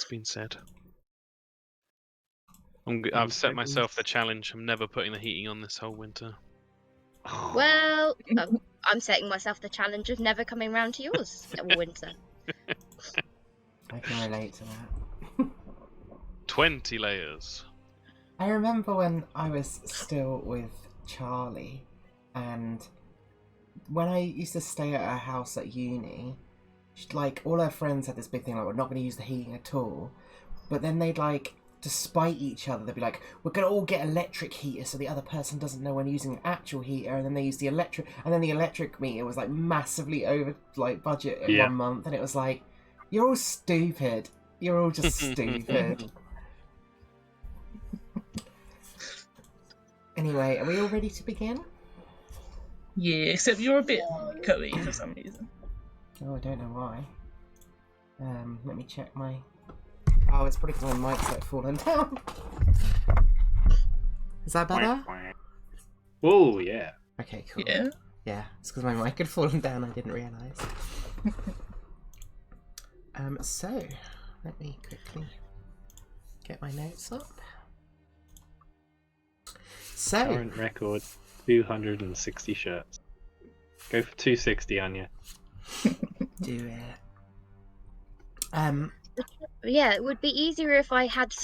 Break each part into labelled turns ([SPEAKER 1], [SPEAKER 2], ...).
[SPEAKER 1] has been said. I've set myself the challenge. I'm never putting the heating on this whole winter.
[SPEAKER 2] Well, I'm setting myself the challenge of never coming round to yours all winter.
[SPEAKER 3] I can relate to that.
[SPEAKER 1] 20 layers.
[SPEAKER 3] I remember when I was still with Charlie, and when I used to stay at her house at uni, like, all her friends had this big thing, like, we're not going to use the heating at all. But then they'd, like, to spite each other, they'd be like, we're going to all get electric heaters so the other person doesn't know when using an actual heater, and then they use the electric, and then the electric meter was, like, massively over, like, budget in 1 month, and it was like, you're all stupid. You're all just stupid. Anyway, are we all ready to begin?
[SPEAKER 4] Yeah, except you're a bit echoey for some reason.
[SPEAKER 3] Oh, I don't know why. Let me check my... Oh, it's probably because my mic's like falling down. Is that better?
[SPEAKER 5] Oh, yeah.
[SPEAKER 3] Okay, cool.
[SPEAKER 4] Yeah.
[SPEAKER 3] Yeah, it's because my mic had fallen down, I didn't realise. So, let me quickly get my notes up. So...
[SPEAKER 5] Current record, 260 shirts. Go for 260, Anya.
[SPEAKER 3] Do it.
[SPEAKER 2] Yeah, it would be easier if I had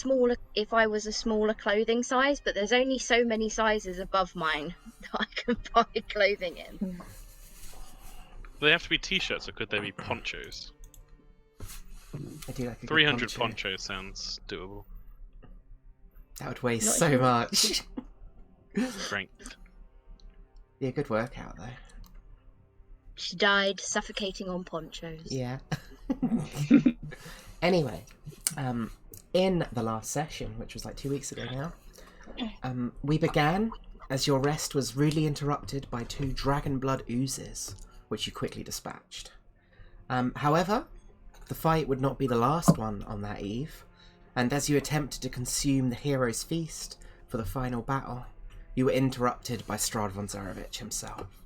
[SPEAKER 2] if I was a smaller clothing size, but there's only so many sizes above mine that I can buy clothing in.
[SPEAKER 1] Do they have to be t-shirts or could they be ponchos?
[SPEAKER 3] I do like a
[SPEAKER 1] 300
[SPEAKER 3] good
[SPEAKER 1] ponchos sounds doable.
[SPEAKER 3] That would weigh
[SPEAKER 2] Not
[SPEAKER 3] so
[SPEAKER 2] even-
[SPEAKER 3] much.
[SPEAKER 1] Strength.
[SPEAKER 3] Be a good workout, though.
[SPEAKER 2] She died suffocating on ponchos.
[SPEAKER 3] Yeah. Anyway, in the last session, which was like 2 weeks ago now, we began as your rest was rudely interrupted by 2 dragon blood oozes, which you quickly dispatched. However, the fight would not be the last one on that eve, and as you attempted to consume the hero's feast for the final battle, you were interrupted by Strahd von Zarevich himself.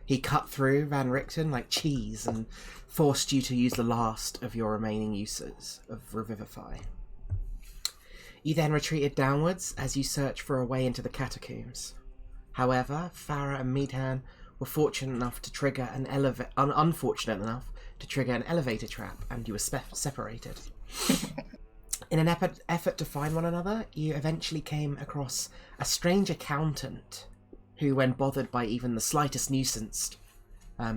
[SPEAKER 3] He cut through Van Richten like cheese and forced you to use the last of your remaining uses of Revivify. You then retreated downwards as you searched for a way into the catacombs. However, Farah and Meadhan were fortunate enough to trigger an unfortunate enough to trigger an elevator trap, and you were separated. In an effort to find one another, you eventually came across a strange accountant who, when bothered by even the slightest nuisance,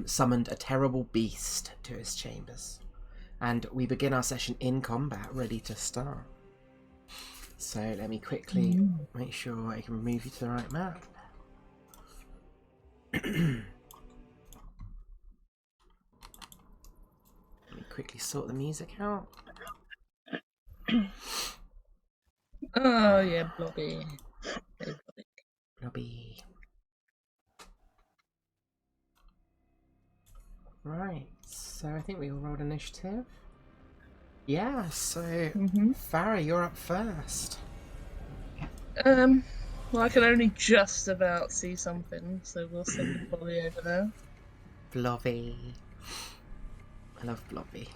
[SPEAKER 3] summoned a terrible beast to his chambers. And we begin our session in combat, ready to start. So let me quickly make sure I can move you to the right map. Let me quickly sort the music out.
[SPEAKER 4] Oh, yeah, Blobby.
[SPEAKER 3] Blobby. Right, so I think we all rolled initiative. Yeah, so Farah, you're up first.
[SPEAKER 4] Well, I can only just about see something, so we'll send Blobby over there.
[SPEAKER 3] Blobby. I love Blobby.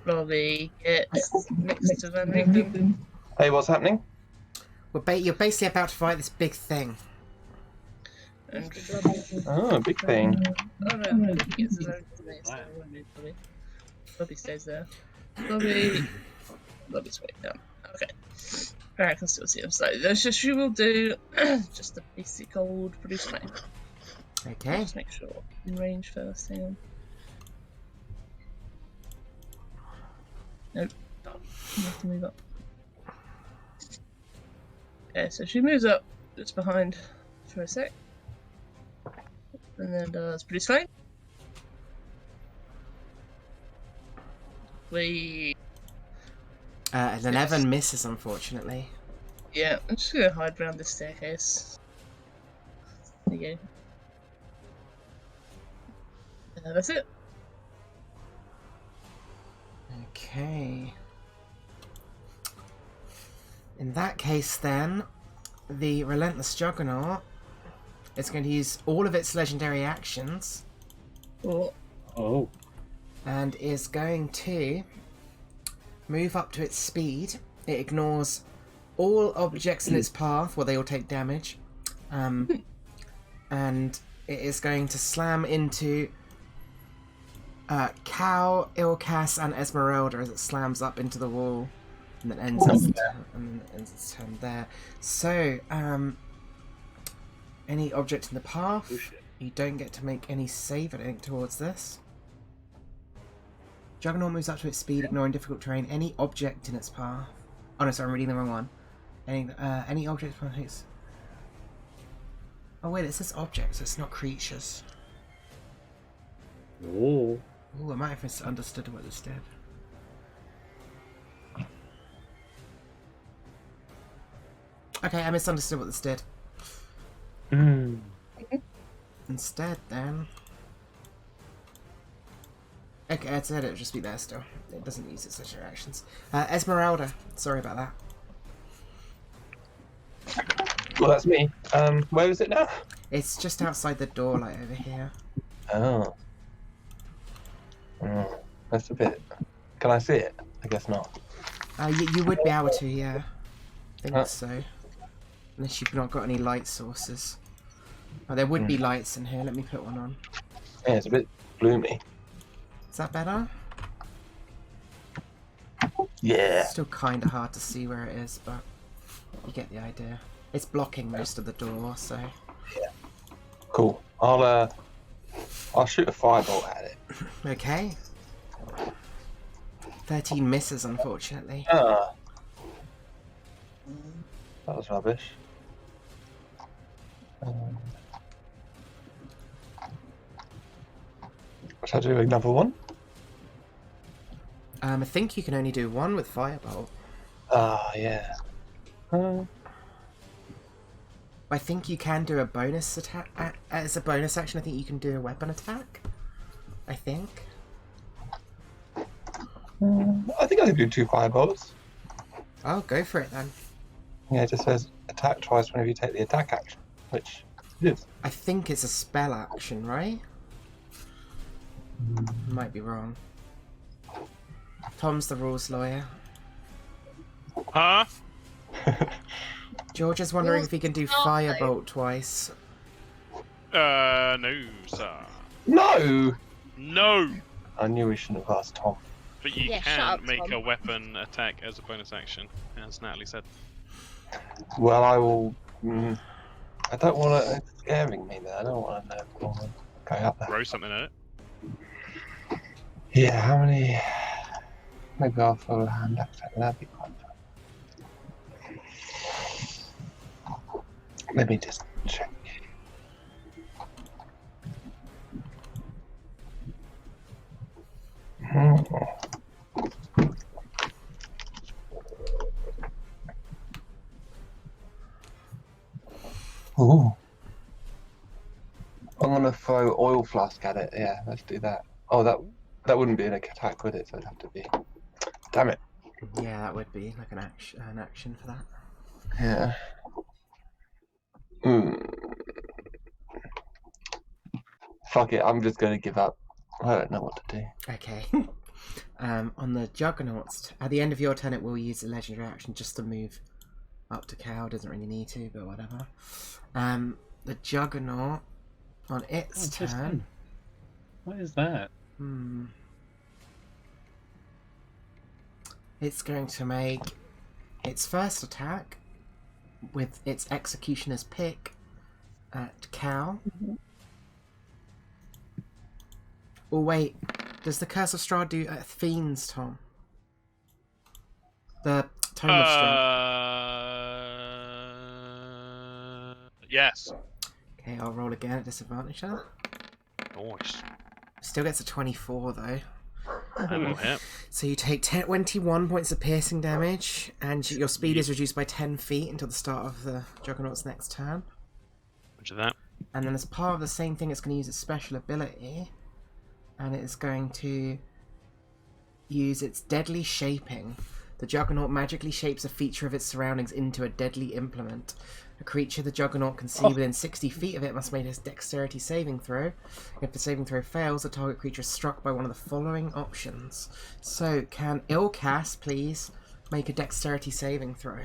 [SPEAKER 4] Blobby gets next to Van Richten.
[SPEAKER 6] Hey, what's happening?
[SPEAKER 3] You're basically about to fight this big thing.
[SPEAKER 4] And
[SPEAKER 6] Oh, big thing.
[SPEAKER 4] oh no, he gets his own space, so I won't need Blobby. Blobby stays there. Blobby's way down. Okay. Alright, I can still see him slightly. So she will do just a basic old produce flame.
[SPEAKER 3] Okay.
[SPEAKER 4] Just make sure in range first. Hang on. Nope. You have to move up. Okay, so she moves up just behind for a sec. And then does produce flame.
[SPEAKER 3] An 11 misses, unfortunately.
[SPEAKER 4] Yeah, I'm just gonna hide around this staircase. There you go. That's it.
[SPEAKER 3] Okay. In that case, then, the Relentless Juggernaut is going to use all of its legendary actions
[SPEAKER 4] Oh,
[SPEAKER 5] Oh.
[SPEAKER 3] and is going to move up to its speed. It ignores all objects in its path, they all take damage. And it is going to slam into Cow, Ilkas, and Esmeralda as it slams up into the wall. And then ends its turn there. So, any object in the path, you don't get to make any save, I think, towards this. Juggernaut moves up to its speed, ignoring difficult terrain. Any object in its path. Oh no, sorry, I'm reading the wrong one. Any object in its path. Oh wait, it says objects, it's not creatures.
[SPEAKER 5] Oh.
[SPEAKER 3] Ooh, I might have misunderstood what this did. Okay, I misunderstood what this did. Instead, then... Okay, I said it would just be there still. It doesn't use its legendary actions. Esmeralda, sorry about that.
[SPEAKER 6] Well, that's me. Where is it now?
[SPEAKER 3] It's just outside the door, like over here.
[SPEAKER 6] Oh. That's a bit... Can I see it? I guess not.
[SPEAKER 3] You would be able to, yeah. I think
[SPEAKER 6] Huh.
[SPEAKER 3] so. Unless you've not got any light sources. Oh, there would be lights in here. Let me put one on.
[SPEAKER 6] Yeah, it's a bit gloomy.
[SPEAKER 3] Is that better?
[SPEAKER 6] Yeah.
[SPEAKER 3] Still kind of hard to see where it is, but you get the idea. It's blocking most of the door, so...
[SPEAKER 6] Cool. I'll shoot a firebolt at it.
[SPEAKER 3] Okay. 13 misses, unfortunately.
[SPEAKER 6] That was rubbish. Shall I do another one?
[SPEAKER 3] I think you can only do one with Firebolt.
[SPEAKER 6] Yeah.
[SPEAKER 3] I think you can do a bonus attack. As a bonus action, I think you can do a weapon attack. I think.
[SPEAKER 6] I think I can do 2 firebolts.
[SPEAKER 3] Oh, go for it then.
[SPEAKER 6] Yeah, it just says attack twice whenever you take the attack action, which it is.
[SPEAKER 3] I think it's a spell action, right? Might be wrong. Tom's the rules lawyer.
[SPEAKER 1] Huh?
[SPEAKER 3] George is wondering if he can do Firebolt twice.
[SPEAKER 1] No, sir.
[SPEAKER 6] No!
[SPEAKER 1] No!
[SPEAKER 6] I knew we shouldn't have asked Tom.
[SPEAKER 1] But you
[SPEAKER 2] Yeah, shut
[SPEAKER 1] can
[SPEAKER 2] up,
[SPEAKER 1] make
[SPEAKER 2] Tom.
[SPEAKER 1] a weapon attack as a bonus action, as Natalie said.
[SPEAKER 6] Well, I will... I don't want to... It's scaring me there. I don't want to know. Okay, up there.
[SPEAKER 1] Throw something at it.
[SPEAKER 6] Yeah, how many... Maybe I'll throw a hand attack. That'd be quite fun. Let me just check. Ooh. I'm gonna throw oil flask at it. Yeah, let's do that. Oh, that wouldn't be an attack, would it? So it'd have to be. Damn it.
[SPEAKER 3] Yeah, that would be like an action for that.
[SPEAKER 6] Yeah. Fuck it. I'm just gonna give up. I don't know what to do.
[SPEAKER 3] Okay. On the Juggernauts, at the end of your turn, it will use a legendary action just to move up to Cow. Doesn't really need to, but whatever. The Juggernaut, on its turn.
[SPEAKER 5] What is that?
[SPEAKER 3] It's going to make its first attack with its Executioner's Pick at Cow. Oh wait, does the Curse of Strahd do Fiends, Tom? The Tome of Strength.
[SPEAKER 1] Yes.
[SPEAKER 3] Okay, I'll roll again at disadvantage then.
[SPEAKER 1] Nice.
[SPEAKER 3] Still gets a 24 though.
[SPEAKER 1] That will hit.
[SPEAKER 3] So you take 21 points of piercing damage, and your speed is reduced by 10 feet until the start of the Juggernaut's next turn.
[SPEAKER 1] Which of that?
[SPEAKER 3] And then as part of the same thing, it's going to use its special ability, and it's going to use its Deadly Shaping. The Juggernaut magically shapes a feature of its surroundings into a deadly implement. A creature the Juggernaut can see within 60 feet of it must make a dexterity saving throw. If the saving throw fails, the target creature is struck by one of the following options. So, can Ilkas please make a dexterity saving throw?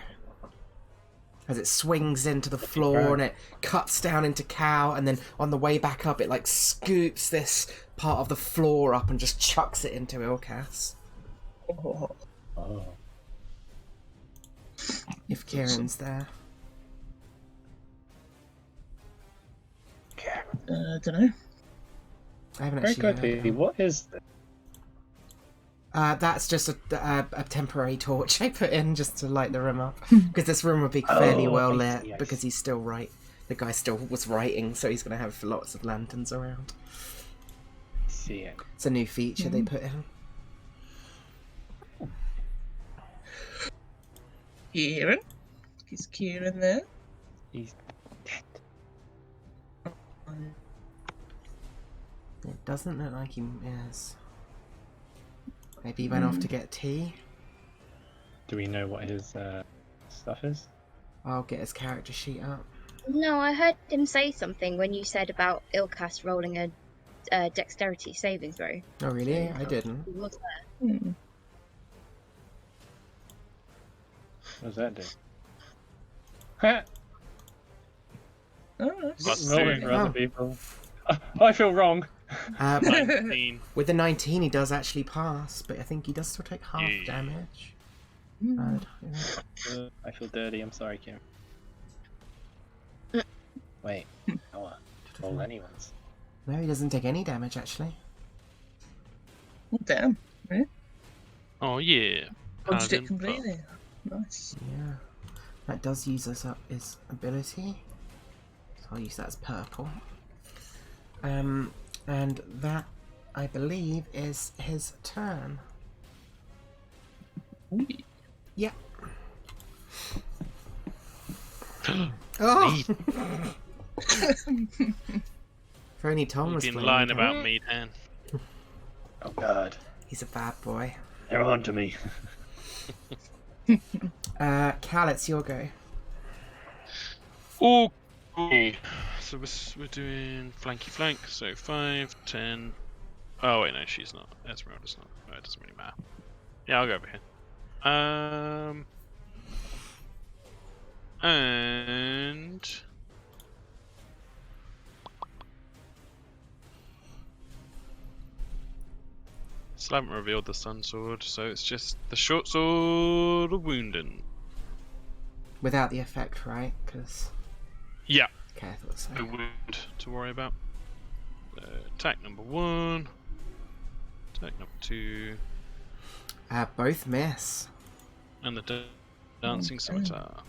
[SPEAKER 3] As it swings into the floor and it cuts down into Cal, and then on the way back up it like scoops this part of the floor up and just chucks it into Ilkas.
[SPEAKER 4] Oh.
[SPEAKER 3] If Kieran's there.
[SPEAKER 4] Don't know.
[SPEAKER 3] I haven't
[SPEAKER 5] Very
[SPEAKER 3] actually heard
[SPEAKER 5] quickly,
[SPEAKER 3] him.
[SPEAKER 5] what is this?
[SPEAKER 3] That's just a temporary torch I put in just to light the room up. Because this room would be fairly well
[SPEAKER 5] I
[SPEAKER 3] lit,
[SPEAKER 5] see.
[SPEAKER 3] because he's still the guy still was writing, so he's going to have lots of lanterns around.
[SPEAKER 5] See it.
[SPEAKER 3] It's a new feature they put in.
[SPEAKER 4] Kieran? Is Kieran there?
[SPEAKER 5] He's dead.
[SPEAKER 3] It doesn't look like he is. Maybe he went off to get tea.
[SPEAKER 5] Do we know what his stuff is?
[SPEAKER 3] I'll get his character sheet up.
[SPEAKER 2] No, I heard him say something when you said about Ilkas rolling a dexterity saving throw.
[SPEAKER 3] Oh really? I didn't.
[SPEAKER 2] He was there.
[SPEAKER 5] What does that do? Ha!
[SPEAKER 4] Oh, nice.
[SPEAKER 1] Plus
[SPEAKER 5] Rolling
[SPEAKER 1] two.
[SPEAKER 5] for other people. I feel wrong.
[SPEAKER 1] 19.
[SPEAKER 3] With the 19 he does actually pass, but I think he does still take half
[SPEAKER 1] Yeah.
[SPEAKER 3] damage.
[SPEAKER 5] I feel dirty. I'm sorry, Kim. Wait. Oh, roll anyone's.
[SPEAKER 3] No, he doesn't take any damage actually.
[SPEAKER 4] Oh, damn. Really?
[SPEAKER 1] Oh yeah.
[SPEAKER 4] Dodged it
[SPEAKER 1] Paladin,
[SPEAKER 4] completely. Nice.
[SPEAKER 3] Yeah. That does use us up his ability. So I'll use that as purple. And that, I believe, is his turn. Yeah. Oh! If only Tom
[SPEAKER 1] You've
[SPEAKER 3] was
[SPEAKER 1] been
[SPEAKER 3] playing
[SPEAKER 1] lying
[SPEAKER 3] him.
[SPEAKER 1] about me, Dan.
[SPEAKER 5] Oh God.
[SPEAKER 3] He's a bad boy.
[SPEAKER 5] They're on to me.
[SPEAKER 3] Cal, it's your go.
[SPEAKER 1] Okay. So we're doing flanky flank. So 5, 10. Oh wait, no, she's not. Esmeralda's not. No, it doesn't really matter. Yeah, I'll go over here. And still haven't revealed the sun sword, so it's just the short sword of wounding.
[SPEAKER 3] Without the effect, right? Because
[SPEAKER 1] Yeah,
[SPEAKER 3] okay, I thought so.
[SPEAKER 1] no wound to worry about. Attack number 1. Attack number 2.
[SPEAKER 3] Both miss.
[SPEAKER 1] And the dancing scimitar.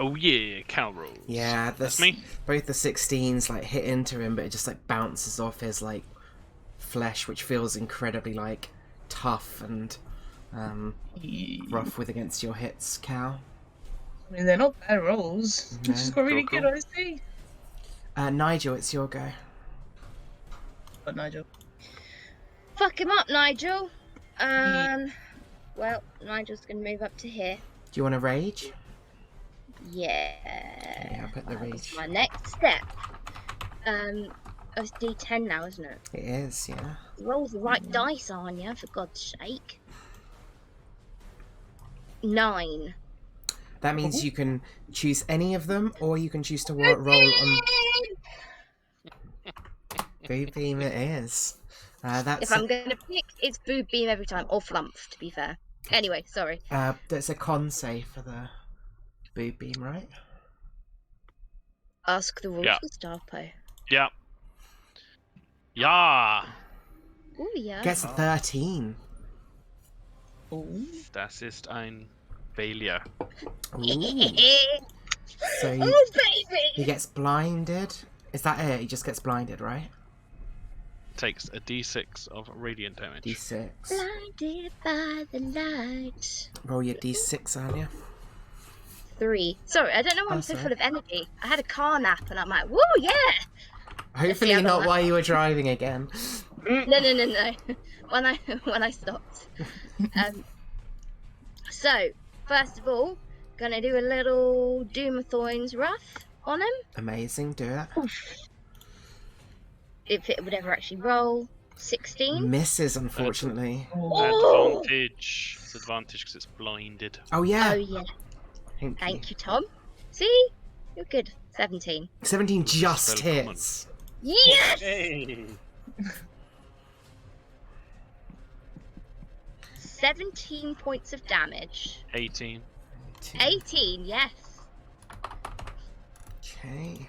[SPEAKER 1] Oh yeah, Cal rolls.
[SPEAKER 3] Yeah,
[SPEAKER 1] That's me.
[SPEAKER 3] Both the 16s like hit into him, but it just like bounces off his like flesh, which feels incredibly like tough and rough with against your hits, Cal.
[SPEAKER 4] I mean, they're not bad rolls.
[SPEAKER 3] No.
[SPEAKER 4] She's got really
[SPEAKER 1] Cool,
[SPEAKER 4] good IC.
[SPEAKER 3] Nigel, it's your go.
[SPEAKER 4] But Nigel.
[SPEAKER 2] Fuck him up, Nigel. Well, Nigel's gonna move up to here.
[SPEAKER 3] Do you want to rage?
[SPEAKER 2] Yeah.
[SPEAKER 3] Yeah, I'll put the
[SPEAKER 2] That's
[SPEAKER 3] rage.
[SPEAKER 2] my next step. It's D10 now, isn't it?
[SPEAKER 3] It is, yeah.
[SPEAKER 2] Roll the right dice on you, for God's sake. 9.
[SPEAKER 3] That means you can choose any of them, or you can choose to roll on. Boob beam it is. That's
[SPEAKER 2] If I'm gonna pick, it's boob beam every time, or flumph, to be fair. Anyway, sorry.
[SPEAKER 3] that's a con save for the boob beam, right?
[SPEAKER 2] Ask the rules
[SPEAKER 1] Yeah.
[SPEAKER 2] for Starpo.
[SPEAKER 1] Yeah. Yeah.
[SPEAKER 2] Ooh, yeah.
[SPEAKER 3] Gets 13.
[SPEAKER 4] Ooh.
[SPEAKER 1] Das ist ein Failure.
[SPEAKER 3] Ooh. So
[SPEAKER 2] Oh, baby!
[SPEAKER 3] he gets blinded. Is that it? He just gets blinded, right?
[SPEAKER 1] Takes a d6 of radiant damage.
[SPEAKER 3] D6.
[SPEAKER 2] Blinded by the light.
[SPEAKER 3] Roll your D6, Anya.
[SPEAKER 2] 3. Sorry, I don't know why I'm
[SPEAKER 3] That's
[SPEAKER 2] so
[SPEAKER 3] all
[SPEAKER 2] full of energy. I had a car nap and I'm like, woo, yeah!
[SPEAKER 3] Hopefully
[SPEAKER 2] other
[SPEAKER 3] not
[SPEAKER 2] one.
[SPEAKER 3] while you were driving again.
[SPEAKER 2] No. When I stopped. So, first of all, gonna do a little Doomathorn's Wrath on him.
[SPEAKER 3] Amazing, do it.
[SPEAKER 2] If it would ever actually roll. 16.
[SPEAKER 3] Misses, unfortunately.
[SPEAKER 4] Oh,
[SPEAKER 1] Advantage. It's advantage because it's blinded.
[SPEAKER 3] Oh yeah.
[SPEAKER 2] Oh, yeah.
[SPEAKER 3] Thank you.
[SPEAKER 2] Thank you, Tom. See? You're good. 17.
[SPEAKER 3] 17 just
[SPEAKER 1] Spell common.
[SPEAKER 3] hits.
[SPEAKER 2] Yes!
[SPEAKER 5] Hey!
[SPEAKER 2] 17 points of damage.
[SPEAKER 1] 18.
[SPEAKER 2] 18, yes.
[SPEAKER 3] Okay.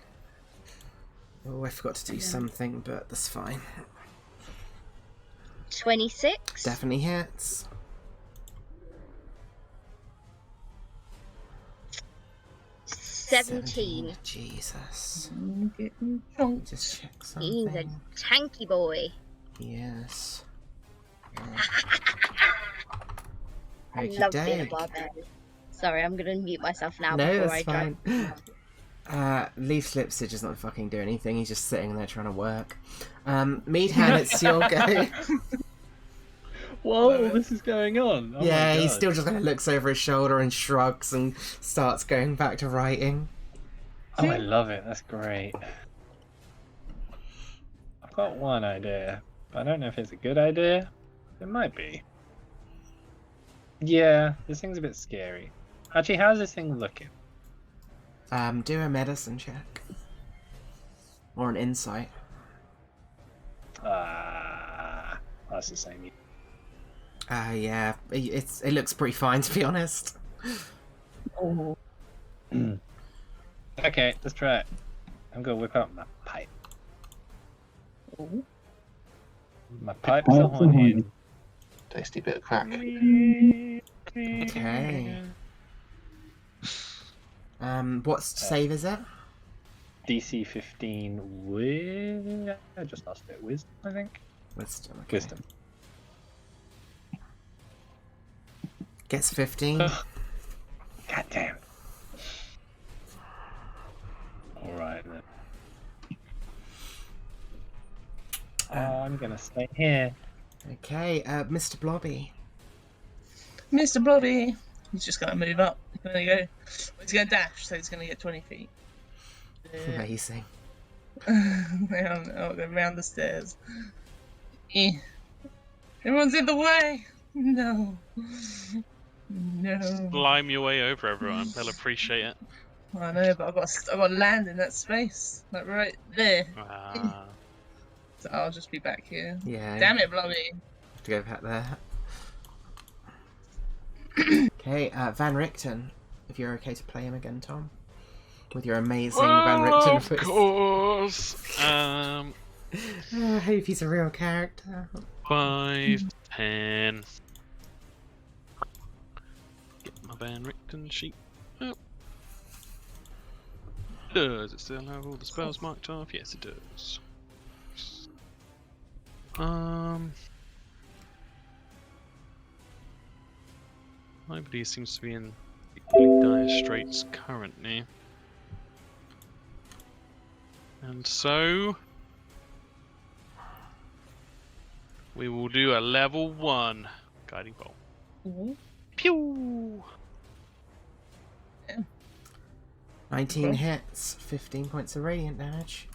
[SPEAKER 3] Oh, I forgot to do something, but that's fine.
[SPEAKER 2] 26.
[SPEAKER 3] Definitely hits.
[SPEAKER 2] 17.
[SPEAKER 3] Jesus.
[SPEAKER 4] I'm getting chunked.
[SPEAKER 3] Just check
[SPEAKER 2] He's a
[SPEAKER 3] something.
[SPEAKER 2] tanky boy.
[SPEAKER 3] Yes.
[SPEAKER 2] I
[SPEAKER 3] Okey
[SPEAKER 2] love being a
[SPEAKER 3] doke.
[SPEAKER 2] barbarian. Sorry, I'm gonna mute myself now
[SPEAKER 3] No,
[SPEAKER 2] before
[SPEAKER 3] that's
[SPEAKER 2] I drive.
[SPEAKER 3] fine. Leaf Slipster does not fucking do anything. He's just sitting there trying to work. Meathead, it's your go.
[SPEAKER 5] Whoa, this is going on. Oh my
[SPEAKER 3] Yeah, he
[SPEAKER 5] God.
[SPEAKER 3] still just kind of looks over his shoulder and shrugs and starts going back to writing.
[SPEAKER 5] Oh, I love it. That's great. I've got one idea, but I don't know if it's a good idea. It might be. Yeah, this thing's a bit scary. Actually, how's this thing looking?
[SPEAKER 3] Do a medicine check. Or an insight.
[SPEAKER 5] That's the same.
[SPEAKER 3] Yeah, it looks pretty fine, to be honest.
[SPEAKER 4] Oh,
[SPEAKER 5] Okay, let's try it. I'm gonna whip out my pipe.
[SPEAKER 4] oh.
[SPEAKER 5] My pipe's a horn.
[SPEAKER 6] Tasty bit of crack.
[SPEAKER 3] Okay. What save is it?
[SPEAKER 5] DC 15 with... I just lost it. Wisdom, I think?
[SPEAKER 3] Wisdom. Okay.
[SPEAKER 5] Wisdom.
[SPEAKER 3] Gets 15.
[SPEAKER 5] God damn. Alright then. I'm gonna stay here.
[SPEAKER 3] Okay, Mr. Blobby.
[SPEAKER 4] Mr. Blobby. He's just gonna move up. There you go. He's gonna dash, so he's gonna get 20 feet.
[SPEAKER 3] Amazing.
[SPEAKER 4] I'll go round the stairs. Everyone's in the way! No. No.
[SPEAKER 1] Slime your way over, everyone. They'll appreciate it.
[SPEAKER 4] I know, but I've got to land in that space. Like right there.
[SPEAKER 1] Ah.
[SPEAKER 4] So I'll just be back here.
[SPEAKER 3] Yeah.
[SPEAKER 4] Damn it, Blobby.
[SPEAKER 3] Have to go back there. Okay, Van Richten. If you're okay to play him again, Tom. With your amazing Van Richten
[SPEAKER 1] Of
[SPEAKER 3] voice.
[SPEAKER 1] course.
[SPEAKER 3] I hope he's a real character.
[SPEAKER 1] 5, 10. Get my Van Richten sheet up. Does it still have all the spells marked off? Yes, it does. Nobody seems to be in particularly dire straits currently. And so we will do a level 1 guiding bolt.
[SPEAKER 4] Ooh.
[SPEAKER 1] Pew!
[SPEAKER 3] 19
[SPEAKER 4] Okay.
[SPEAKER 3] hits, 15 points of radiant damage.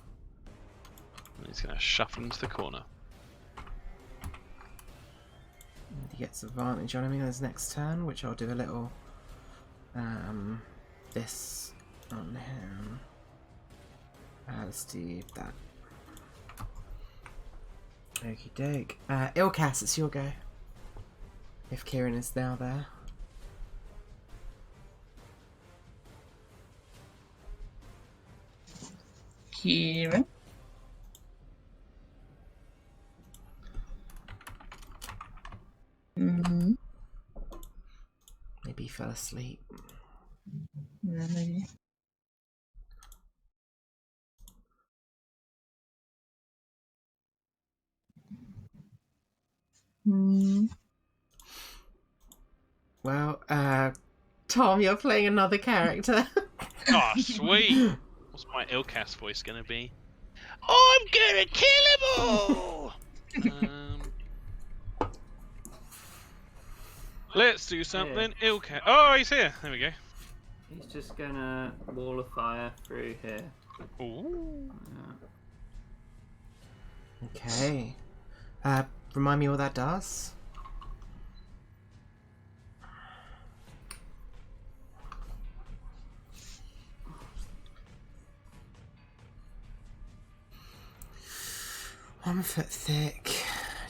[SPEAKER 1] And he's going to shuffle into the corner.
[SPEAKER 3] And he gets advantage on him in his next turn, which I'll do a little this on him. Let's do that. Okie doke. Ilkas, it's your go. If Kieran is now there.
[SPEAKER 4] Kieran. Mm-hmm.
[SPEAKER 3] Maybe he fell asleep.
[SPEAKER 4] Yeah, maybe. Hmm.
[SPEAKER 3] Well, Tom, you're playing another character.
[SPEAKER 1] Oh, sweet! What's my Ilcast voice going to be? I'm going to kill them all! Let's do something. Ilka. Oh, he's here. There we go.
[SPEAKER 7] He's just gonna wall of fire through here.
[SPEAKER 1] Ooh.
[SPEAKER 3] Okay. Remind me what that does? One foot thick,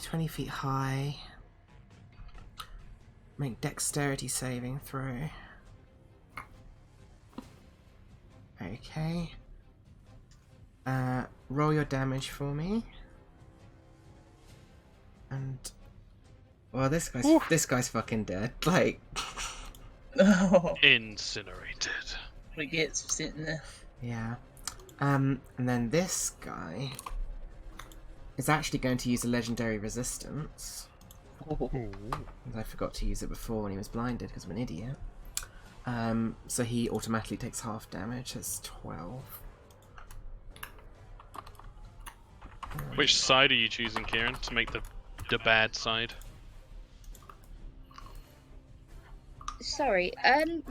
[SPEAKER 3] 20 feet high. Make dexterity saving throw. Okay. Roll your damage for me. And well, this guy's fucking dead. Like,
[SPEAKER 4] Oh,
[SPEAKER 1] Incinerated.
[SPEAKER 4] we get sitting there.
[SPEAKER 3] yeah. And then this guy is actually going to use a legendary resistance.
[SPEAKER 1] Ooh.
[SPEAKER 3] I forgot to use it before when he was blinded because I'm an idiot. So he automatically takes half damage. That's 12.
[SPEAKER 1] Which side are you choosing, Kieran, to make the bad side?
[SPEAKER 2] Sorry,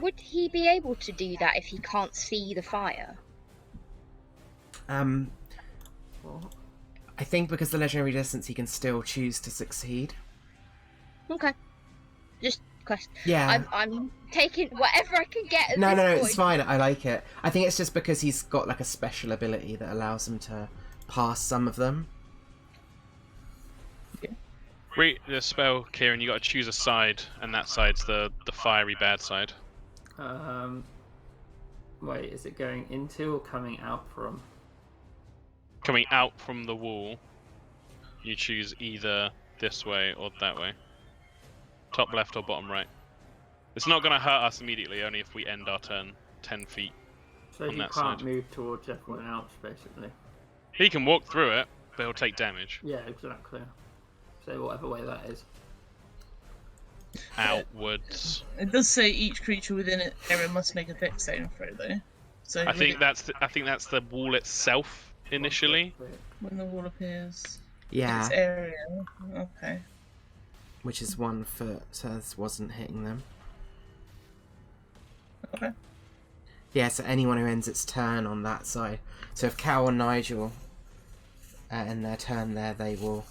[SPEAKER 2] would he be able to do that if he can't see the fire?
[SPEAKER 3] I think because the legendary resistance, he can still choose to succeed.
[SPEAKER 2] Okay. Just question.
[SPEAKER 3] Yeah.
[SPEAKER 2] I'm taking whatever I can get at
[SPEAKER 3] No,
[SPEAKER 2] this point.
[SPEAKER 3] it's fine. I like it. I think it's just because he's got like a special ability that allows him to pass some of them.
[SPEAKER 1] Read the spell, Kieran. You got to choose a side, and that side's the fiery bad side.
[SPEAKER 7] Wait, is it going into or coming out from?
[SPEAKER 1] Coming out from the wall, you choose either this way or that way. Top left or bottom right. It's not going to hurt us immediately, only if we end our turn 10 feet.
[SPEAKER 7] So
[SPEAKER 1] On
[SPEAKER 7] he
[SPEAKER 1] that
[SPEAKER 7] can't
[SPEAKER 1] side.
[SPEAKER 7] move towards everyone else, basically.
[SPEAKER 1] He can walk through it, but he'll take damage.
[SPEAKER 7] Yeah, exactly. So whatever way that is.
[SPEAKER 1] Outwards.
[SPEAKER 4] It does say each creature within an area must make a dex saving throw, though. So
[SPEAKER 1] I think that's the wall itself initially.
[SPEAKER 4] when the wall appears,
[SPEAKER 3] Yeah.
[SPEAKER 4] its area. Okay.
[SPEAKER 3] Which is 1 foot, so this wasn't hitting them.
[SPEAKER 4] Okay.
[SPEAKER 3] Yeah, so anyone who ends its turn on that side. So if Cal or Nigel end their turn there, they will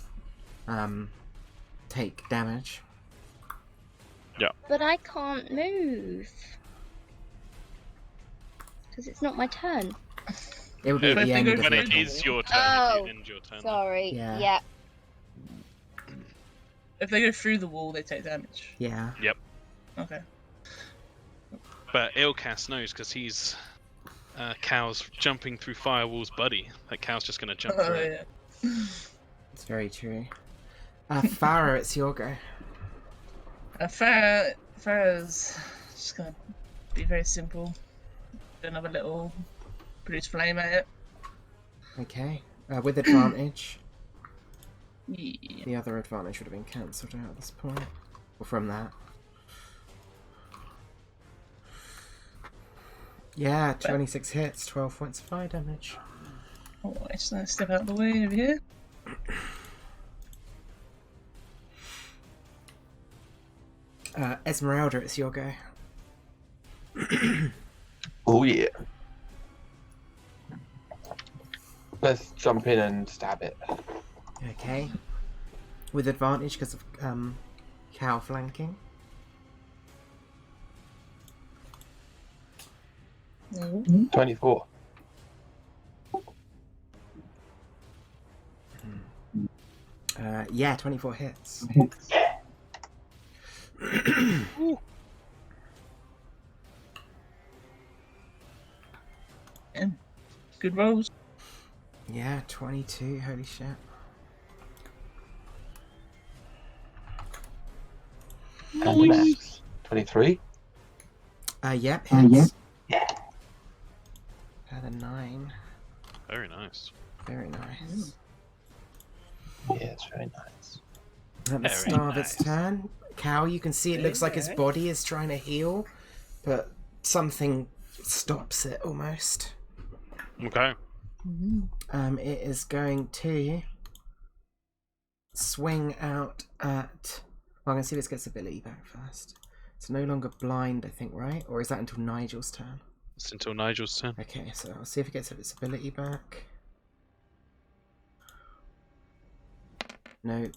[SPEAKER 3] take damage.
[SPEAKER 2] But I can't move. Because it's not my turn.
[SPEAKER 3] It would be at
[SPEAKER 4] But
[SPEAKER 3] the
[SPEAKER 4] if they
[SPEAKER 3] end
[SPEAKER 4] go
[SPEAKER 3] of
[SPEAKER 1] When
[SPEAKER 3] your
[SPEAKER 1] it
[SPEAKER 3] turn.
[SPEAKER 1] is your turn,
[SPEAKER 2] Oh,
[SPEAKER 1] if you end your turn.
[SPEAKER 2] Sorry.
[SPEAKER 3] Yeah.
[SPEAKER 2] Yeah.
[SPEAKER 4] If they go through the wall, they take damage.
[SPEAKER 3] Yeah.
[SPEAKER 4] Okay.
[SPEAKER 1] But Ilkas knows because he's Cow's jumping through firewall's buddy. That Cow's just going to jump through it.
[SPEAKER 4] Yeah.
[SPEAKER 3] It's very true. Farah, it's your go.
[SPEAKER 4] Farah's just gonna be very simple. Do another little produce flame at it.
[SPEAKER 3] Okay. With advantage.
[SPEAKER 4] Yeah.
[SPEAKER 3] The other advantage would have been cancelled out at this point. Or from that. Yeah, 26 hits, 12 points of fire damage.
[SPEAKER 4] Alright, so let's step out of the way over here.
[SPEAKER 3] Esmeralda, it's your go.
[SPEAKER 6] Oh yeah. Let's jump in and stab it.
[SPEAKER 3] Okay. With advantage because of cow flanking.
[SPEAKER 4] No.
[SPEAKER 6] 24.
[SPEAKER 3] Yeah, 24 hits.
[SPEAKER 4] And good rolls.
[SPEAKER 3] Yeah, 22, holy shit.
[SPEAKER 6] And an axe. 23.
[SPEAKER 3] Yep, hits.
[SPEAKER 6] Yeah.
[SPEAKER 3] Had a 9.
[SPEAKER 1] Very nice.
[SPEAKER 3] Very nice.
[SPEAKER 6] Yeah, it's very nice.
[SPEAKER 3] At the
[SPEAKER 1] Very
[SPEAKER 3] start of its
[SPEAKER 1] nice.
[SPEAKER 3] turn, Cow, you can see it looks like its body is trying to heal, but something stops it almost.
[SPEAKER 1] Okay.
[SPEAKER 3] It is going to swing out at... I'm going to see if it gets ability back first. It's no longer blind, I think, right? Or is that until Nigel's turn?
[SPEAKER 1] It's until Nigel's turn.
[SPEAKER 3] Okay, so I'll see if it gets its ability back. No.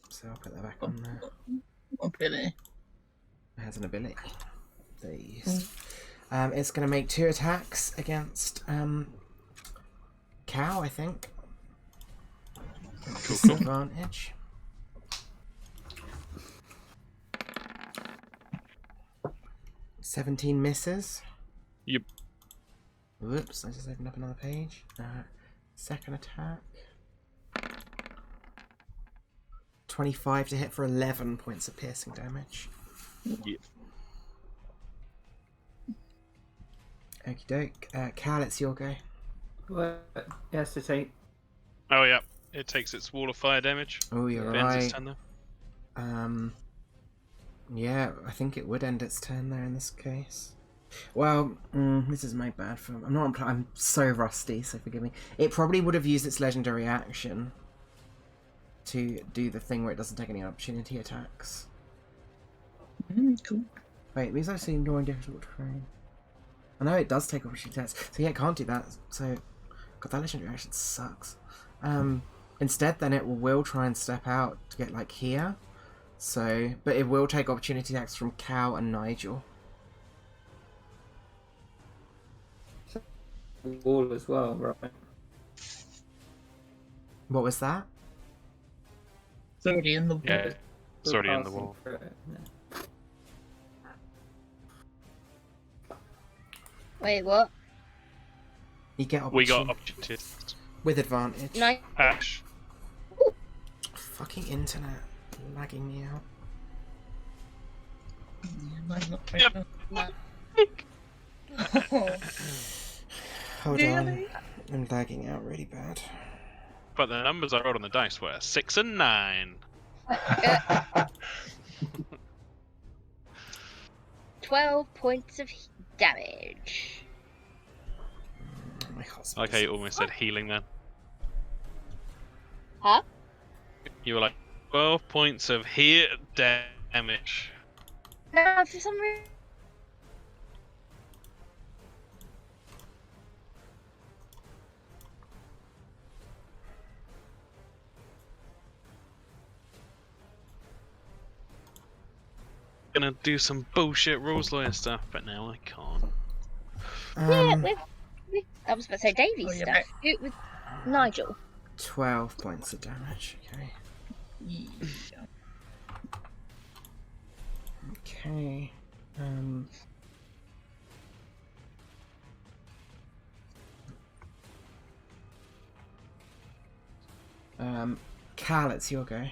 [SPEAKER 3] So I'll put that back on there.
[SPEAKER 4] Ability.
[SPEAKER 3] It has an ability. There you go. It's going to make 2 attacks against Cow, I think. Disadvantage. 17 misses.
[SPEAKER 1] Yep.
[SPEAKER 3] Whoops, I just opened up another page. Second attack. 25 to hit for 11 points of piercing damage.
[SPEAKER 1] Yep.
[SPEAKER 3] Okie doke. Cal, it's your go.
[SPEAKER 7] What? It has to take.
[SPEAKER 1] Oh yeah, it takes its wall of fire damage.
[SPEAKER 3] Oh, you're
[SPEAKER 1] It ends its
[SPEAKER 3] right.
[SPEAKER 1] turn though.
[SPEAKER 3] Yeah, I think it would end its turn there in this case. Well, this is my bad film. I'm so rusty, so forgive me. It probably would have used its legendary action to do the thing where it doesn't take any opportunity attacks.
[SPEAKER 4] Cool.
[SPEAKER 3] Wait, these are actually ignoring difficult terrain. I know it does take opportunity attacks, so yeah, it can't do that. So, God, that legendary action sucks. Instead, then it will try and step out to get like here. So, but it will take opportunity attacks from Cow and Nigel.
[SPEAKER 7] Wall as well, right?
[SPEAKER 3] What was that?
[SPEAKER 4] It's already in the wall.
[SPEAKER 1] Yeah, it's already in the
[SPEAKER 7] Passing
[SPEAKER 1] wall.
[SPEAKER 7] through it, isn't it?
[SPEAKER 2] Wait, what?
[SPEAKER 3] You get
[SPEAKER 1] We
[SPEAKER 3] opportunity
[SPEAKER 1] got opportunity.
[SPEAKER 3] with advantage.
[SPEAKER 2] No.
[SPEAKER 1] Ash.
[SPEAKER 3] Fucking internet lagging me out.
[SPEAKER 4] Yeah, mine's not very
[SPEAKER 1] Yep.
[SPEAKER 4] good.
[SPEAKER 2] No.
[SPEAKER 3] Hold
[SPEAKER 4] Really?
[SPEAKER 3] on. I'm lagging out really bad.
[SPEAKER 1] But the numbers I rolled on the dice were 6 and 9.
[SPEAKER 2] 12 points of damage.
[SPEAKER 3] My hospital.
[SPEAKER 1] Okay, you almost said healing then.
[SPEAKER 2] Huh?
[SPEAKER 1] You were like 12 points of damage.
[SPEAKER 2] No, for some reason.
[SPEAKER 1] Gonna do some bullshit rules lawyer stuff, but now I can't.
[SPEAKER 2] Yeah, with I was about to say Davy's
[SPEAKER 4] Oh, yeah,
[SPEAKER 2] stuff. With Nigel.
[SPEAKER 3] 12 points of damage. Okay.
[SPEAKER 4] Yeah.
[SPEAKER 3] Okay. Cal, it's your go.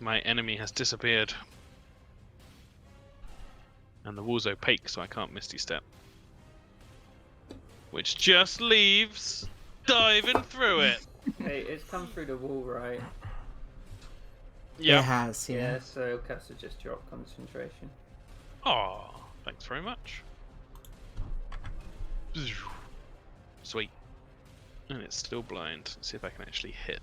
[SPEAKER 1] My enemy has disappeared. And the wall's opaque, so I can't Misty Step. Which just leaves diving through it.
[SPEAKER 7] Hey, it's come through the wall, right?
[SPEAKER 3] It
[SPEAKER 1] Yeah.
[SPEAKER 3] has,
[SPEAKER 7] Yeah,
[SPEAKER 3] yeah.
[SPEAKER 7] so Caster just dropped concentration.
[SPEAKER 1] Oh, thanks very much. Sweet. And it's still blind. Let's see if I can actually hit.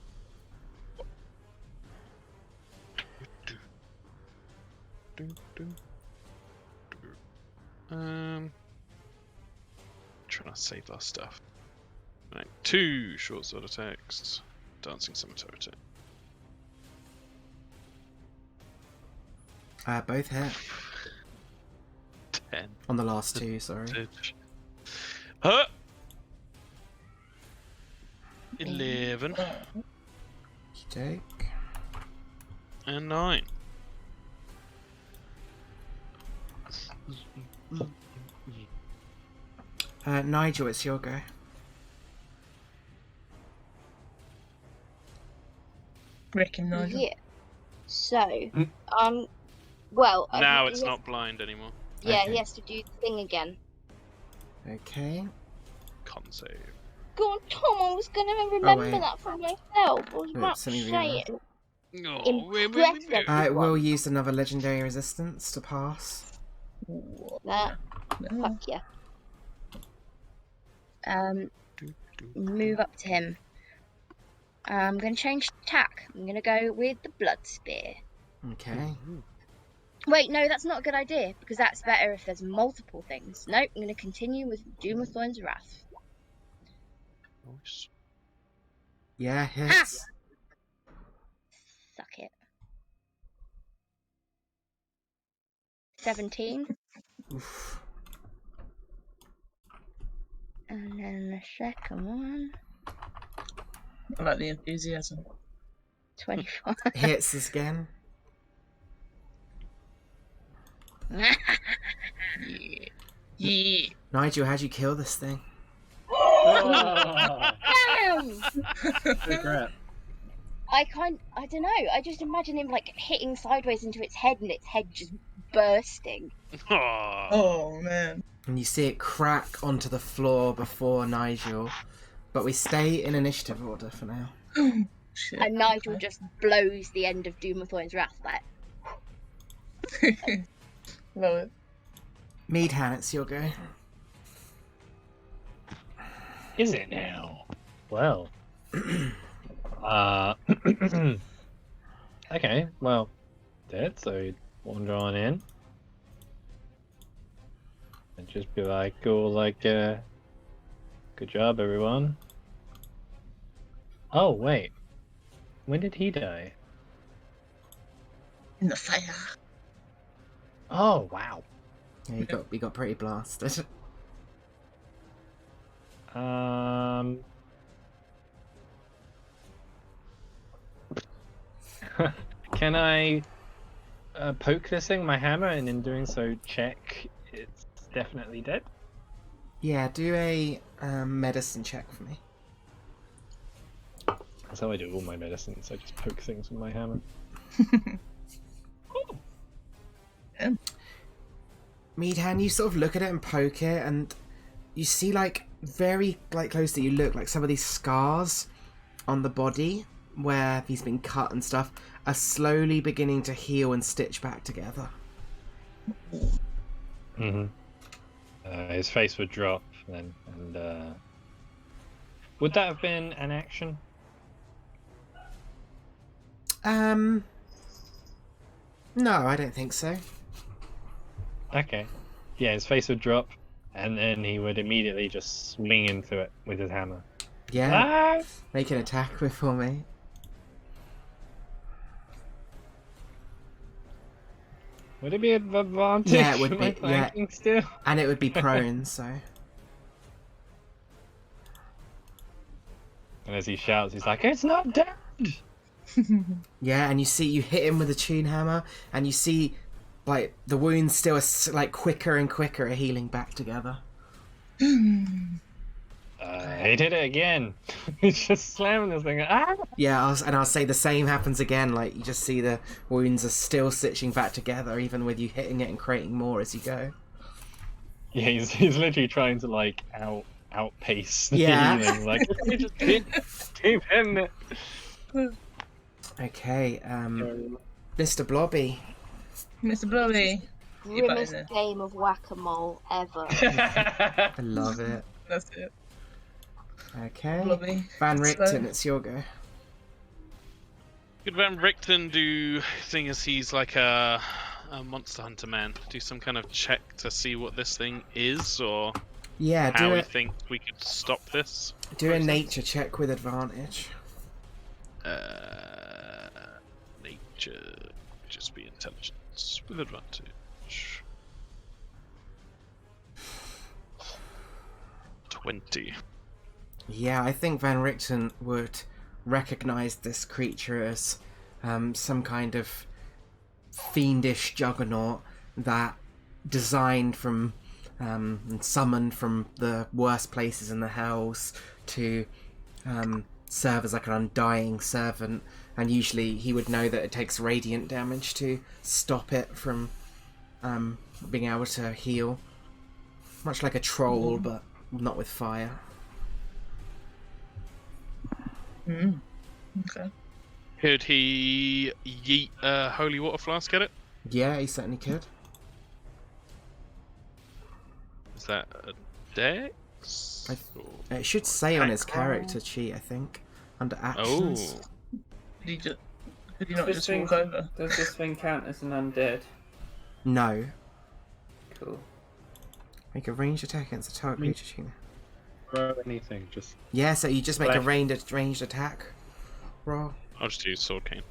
[SPEAKER 1] Trying to save our stuff. Right, 2 short sword attacks. Dancing scimitar attack.
[SPEAKER 3] Both hit.
[SPEAKER 1] 10.
[SPEAKER 3] On the last 2, sorry.
[SPEAKER 1] Huh? 11
[SPEAKER 3] Joke.
[SPEAKER 1] and 9.
[SPEAKER 3] Nigel, it's your go.
[SPEAKER 4] Reckon Nigel.
[SPEAKER 2] Yeah. So, well.
[SPEAKER 1] Now
[SPEAKER 2] he
[SPEAKER 1] it's
[SPEAKER 2] has-
[SPEAKER 1] not blind anymore.
[SPEAKER 2] Yeah,
[SPEAKER 3] Okay.
[SPEAKER 2] he has to do the thing again.
[SPEAKER 3] Okay.
[SPEAKER 1] Con save.
[SPEAKER 2] Go on, Tom. I was gonna remember
[SPEAKER 3] wait.
[SPEAKER 2] that for myself. I was
[SPEAKER 3] Wait,
[SPEAKER 2] about to
[SPEAKER 3] let me
[SPEAKER 2] say
[SPEAKER 3] read
[SPEAKER 2] it.
[SPEAKER 1] Oh,
[SPEAKER 2] Impressive.
[SPEAKER 3] We'll use another legendary resistance to pass.
[SPEAKER 2] That.
[SPEAKER 4] No.
[SPEAKER 2] Fuck yeah. Move up to him. I'm going to change tack. I'm going to go with the blood spear.
[SPEAKER 3] Okay.
[SPEAKER 2] Wait, no, that's not a good idea, because that's better if there's multiple things. Nope, I'm going to continue with Doom of Thorn's Wrath.
[SPEAKER 1] Nice.
[SPEAKER 3] Yeah, hits.
[SPEAKER 2] Suck it. 17.
[SPEAKER 3] Oof.
[SPEAKER 2] And then the second one,
[SPEAKER 4] I like the enthusiasm.
[SPEAKER 2] 25.
[SPEAKER 3] Hits us again.
[SPEAKER 4] Yeah.
[SPEAKER 3] Nigel, how'd you kill this thing?
[SPEAKER 5] Oh,
[SPEAKER 2] Damn!
[SPEAKER 5] good crap.
[SPEAKER 2] I don't know. I just imagine him like hitting sideways into its head and its head just bursting.
[SPEAKER 1] Aw.
[SPEAKER 4] Oh man.
[SPEAKER 3] And you see it crack onto the floor before Nigel. But we stay in initiative order for now.
[SPEAKER 4] Shit.
[SPEAKER 2] And Nigel just blows the end of Doom of Thorn's Wrath back.
[SPEAKER 4] Love it.
[SPEAKER 3] Meadhan, it's your go.
[SPEAKER 5] Is it now? Well. Okay, well, dead, so wander on in. And just be like, cool, like, good job, everyone. Oh, wait. When did he die?
[SPEAKER 4] In the fire.
[SPEAKER 5] Oh, wow.
[SPEAKER 3] Yeah, we got pretty blasted.
[SPEAKER 5] Can I poke this thing with my hammer and in doing so check it's definitely dead?
[SPEAKER 3] Yeah, do a medicine check for me.
[SPEAKER 5] That's how I do all my medicines. I just poke things with my hammer.
[SPEAKER 3] Meadhan, you sort of look at it and poke it, and you see, like, very close that you look, like some of these scars on the body where he's been cut and stuff are slowly beginning to heal and stitch back together.
[SPEAKER 5] Mm-hmm. His face would drop then, and would that have been an action?
[SPEAKER 3] No, I don't think so.
[SPEAKER 5] Okay. Yeah, his face would drop, and then he would immediately just swing into it with his hammer.
[SPEAKER 3] Yeah,
[SPEAKER 5] Ah!
[SPEAKER 3] make an attack for me.
[SPEAKER 5] Would it be an advantage?
[SPEAKER 3] Yeah, it would
[SPEAKER 5] Am I
[SPEAKER 3] be, yeah.
[SPEAKER 5] flanking still?
[SPEAKER 3] And it would be prone, so...
[SPEAKER 5] And as he shouts, he's like, "It's not dead!"
[SPEAKER 3] Yeah, and you hit him with a tune hammer, and you see, like, the wounds still are, like, quicker and quicker at healing back together.
[SPEAKER 5] He did it again. He's just slamming this thing. Ah!
[SPEAKER 3] Yeah, I'll say the same happens again. Like, you just see the wounds are still stitching back together, even with you hitting it and creating more as you go.
[SPEAKER 5] Yeah, he's literally trying to, like, outpace the
[SPEAKER 3] Yeah.
[SPEAKER 5] healing. Like, just keep hitting it.
[SPEAKER 3] Okay, Mr. Blobby.
[SPEAKER 4] Mr. Blobby. You're
[SPEAKER 2] Grimmest
[SPEAKER 4] better.
[SPEAKER 2] game of whack-a-mole ever.
[SPEAKER 3] I love it.
[SPEAKER 4] That's it.
[SPEAKER 3] Okay,
[SPEAKER 4] Blobby.
[SPEAKER 3] Van Richten,
[SPEAKER 4] So-
[SPEAKER 3] it's your go.
[SPEAKER 1] Could Van Richten do, seeing as he's like a monster hunter man, do some kind of check to see what this thing is, or
[SPEAKER 3] Yeah,
[SPEAKER 1] how
[SPEAKER 3] do
[SPEAKER 1] he
[SPEAKER 3] a
[SPEAKER 1] thinks we could stop this?
[SPEAKER 3] nature check with advantage.
[SPEAKER 1] Nature, just be intelligence with advantage. 20.
[SPEAKER 3] Yeah, I think Van Richten would recognize this creature as some kind of fiendish juggernaut that designed from and summoned from the worst places in the hells to serve as like an undying servant, and usually he would know that it takes radiant damage to stop it from being able to heal, much like a troll but not with fire.
[SPEAKER 4] Okay.
[SPEAKER 1] Could he yeet a holy water flask at it?
[SPEAKER 3] Yeah, he certainly could.
[SPEAKER 1] Is that a dex?
[SPEAKER 3] It should say on his
[SPEAKER 1] Attack roll?
[SPEAKER 3] character sheet, I think. under actions.
[SPEAKER 1] Oh.
[SPEAKER 4] Could you not just walk over?
[SPEAKER 7] Does this thing count as an undead?
[SPEAKER 3] No.
[SPEAKER 7] Cool.
[SPEAKER 3] Make a ranged attack against a target creature. You can...
[SPEAKER 5] Throw anything, just.
[SPEAKER 3] Yeah, so you just make a
[SPEAKER 5] Splash.
[SPEAKER 3] ranged attack roll.
[SPEAKER 1] I'll just use Sword Cane.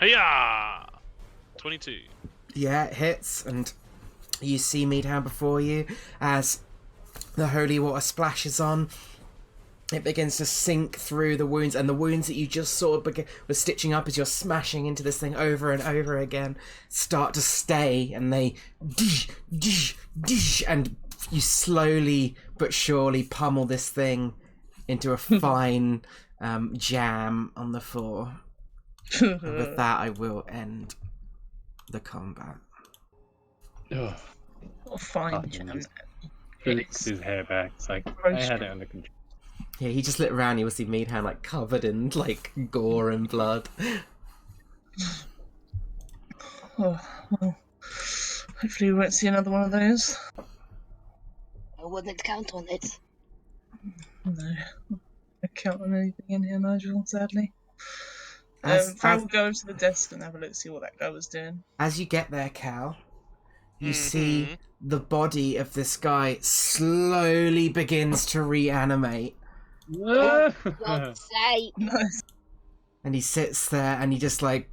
[SPEAKER 1] Hiya! 22.
[SPEAKER 3] Yeah, it hits, and you see Meadhound before you as the holy water splashes on. It begins to sink through the wounds, and the wounds that you just sort of were stitching up as you're smashing into this thing over and over again start to stay, and they and you slowly but surely pummel this thing into a fine jam on the floor. And with that, I will end the combat.
[SPEAKER 5] Ugh.
[SPEAKER 4] What a fine
[SPEAKER 5] Fucking
[SPEAKER 4] jam.
[SPEAKER 5] just flicks his hair back. It's like,
[SPEAKER 4] Very
[SPEAKER 5] I had it
[SPEAKER 4] strong.
[SPEAKER 5] under control.
[SPEAKER 3] Yeah, he just looked around. You will see Meadhound like covered in like gore and blood.
[SPEAKER 4] Oh, well. Hopefully we won't see another one of those.
[SPEAKER 2] I wouldn't count on it.
[SPEAKER 4] No. I can't on anything in here, Nigel, sadly.
[SPEAKER 3] As-
[SPEAKER 4] Farrell will go over to the desk and have a look, see what that guy was doing.
[SPEAKER 3] As you get there, Cal, you see the body of this guy slowly begins to reanimate.
[SPEAKER 2] God's sake.
[SPEAKER 4] Nice.
[SPEAKER 3] And he sits there and he just like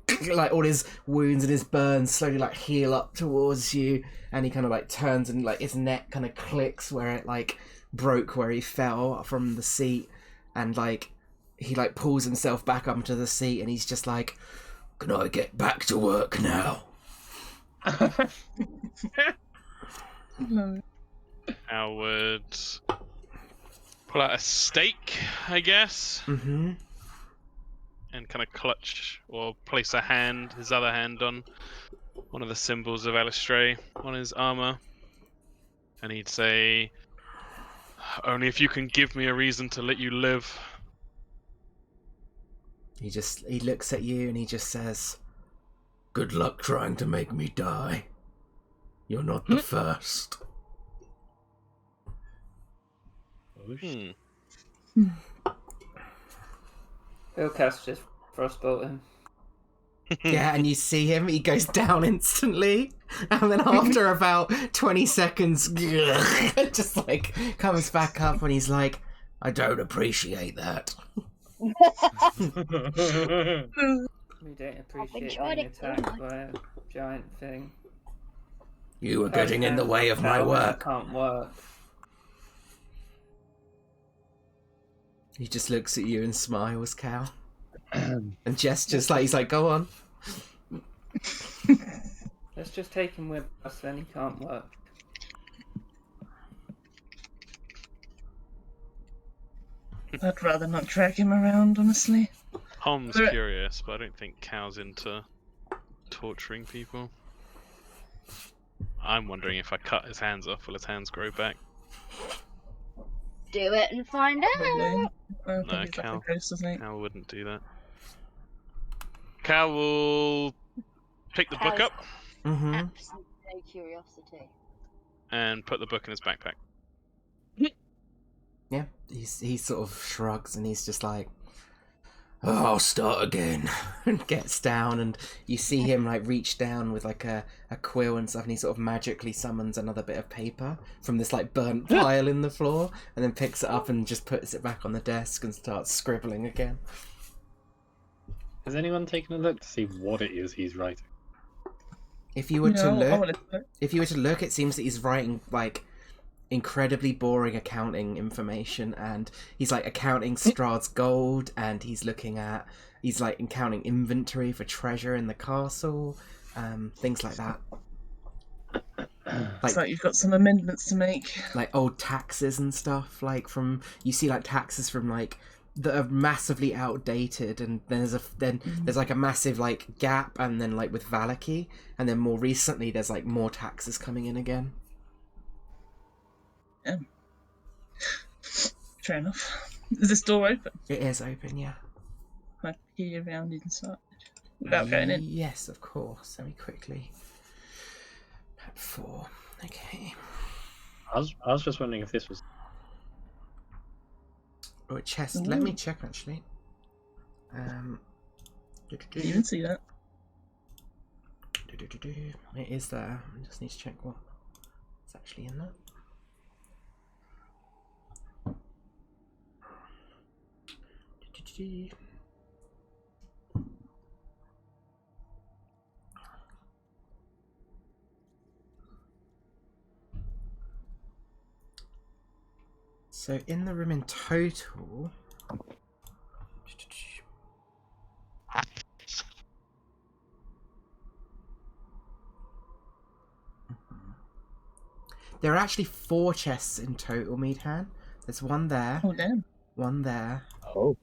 [SPEAKER 3] all his wounds and his burns slowly like heal up towards you, and he kind of like turns and like his neck kind of clicks where it like broke where he fell from the seat, and like he like pulls himself back up into the seat and he's just like, "Can I get back to work now?"
[SPEAKER 4] No.
[SPEAKER 1] I would pull out a stake, I guess,
[SPEAKER 3] Mm-hmm.
[SPEAKER 1] and kind of clutch or place his other hand on one of the symbols of Elistray on his armor. And he'd say, "Only if you can give me a reason to let you live."
[SPEAKER 3] He looks at you and he just says, "Good luck trying to make me die. You're not the first."
[SPEAKER 7] He'll cast just frostbolt him.
[SPEAKER 3] Yeah, and you see him, he goes down instantly, and then after about 20 seconds, just like comes back up and he's like, "I don't appreciate that."
[SPEAKER 7] We don't appreciate
[SPEAKER 2] enjoyed
[SPEAKER 7] being
[SPEAKER 2] it so
[SPEAKER 7] attacked
[SPEAKER 2] much.
[SPEAKER 7] by a giant thing.
[SPEAKER 3] You were getting in the way of my work.
[SPEAKER 7] Can't work.
[SPEAKER 3] He just looks at you and smiles, Cal, and gestures like he's like, "Go on."
[SPEAKER 7] Let's just take him with us, then he can't work.
[SPEAKER 4] I'd rather not drag him around, honestly.
[SPEAKER 1] Hom's
[SPEAKER 4] There-
[SPEAKER 1] curious, but I don't think Cal's into torturing people. I'm wondering if I cut his hands off, will his hands grow back?
[SPEAKER 2] Do it and find
[SPEAKER 4] Probably.
[SPEAKER 2] out.
[SPEAKER 4] Probably he's
[SPEAKER 1] Cal.
[SPEAKER 4] like a ghost, isn't he?
[SPEAKER 1] Cal wouldn't do that. Cal will pick the book
[SPEAKER 2] Cal's-
[SPEAKER 1] up
[SPEAKER 3] Mm-hmm.
[SPEAKER 2] Absolute no curiosity.
[SPEAKER 1] and put the book in his backpack.
[SPEAKER 3] Yeah, he sort of shrugs and he's just like, "Oh, I'll start again," and gets down, and you see him like reach down with like a quill and stuff, and he sort of magically summons another bit of paper from this like burnt pile in the floor, and then picks it up and just puts it back on the desk and starts scribbling again.
[SPEAKER 5] Has anyone taken a look to see what it is he's writing?
[SPEAKER 3] If you were to
[SPEAKER 4] No, I
[SPEAKER 3] look,
[SPEAKER 4] wanted to look.
[SPEAKER 3] if you were to look, it seems that he's writing like incredibly boring accounting information, and he's like accounting Strahd's gold, and he's like accounting inventory for treasure in the castle, things like that.
[SPEAKER 4] It's like you've got some amendments to make.
[SPEAKER 3] Like old taxes and stuff, like from you see like taxes from like that are massively outdated, and then there's like a massive like gap, and then like with Valaki, and then more recently there's like more taxes coming in again.
[SPEAKER 4] Fair enough. Is this door open?
[SPEAKER 3] It is open, yeah.
[SPEAKER 4] I peer around inside without going in.
[SPEAKER 3] Yes, of course. Very quickly. Map 4. Okay.
[SPEAKER 5] I was just wondering if this was.
[SPEAKER 3] Oh, a chest. Let me check actually.
[SPEAKER 4] Didn't even see that.
[SPEAKER 3] It is there. I just need to check what is actually in there. So in the room in total, there are actually 4 chests in total, Meadhan. There's one there,
[SPEAKER 4] Oh damn.
[SPEAKER 3] one there,
[SPEAKER 5] Oh.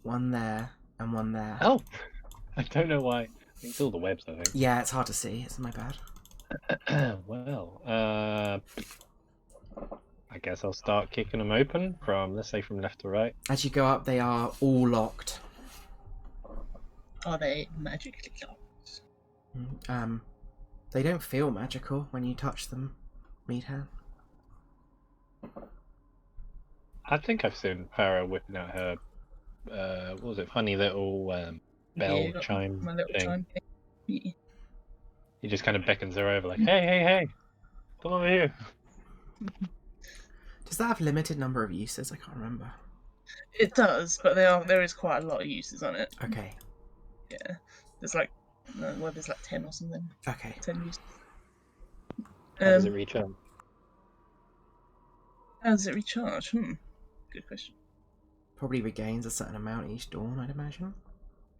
[SPEAKER 3] one there, and one there.
[SPEAKER 5] Help! I don't know why. It's all the webs, I think.
[SPEAKER 3] Yeah, it's hard to see. It's my bad.
[SPEAKER 5] Well, I guess I'll start kicking them open from, let's say, from left to right.
[SPEAKER 3] As you go up, they are all locked.
[SPEAKER 4] Are they magically locked?
[SPEAKER 3] They don't feel magical when you touch them, Meadhan.
[SPEAKER 5] I think I've seen Farah whipping out her, what was it, funny little bell
[SPEAKER 4] Yeah, got
[SPEAKER 5] chime
[SPEAKER 4] my little
[SPEAKER 5] thing.
[SPEAKER 4] chime. Yeah.
[SPEAKER 5] He just kind of beckons her over, like, hey, hey, hey, come over here.
[SPEAKER 3] Does that have limited number of uses? I can't remember.
[SPEAKER 4] It does, but there is quite a lot of uses on it.
[SPEAKER 3] Okay.
[SPEAKER 4] Yeah. There's like, there's like 10 or something.
[SPEAKER 3] Okay.
[SPEAKER 4] 10 uses.
[SPEAKER 5] How does it recharge?
[SPEAKER 4] How does it recharge? Good question.
[SPEAKER 3] Probably regains a certain amount each dawn, I'd imagine.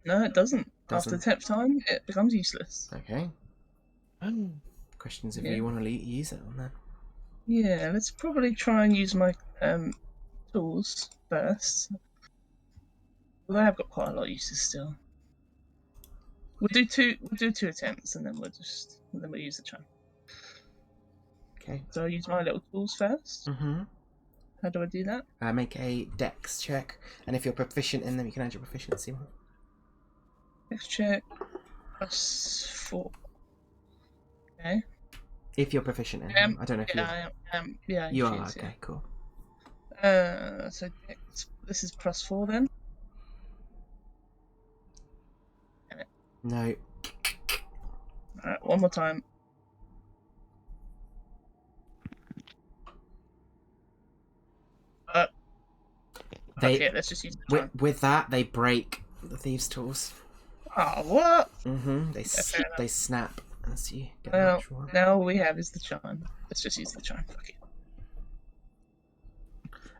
[SPEAKER 4] No, it doesn't. After the
[SPEAKER 3] Doesn't?
[SPEAKER 4] 10th time, it becomes useless.
[SPEAKER 3] Okay.
[SPEAKER 5] Oh.
[SPEAKER 3] Questions if
[SPEAKER 4] Yeah.
[SPEAKER 3] you want to use it on that.
[SPEAKER 4] Yeah, let's probably try and use my tools first. Although I've got quite a lot of uses still. We'll do two attempts and then we'll use the chime.
[SPEAKER 3] Okay.
[SPEAKER 4] So I'll use my little tools first.
[SPEAKER 3] Mm-hmm.
[SPEAKER 4] How do I do that?
[SPEAKER 3] Make a dex check, and if you're proficient in them, you can add your proficiency.
[SPEAKER 4] Let's check. +4. Okay.
[SPEAKER 3] If you're proficient in them. I don't know if
[SPEAKER 4] Yeah, I am. Yeah,
[SPEAKER 3] you
[SPEAKER 4] she
[SPEAKER 3] are.
[SPEAKER 4] is,
[SPEAKER 3] Okay, cool.
[SPEAKER 4] So this is +4 then.
[SPEAKER 3] No.
[SPEAKER 4] Alright, one more time. Okay, let's just use the chime.
[SPEAKER 3] With that, they break the thieves' tools.
[SPEAKER 4] Oh, what?
[SPEAKER 3] Mm-hmm.
[SPEAKER 4] fair enough.
[SPEAKER 3] They snap as you get
[SPEAKER 4] Well,
[SPEAKER 3] the actual one.
[SPEAKER 4] now all we have is the chime. Let's just use the chime. Fuck it.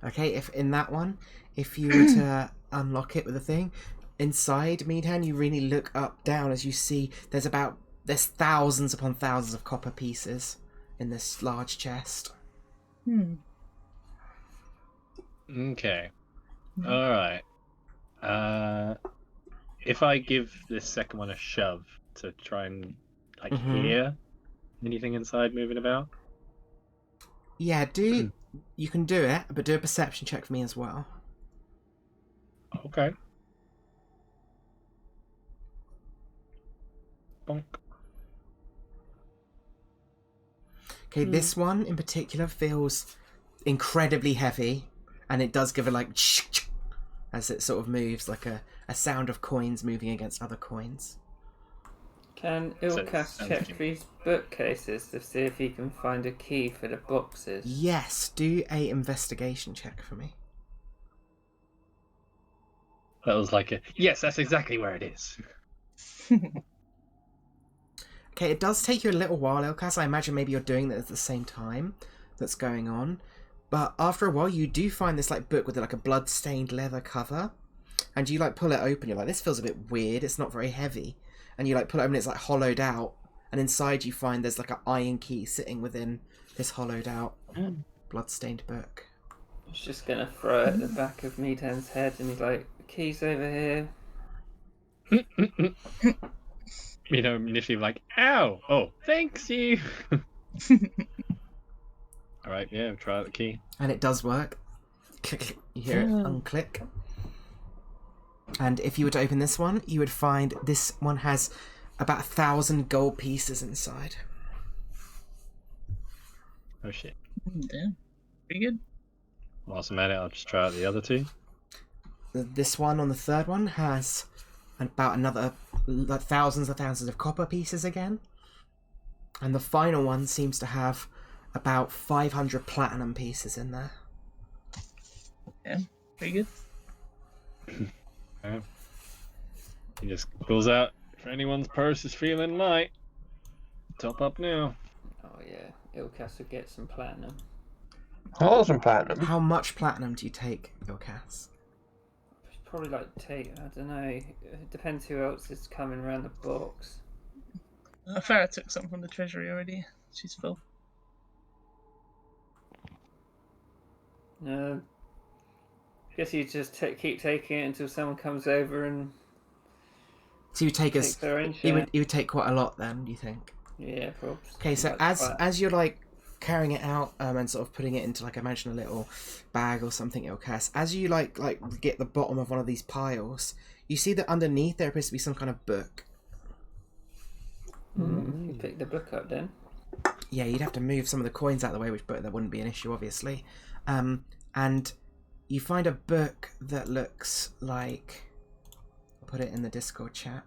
[SPEAKER 3] Okay, if in that one, if you were to unlock it with a thing, inside Meadhan, you really look down as you see there's thousands upon thousands of copper pieces in this large chest.
[SPEAKER 5] Okay. Alright. If I give this second one a shove to try and hear anything inside moving about?
[SPEAKER 3] Yeah, you can do it, but do a perception check for me as well.
[SPEAKER 5] Okay. Bonk.
[SPEAKER 3] Okay, this one in particular feels incredibly heavy, and it does give a as it sort of moves, like a sound of coins moving against other coins.
[SPEAKER 7] Can Ilkas check these bookcases to see if he can find a key for the boxes?
[SPEAKER 3] Yes, do a investigation check for me.
[SPEAKER 5] That was yes, that's exactly where it is.
[SPEAKER 3] Okay, it does take you a little while, Ilkas. I imagine maybe you're doing that at the same time that's going on. But after a while, you do find this book with a blood-stained leather cover. And you pull it open, you're like, this feels a bit weird, it's not very heavy. And you pull it open, it's hollowed out. And inside you find there's an iron key sitting within this hollowed out blood-stained book.
[SPEAKER 7] I was just gonna throw it at the back of Meadhan's head and he's like, keys over here.
[SPEAKER 5] Initially ow! Oh, thanks you! Alright, yeah, try out the key.
[SPEAKER 3] And it does work. Click, click. You hear it unclick. And if you were to open this one, you would find this one has about 1,000 gold pieces inside.
[SPEAKER 5] Oh shit.
[SPEAKER 4] Damn. Pretty good.
[SPEAKER 5] Whilst I'm at it, I'll just try out the other two.
[SPEAKER 3] this one on the third one has about another like thousands of copper pieces again. And the final one seems to have about 500 platinum pieces in there.
[SPEAKER 4] Yeah, pretty good.
[SPEAKER 5] He just pulls out, if anyone's purse is feeling light, top up now.
[SPEAKER 7] Oh yeah, Ilkas will get some platinum.
[SPEAKER 6] Oh, some platinum.
[SPEAKER 3] How much platinum do you take, Ilkas?
[SPEAKER 7] Probably like take, I don't know, it depends who else is coming around the box.
[SPEAKER 4] Farah took some from the treasury already. She's full.
[SPEAKER 7] No. Guess you just keep taking it until someone comes over and
[SPEAKER 3] So you take
[SPEAKER 7] takes their own share.
[SPEAKER 3] you would take quite a lot then, do you think?
[SPEAKER 7] Yeah, probably.
[SPEAKER 3] Okay, so as you're like carrying it out and sort of putting it into like imagine a little bag or something, Ilkas, as you like get the bottom of one of these piles, you see that underneath there appears to be some kind of book.
[SPEAKER 7] You pick the book up then.
[SPEAKER 3] Yeah, you'd have to move some of the coins out of the way, but that wouldn't be an issue, obviously. And you find a book that looks like... I'll put it in the Discord chat.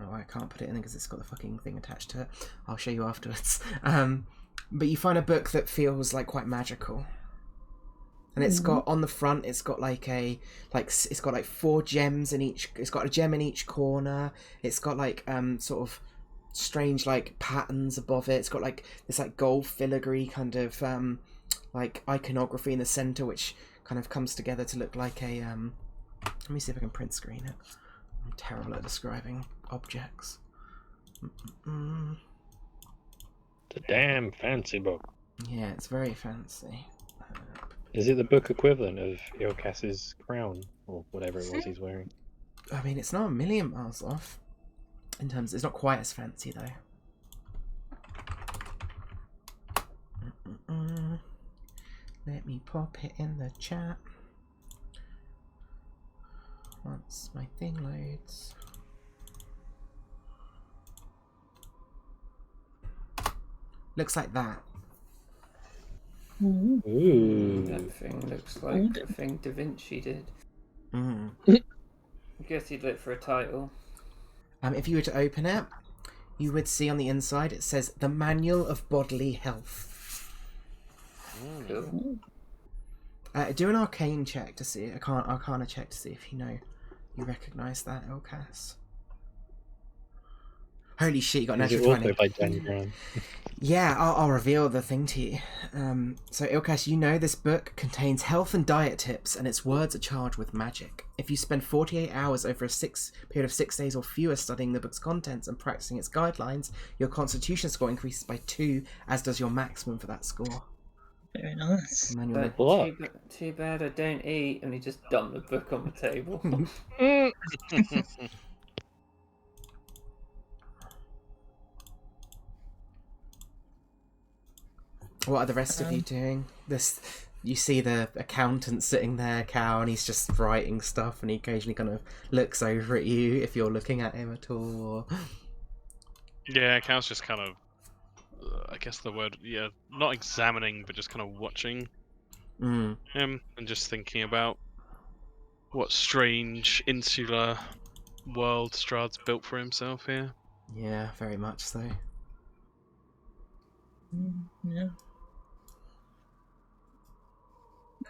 [SPEAKER 3] Oh, I can't put it in because it's got the fucking thing attached to it. I'll show you afterwards. But you find a book that feels like quite magical. And it's got, on the front, it's got it's got like 4 gems in each, it's got a gem in each corner. It's got like, sort of strange like patterns above it. It's got like this like gold filigree kind of, like iconography in the center, which kind of comes together to look like a, let me see if I can print screen it. I'm terrible at describing objects.
[SPEAKER 5] It's a damn fancy book.
[SPEAKER 3] Yeah, it's very fancy.
[SPEAKER 5] Is it the book equivalent of Ilkas's crown, or whatever it was he's wearing?
[SPEAKER 3] I mean, it's not a million miles off. In terms, it's not quite as fancy though. Let me pop it in the chat once my thing loads. Looks like that.
[SPEAKER 5] Ooh.
[SPEAKER 7] That thing looks like the thing Da Vinci did.
[SPEAKER 3] Mm.
[SPEAKER 7] I guess he'd look for a title.
[SPEAKER 3] If you were to open it, you would see on the inside it says the Manual of Bodily Health.
[SPEAKER 7] Cool.
[SPEAKER 3] Do an arcane check to see. Arcana check to see if you recognise that, Ilkas. Holy shit, you got an
[SPEAKER 5] Is
[SPEAKER 3] natural
[SPEAKER 5] it
[SPEAKER 3] 20.
[SPEAKER 5] also by Dan Brown?
[SPEAKER 3] Yeah, I'll reveal the thing to you. So Ilkas, you know this book contains health and diet tips, and its words are charged with magic. If you spend 48 hours over a period of 6 days or fewer studying the book's contents and practicing its guidelines, your constitution score increases by 2, as does your maximum for that score.
[SPEAKER 4] Very nice.
[SPEAKER 3] Manual.
[SPEAKER 7] But too bad I don't eat, and he just dumped the book on the table.
[SPEAKER 3] What are the rest of you doing? You see the accountant sitting there, Cal, and he's just writing stuff, and he occasionally kind of looks over at you if you're looking at him at all. Or...
[SPEAKER 1] Yeah, Cal's just kind of, I guess the word, not examining, but just kind of watching him and just thinking about what strange insular world Strahd's built for himself here.
[SPEAKER 3] Yeah, very much so.
[SPEAKER 4] Yeah.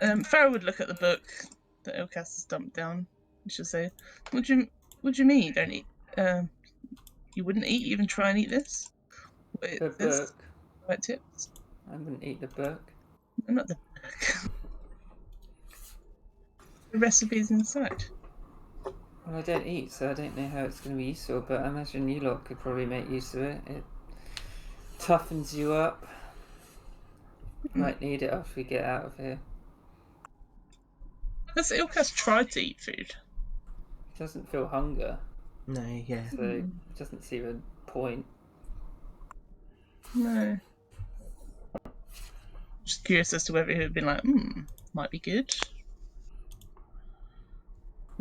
[SPEAKER 4] Farah would look at the book that Ilkas has dumped down. You should say, "What do you mean? Don't eat? You wouldn't eat? Even try and eat this? Wait,
[SPEAKER 7] The book.
[SPEAKER 4] Right tips?
[SPEAKER 7] I wouldn't eat the book.
[SPEAKER 4] I'm not the book. The recipes inside.
[SPEAKER 7] Well, I don't eat, so I don't know how it's going to be useful, but I imagine you lot could probably make use of it. It toughens you up. Might need it after we get out of here.
[SPEAKER 4] Has Ilkas tried to eat food?
[SPEAKER 7] He doesn't feel hunger,
[SPEAKER 3] No, yeah.
[SPEAKER 7] so he doesn't see the point.
[SPEAKER 4] No. Just curious as to whether he would have been like, might be good.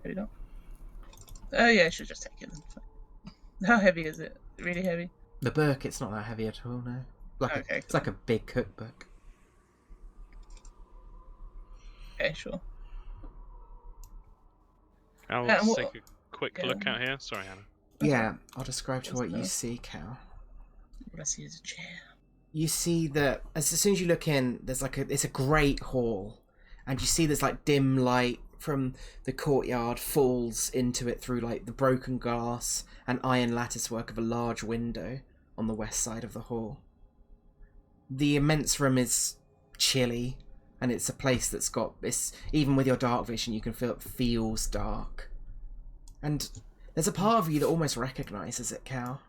[SPEAKER 4] Maybe not. Oh yeah, I should just take it then. How heavy is it? Really heavy?
[SPEAKER 3] The book, it's not that heavy at all, no.
[SPEAKER 4] Okay,
[SPEAKER 3] It's like a big cookbook.
[SPEAKER 4] Okay, sure.
[SPEAKER 1] I'll
[SPEAKER 4] and what-
[SPEAKER 1] take a quick
[SPEAKER 4] yeah.
[SPEAKER 1] look out here. Sorry, Hannah.
[SPEAKER 3] Yeah, I'll describe to
[SPEAKER 4] What's
[SPEAKER 3] what you
[SPEAKER 4] that?
[SPEAKER 3] see, Cal.
[SPEAKER 4] What I see is a chair.
[SPEAKER 3] You see that as soon as you look in, there's it's a great hall, and you see there's like dim light from the courtyard falls into it through like the broken glass and iron lattice work of a large window on the west side of the hall. The immense room is chilly, and it's a place that's got this. Even with your dark vision, you can feel it feels dark, and there's a part of you that almost recognizes it, Cal.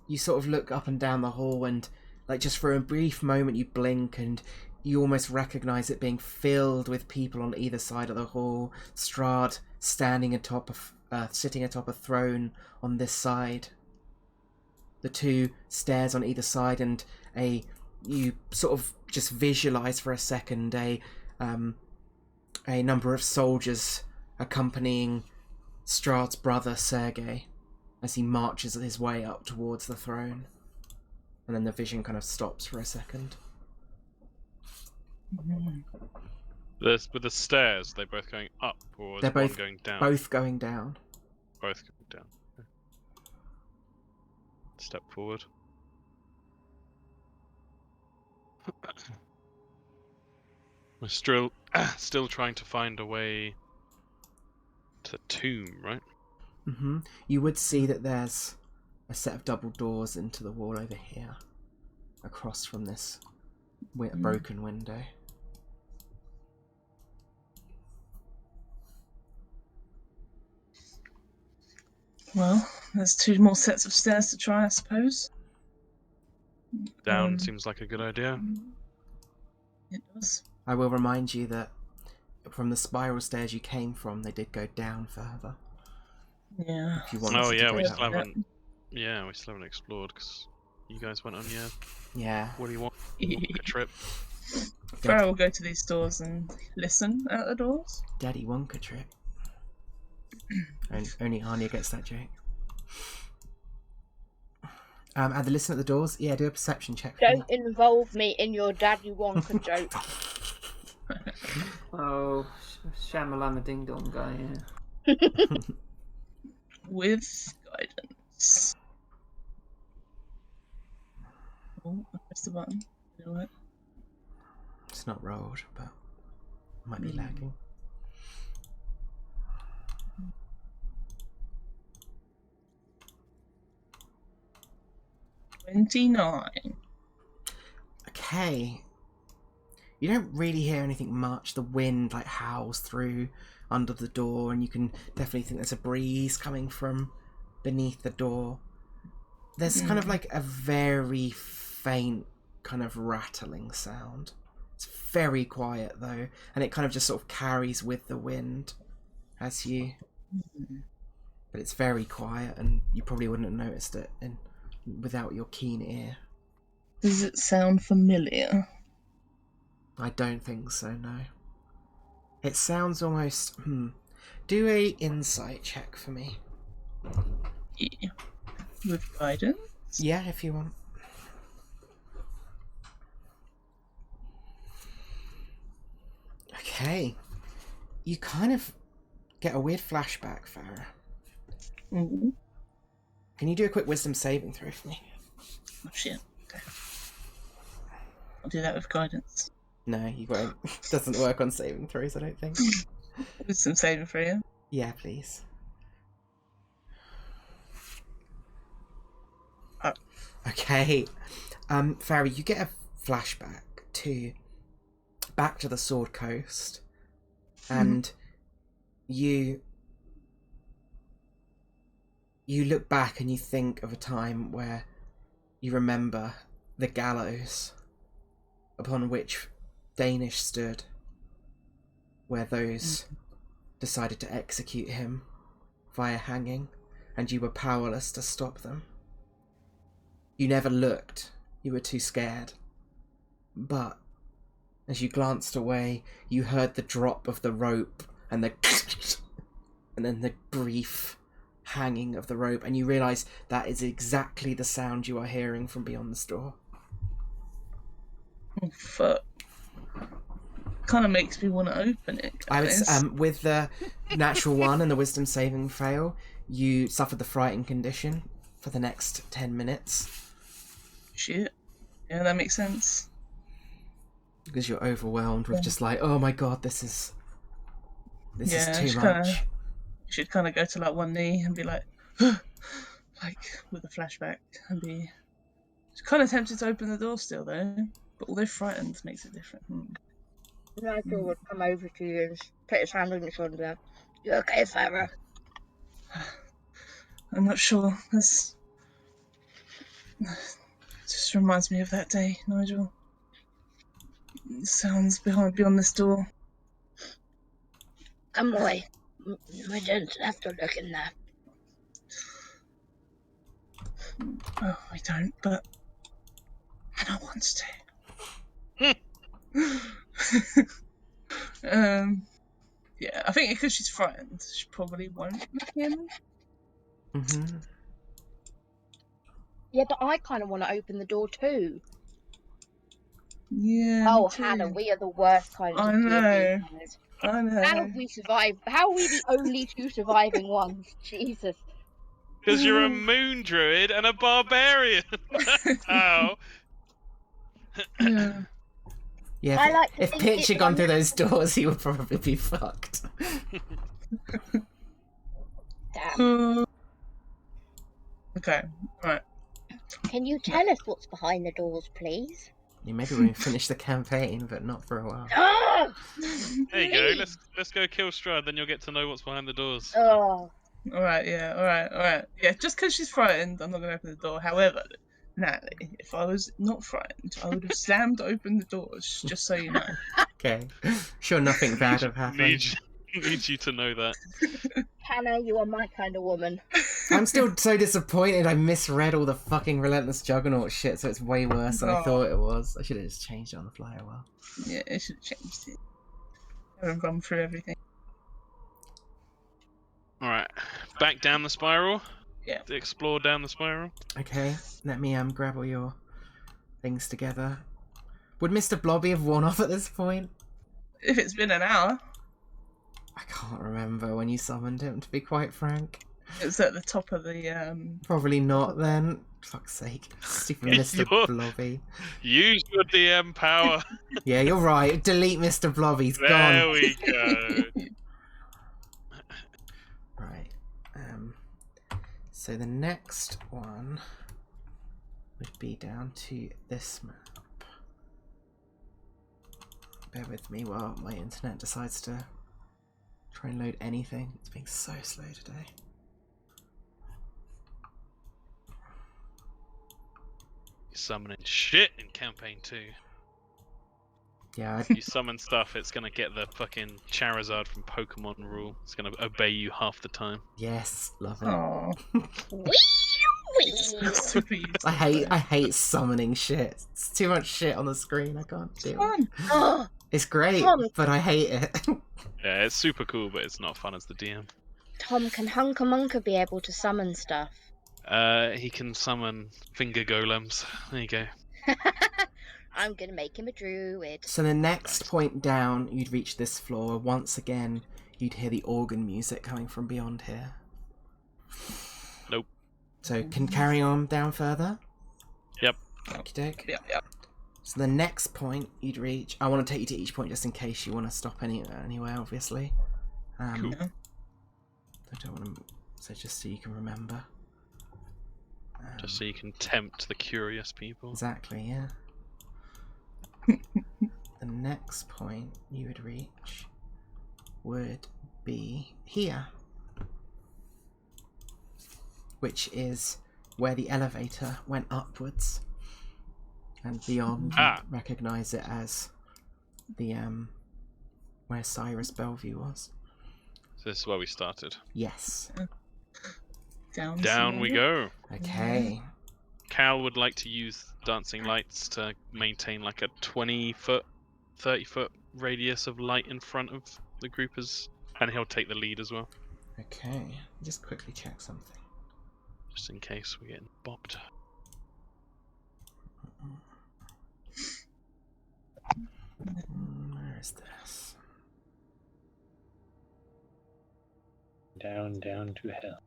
[SPEAKER 3] You sort of look up and down the hall, and like just for a brief moment you blink and you almost recognize it being filled with people on either side of the hall. Strahd standing sitting atop a throne on this side. The two stairs on either side, and you sort of just visualize for a second a number of soldiers accompanying Strahd's brother Sergei as he marches his way up towards the throne. And then the vision kind of stops for a second.
[SPEAKER 1] With the stairs, they're both going up, or is
[SPEAKER 3] They're
[SPEAKER 1] one
[SPEAKER 3] both
[SPEAKER 1] going down?
[SPEAKER 3] Both going down.
[SPEAKER 1] Both going down. Okay. Step forward. We're still trying to find a way to the tomb, right?
[SPEAKER 3] Mm-hmm. You would see that there's a set of double doors into the wall over here, across from this broken window.
[SPEAKER 4] Well, there's 2 more sets of stairs to try, I suppose.
[SPEAKER 1] Down seems like a good idea.
[SPEAKER 4] It does.
[SPEAKER 3] I will remind you that from the spiral stairs you came from, they did go down further.
[SPEAKER 4] Yeah.
[SPEAKER 3] If you wanted
[SPEAKER 1] Oh
[SPEAKER 3] to
[SPEAKER 1] yeah,
[SPEAKER 3] go
[SPEAKER 1] we
[SPEAKER 3] that
[SPEAKER 1] still
[SPEAKER 3] way.
[SPEAKER 1] haven't. Yeah, we still haven't explored because you guys went on your
[SPEAKER 3] Yeah.
[SPEAKER 1] what do you want? A trip.
[SPEAKER 4] Farrah will go to these doors and listen at the doors.
[SPEAKER 3] Daddy Wonka trip. Only Anya gets that joke. At the listen at the doors. Yeah, do a perception check. For
[SPEAKER 2] Don't
[SPEAKER 3] me.
[SPEAKER 2] involve me in your Daddy Wonka joke.
[SPEAKER 7] Oh, Shamalama Ding Dong guy, yeah.
[SPEAKER 4] With guidance. Oh, I pressed the button. Did it work?
[SPEAKER 3] It's not rolled, but might be lagging.
[SPEAKER 4] $29.
[SPEAKER 3] Okay. You don't really hear anything much. The wind like howls through under the door, and you can definitely think there's a breeze coming from beneath the door. There's kind of like a very faint kind of rattling sound. It's very quiet though, and it kind of just sort of carries with the wind as you... But it's very quiet, and you probably wouldn't have noticed it without your keen ear.
[SPEAKER 4] Does it sound familiar?
[SPEAKER 3] I don't think so, no. It sounds almost... Do a insight check for me.
[SPEAKER 4] Yeah. With guidance?
[SPEAKER 3] Yeah, if you want. Okay. You kind of get a weird flashback, Farrah.
[SPEAKER 4] Mm-hmm.
[SPEAKER 3] Can you do a quick wisdom saving throw for me?
[SPEAKER 4] Oh shit. Okay. I'll do that with guidance.
[SPEAKER 3] No, you won't. Doesn't work on saving throws, I don't think.
[SPEAKER 4] Wisdom saving for you.
[SPEAKER 3] Yeah, please. Okay. Farrah, you get a flashback back to the Sword Coast, and you look back and you think of a time where you remember the gallows upon which Danish stood, where those decided to execute him via hanging, and you were powerless to stop them. You never looked. You were too scared. But as you glanced away, you heard the drop of the rope and and then the brief hanging of the rope, and you realise that is exactly the sound you are hearing from beyond the store.
[SPEAKER 4] Oh fuck. kind of makes me want to open it, guys.
[SPEAKER 3] With the natural 1 and the wisdom saving fail, you suffered the frightened condition for the next 10 minutes.
[SPEAKER 4] Shit. Yeah, that makes sense.
[SPEAKER 3] Because you're overwhelmed with just like, oh my god, this is too
[SPEAKER 4] kinda,
[SPEAKER 3] much.
[SPEAKER 4] should kind of go to like one knee and be like, like with a flashback, and be kind of tempted to open the door still though. But although frightened makes it different.
[SPEAKER 2] Nigel would come over to you and put his hand on your shoulder. You okay, Farah?
[SPEAKER 4] I'm not sure. This just reminds me of that day, Nigel. Sounds beyond this door.
[SPEAKER 2] Come away. We don't have to look in there.
[SPEAKER 4] Oh, we don't, but Hannah wants to. Yeah, I think because she's frightened, she probably won't look in.
[SPEAKER 3] Mm-hmm.
[SPEAKER 2] Yeah, but I kind of want to open the door too.
[SPEAKER 4] Yeah.
[SPEAKER 2] Oh,
[SPEAKER 4] me too.
[SPEAKER 2] Hannah, we are the worst kind of
[SPEAKER 4] I know.
[SPEAKER 2] DMs.
[SPEAKER 4] I know.
[SPEAKER 2] How have we survived? How are we the only 2 surviving ones? Jesus.
[SPEAKER 1] Because you're a moon druid and a barbarian. That's how.
[SPEAKER 4] Yeah.
[SPEAKER 3] Yeah,
[SPEAKER 2] I like to
[SPEAKER 3] if
[SPEAKER 2] think
[SPEAKER 3] Pitch
[SPEAKER 2] it's
[SPEAKER 3] had gone
[SPEAKER 2] one-
[SPEAKER 3] through those doors, he would probably be fucked.
[SPEAKER 2] Damn.
[SPEAKER 4] Okay, right.
[SPEAKER 2] Can you tell us what's behind the doors, please?
[SPEAKER 3] Yeah, maybe when we finish the campaign, but not for a while.
[SPEAKER 2] Oh!
[SPEAKER 1] There you go. Let's go kill Strahd, then you'll get to know what's behind the doors.
[SPEAKER 2] Oh.
[SPEAKER 4] Alright, yeah, alright. Yeah, just because she's frightened, I'm not going to open the door. However, Natalie, if I was not frightened, I would have slammed open the doors, just so you know.
[SPEAKER 3] Okay. Sure, nothing bad have happened.
[SPEAKER 1] Need you to know that.
[SPEAKER 2] Hannah, you are my kind of woman.
[SPEAKER 3] I'm still so disappointed I misread all the fucking Relentless Juggernaut shit, so it's way worse than I thought it was. I should have just changed it on the fly a while.
[SPEAKER 4] Yeah, it should have changed it. I haven't gone through everything.
[SPEAKER 1] Alright. Back down the spiral.
[SPEAKER 4] Yeah.
[SPEAKER 1] Explore down the spiral.
[SPEAKER 3] Okay, let me grab all your things together. Would Mr. Blobby have worn off at this point?
[SPEAKER 4] If it's been an hour.
[SPEAKER 3] I can't remember when you summoned him, to be quite frank.
[SPEAKER 4] It's at the top of the,
[SPEAKER 3] Probably not then. Fuck's sake. Stupid Mr. Blobby.
[SPEAKER 1] Use your DM power.
[SPEAKER 3] Yeah, you're right. Delete Mr. Blobby. He's
[SPEAKER 1] There
[SPEAKER 3] gone.
[SPEAKER 1] we go.
[SPEAKER 3] Right. So the next one would be down to this map. Bear with me while my internet decides to try and load anything. It's being so slow today.
[SPEAKER 1] You're summoning shit in campaign 2.
[SPEAKER 3] Yeah,
[SPEAKER 1] You summon stuff, it's gonna get the fucking Charizard from Pokemon rule. It's gonna obey you half the time.
[SPEAKER 3] yes, love it.
[SPEAKER 4] oh.
[SPEAKER 2] Wee!
[SPEAKER 3] I hate summoning shit. It's too much shit on the screen. I can't do it.
[SPEAKER 4] Fun.
[SPEAKER 2] Oh,
[SPEAKER 3] It's great,
[SPEAKER 2] Tom.
[SPEAKER 3] but I hate it.
[SPEAKER 1] Yeah, it's super cool, but it's not fun as the DM.
[SPEAKER 2] Tom, can Hunker Munker be able to summon stuff?
[SPEAKER 1] He can summon finger golems. There you go.
[SPEAKER 2] I'm gonna make him a druid.
[SPEAKER 3] So the next point down, you'd reach this floor. Once again, you'd hear the organ music coming from beyond here.
[SPEAKER 1] Nope.
[SPEAKER 3] So can carry on down further?
[SPEAKER 1] Yep.
[SPEAKER 3] Okey-doke.
[SPEAKER 4] Yeah.
[SPEAKER 3] So the next point you'd reach, I want to take you to each point just in case you want to stop anywhere, obviously.
[SPEAKER 1] Cool.
[SPEAKER 3] I don't want to, so just so you can remember.
[SPEAKER 1] Just so you can tempt the curious people.
[SPEAKER 3] Exactly, yeah. The next point you would reach would be here, which is where the elevator went upwards, and beyond you recognize it as the where Cyrus Bellevue was.
[SPEAKER 1] So this is where we started.
[SPEAKER 3] Yes.
[SPEAKER 1] Down we go.
[SPEAKER 3] Okay.
[SPEAKER 1] Cal would like to use dancing lights to maintain like a 20-foot, 30-foot radius of light in front of the groupers, and he'll take the lead as well,
[SPEAKER 3] Okay. Just quickly check something.
[SPEAKER 1] just in case we're getting bopped.
[SPEAKER 3] Where is this?
[SPEAKER 5] Down to hell.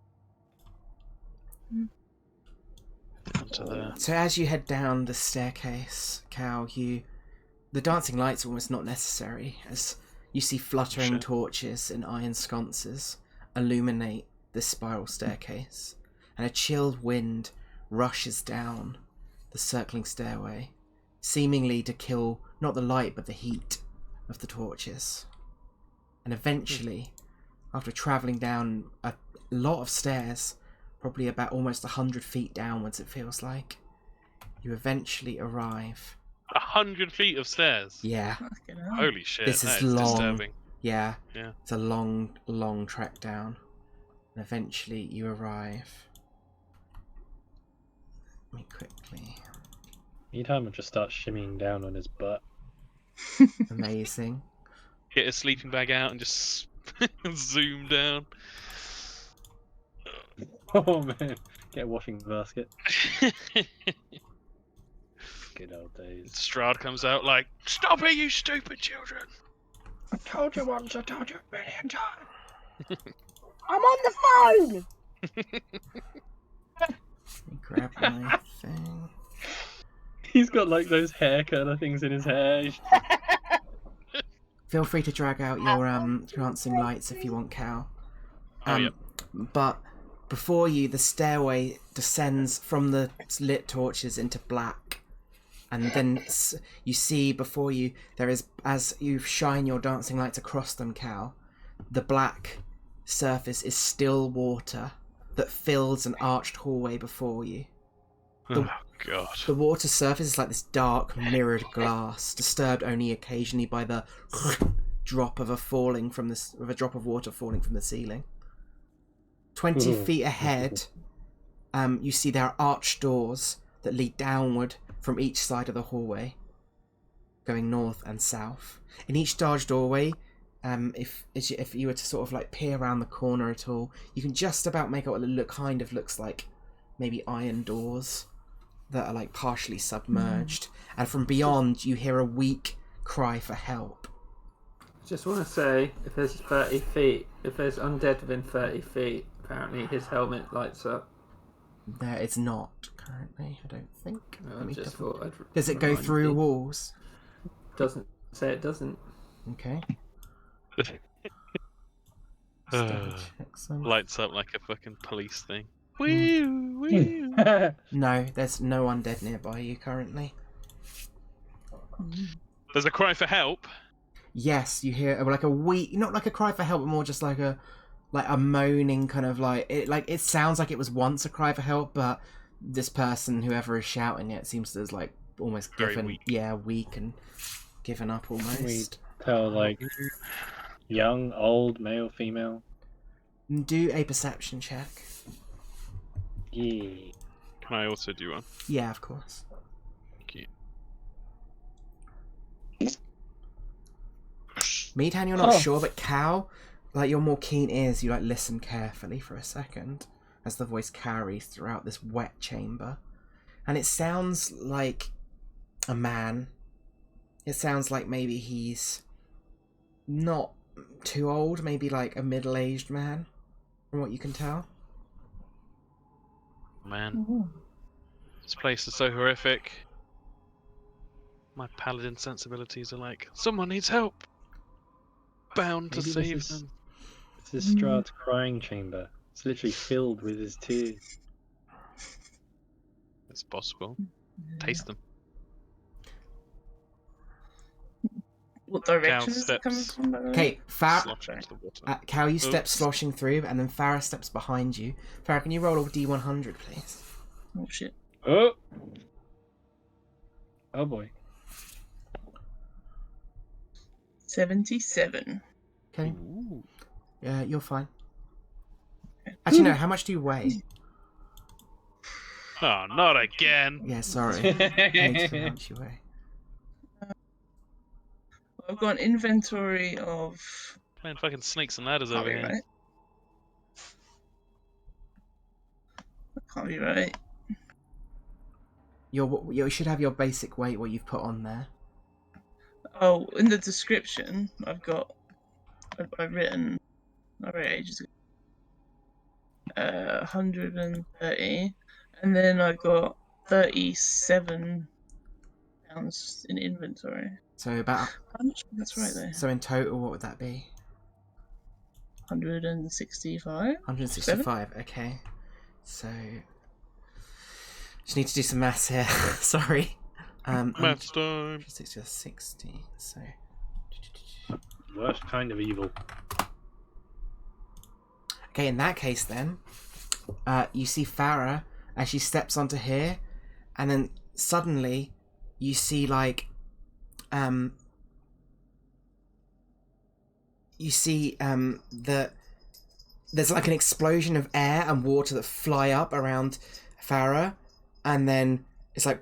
[SPEAKER 1] Onto there.
[SPEAKER 3] So as you head down the staircase, Cal, the dancing lights are almost not necessary, as you see fluttering
[SPEAKER 1] Shit.
[SPEAKER 3] torches and iron sconces illuminate this spiral staircase, and a chilled wind rushes down the circling stairway, seemingly to kill not the light but the heat of the torches. And eventually, after travelling down a lot of stairs, probably about almost 100 feet downwards it feels like, you eventually arrive.
[SPEAKER 1] 100 feet of stairs.
[SPEAKER 3] Yeah,
[SPEAKER 4] Fucking hell.
[SPEAKER 1] Holy shit.
[SPEAKER 3] This
[SPEAKER 1] That
[SPEAKER 3] is
[SPEAKER 1] is
[SPEAKER 3] long.
[SPEAKER 1] disturbing.
[SPEAKER 3] yeah.
[SPEAKER 1] Yeah.
[SPEAKER 3] It's a long trek down. And eventually you arrive. Let me quickly.
[SPEAKER 5] Meantime, just start shimmying down on his butt.
[SPEAKER 3] Amazing.
[SPEAKER 1] Get his sleeping bag out and just zoom down.
[SPEAKER 5] Oh man, get a washing basket. Good old days.
[SPEAKER 1] Strahd comes out like, "Stop it, you stupid children!"
[SPEAKER 6] I told you once, I told you a million times.
[SPEAKER 2] I'm on the phone!
[SPEAKER 3] Let me grab my thing.
[SPEAKER 5] He's got like those hair curler things in his hair.
[SPEAKER 3] Feel free to drag out your dancing lights if you want, Cal.
[SPEAKER 1] Yep.
[SPEAKER 3] But before you, the stairway descends from the lit torches into black. And then you see before you, there is, as you shine your dancing lights across them, Cal, the black surface is still water that fills an arched hallway before you.
[SPEAKER 1] Oh god.
[SPEAKER 3] The water surface is like this dark, mirrored glass, disturbed only occasionally by the drop of a drop of water falling from the ceiling. 20 feet ahead, you see there are arched doors that lead downward from each side of the hallway, going north and south. In each large doorway, if you were to sort of like peer around the corner at all, you can just about make out what it kind of looks like maybe iron doors that are like partially submerged. And from beyond, you hear a weak cry for help.
[SPEAKER 7] Just want to say, if there's 30 feet, if there's undead within 30 feet, apparently his helmet lights up.
[SPEAKER 3] There it's not currently, I don't think.
[SPEAKER 7] I
[SPEAKER 3] Let me
[SPEAKER 7] just
[SPEAKER 3] double-
[SPEAKER 7] thought I'd
[SPEAKER 3] Does it go
[SPEAKER 7] remind
[SPEAKER 3] through
[SPEAKER 7] you.
[SPEAKER 3] walls?
[SPEAKER 7] Doesn't say it doesn't.
[SPEAKER 3] Okay. Just double check some.
[SPEAKER 1] Lights up like a fucking police thing.
[SPEAKER 3] Hmm.
[SPEAKER 1] Woo, woo.
[SPEAKER 3] No, there's no undead nearby you currently.
[SPEAKER 1] There's a cry for help.
[SPEAKER 3] Yes, you hear like a weak, not like a cry for help, but more just like a moaning kind of it sounds like it was once a cry for help, but this person, whoever is shouting it, seems to have like almost
[SPEAKER 1] Very
[SPEAKER 3] given,
[SPEAKER 1] weak.
[SPEAKER 3] weak and given up almost.
[SPEAKER 5] We tell like young, old, male, female.
[SPEAKER 3] Do a perception check.
[SPEAKER 5] Yeah.
[SPEAKER 1] Can I also do one?
[SPEAKER 3] Yeah, of course.
[SPEAKER 1] Thank you.
[SPEAKER 3] Meatan, you're not sure, but Cal, like your more keen ears, you like listen carefully for a second as the voice carries throughout this wet chamber, and it sounds like a man. It sounds like maybe he's not too old, maybe like a middle-aged man, from what you can tell.
[SPEAKER 1] Man, this place is so horrific. My paladin sensibilities are like, someone needs help. Bound to
[SPEAKER 5] Maybe
[SPEAKER 1] save them.
[SPEAKER 5] This is Strahd's crying chamber. It's literally filled with his tears.
[SPEAKER 1] It's possible. Taste them.
[SPEAKER 4] What direction is it
[SPEAKER 1] steps.
[SPEAKER 4] coming from? by the way?
[SPEAKER 3] Okay,
[SPEAKER 1] Slosh into the water.
[SPEAKER 3] Cal, you step
[SPEAKER 1] Oops.
[SPEAKER 3] sloshing through, and then Farah steps behind you. Farah, can you roll a D100, please?
[SPEAKER 4] Oh shit.
[SPEAKER 5] Oh! Oh boy.
[SPEAKER 4] 77.
[SPEAKER 3] Okay,
[SPEAKER 1] Ooh.
[SPEAKER 3] you're fine. Actually, no, how much do you weigh?
[SPEAKER 1] Oh, not again.
[SPEAKER 3] Yeah, sorry. I need to know how much you weigh.
[SPEAKER 4] I've got an inventory of.
[SPEAKER 1] Playing fucking snakes and ladders
[SPEAKER 4] Can't
[SPEAKER 1] over
[SPEAKER 4] be
[SPEAKER 1] here.
[SPEAKER 4] right. That can't be right.
[SPEAKER 3] You should have your basic weight, what you've put on there.
[SPEAKER 4] Oh, in the description, I wrote ages ago. 130, and then I got 37 pounds in inventory.
[SPEAKER 3] So about.
[SPEAKER 4] I'm not sure that's right though.
[SPEAKER 3] So in total, what would that be?
[SPEAKER 4] 165.
[SPEAKER 3] 165. Okay. So. Just need to do some maths here. Sorry.
[SPEAKER 1] Maths time.
[SPEAKER 3] 60. So.
[SPEAKER 5] Worst kind of evil.
[SPEAKER 3] Okay, in that case then, you see Farah as she steps onto here, and then suddenly you see like, that there's like an explosion of air and water that fly up around Farah, and then it's like,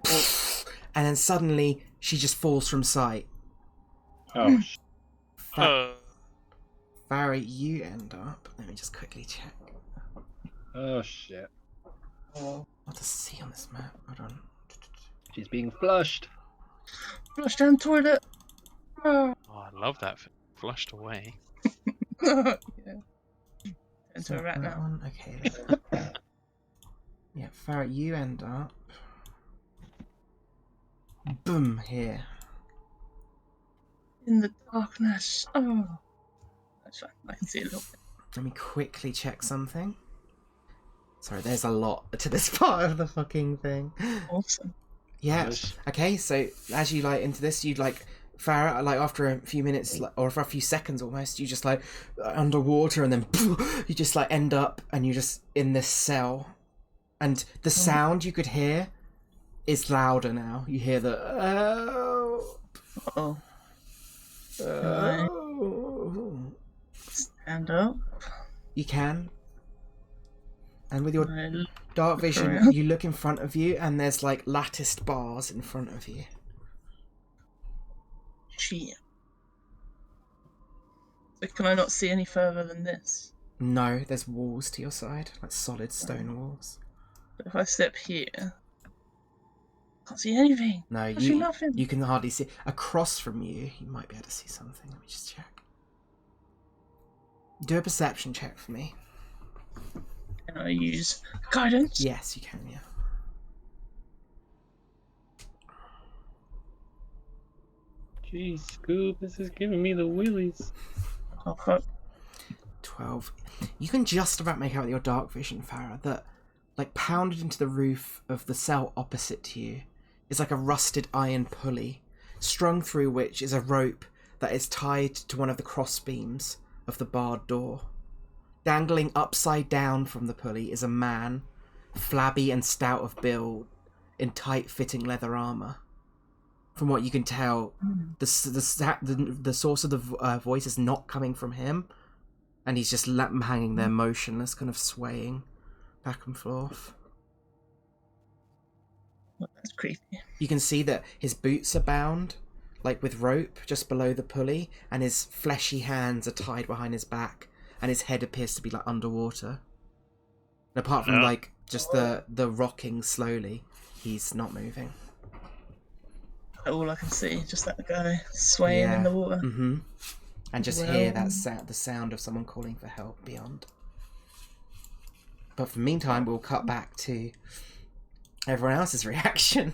[SPEAKER 3] and then suddenly she just falls from sight.
[SPEAKER 5] Oh,
[SPEAKER 3] Farah, you end up. Let me just quickly check.
[SPEAKER 5] oh shit.
[SPEAKER 3] What to see on this map? Hold on.
[SPEAKER 5] She's being flushed.
[SPEAKER 4] Flush down toilet. Oh.
[SPEAKER 1] Oh, I love that. Flushed away.
[SPEAKER 4] Yeah.
[SPEAKER 3] Is
[SPEAKER 4] Into a
[SPEAKER 3] that
[SPEAKER 4] rat
[SPEAKER 3] that
[SPEAKER 4] now.
[SPEAKER 3] one? Okay. Yeah, Farah, you end up. Boom, here.
[SPEAKER 4] In the darkness. Oh. That's fine. I can see a little bit.
[SPEAKER 3] Let me quickly check something. Sorry, there's a lot to this part of the fucking thing.
[SPEAKER 4] Awesome.
[SPEAKER 3] Yeah.
[SPEAKER 5] Nice.
[SPEAKER 3] Okay, so as you like into this, you'd like Farah, like after a few minutes, or for a few seconds almost, you just like underwater, and then you just like end up, and you're just in this cell, and the sound you could hear is louder now. You hear the
[SPEAKER 4] Uh-oh. Stand up.
[SPEAKER 3] You can. And with your
[SPEAKER 4] I look
[SPEAKER 3] dark vision,
[SPEAKER 4] around.
[SPEAKER 3] you look in front of you, and there's like latticed bars in front of you.
[SPEAKER 4] Shit. So can I not see any further than this?
[SPEAKER 3] No, there's walls to your side, like solid stone walls.
[SPEAKER 4] But if I step here, I can't see anything.
[SPEAKER 3] No,
[SPEAKER 4] I see nothing.
[SPEAKER 3] you can hardly see. Across from you, you might be able to see something. Let me just check. Do a perception check for me.
[SPEAKER 4] Can I use guidance?
[SPEAKER 3] Yes, you can, yeah.
[SPEAKER 5] Jeez, Scoob, this is giving me the willies.
[SPEAKER 4] Oh fuck.
[SPEAKER 3] 12. You can just about make out with your dark vision, Farah, that like pounded into the roof of the cell opposite to you is like a rusted iron pulley, strung through which is a rope that is tied to one of the cross beams of the barred door. Dangling upside down from the pulley is a man, flabby and stout of build, in tight-fitting leather armour. From what you can tell, the source of the voice is not coming from him, and he's just hanging there motionless, kind of swaying back and forth.
[SPEAKER 4] Well, that's creepy.
[SPEAKER 3] You can see that his boots are bound, like with rope, just below the pulley, and his fleshy hands are tied behind his back, and his head appears to be like underwater. And apart from like just the rocking slowly, he's not moving.
[SPEAKER 4] All I can see, just that guy swaying in the water.
[SPEAKER 3] Mm-hmm. And just hear that the sound of someone calling for help beyond. But for the meantime, we'll cut back to everyone else's reaction.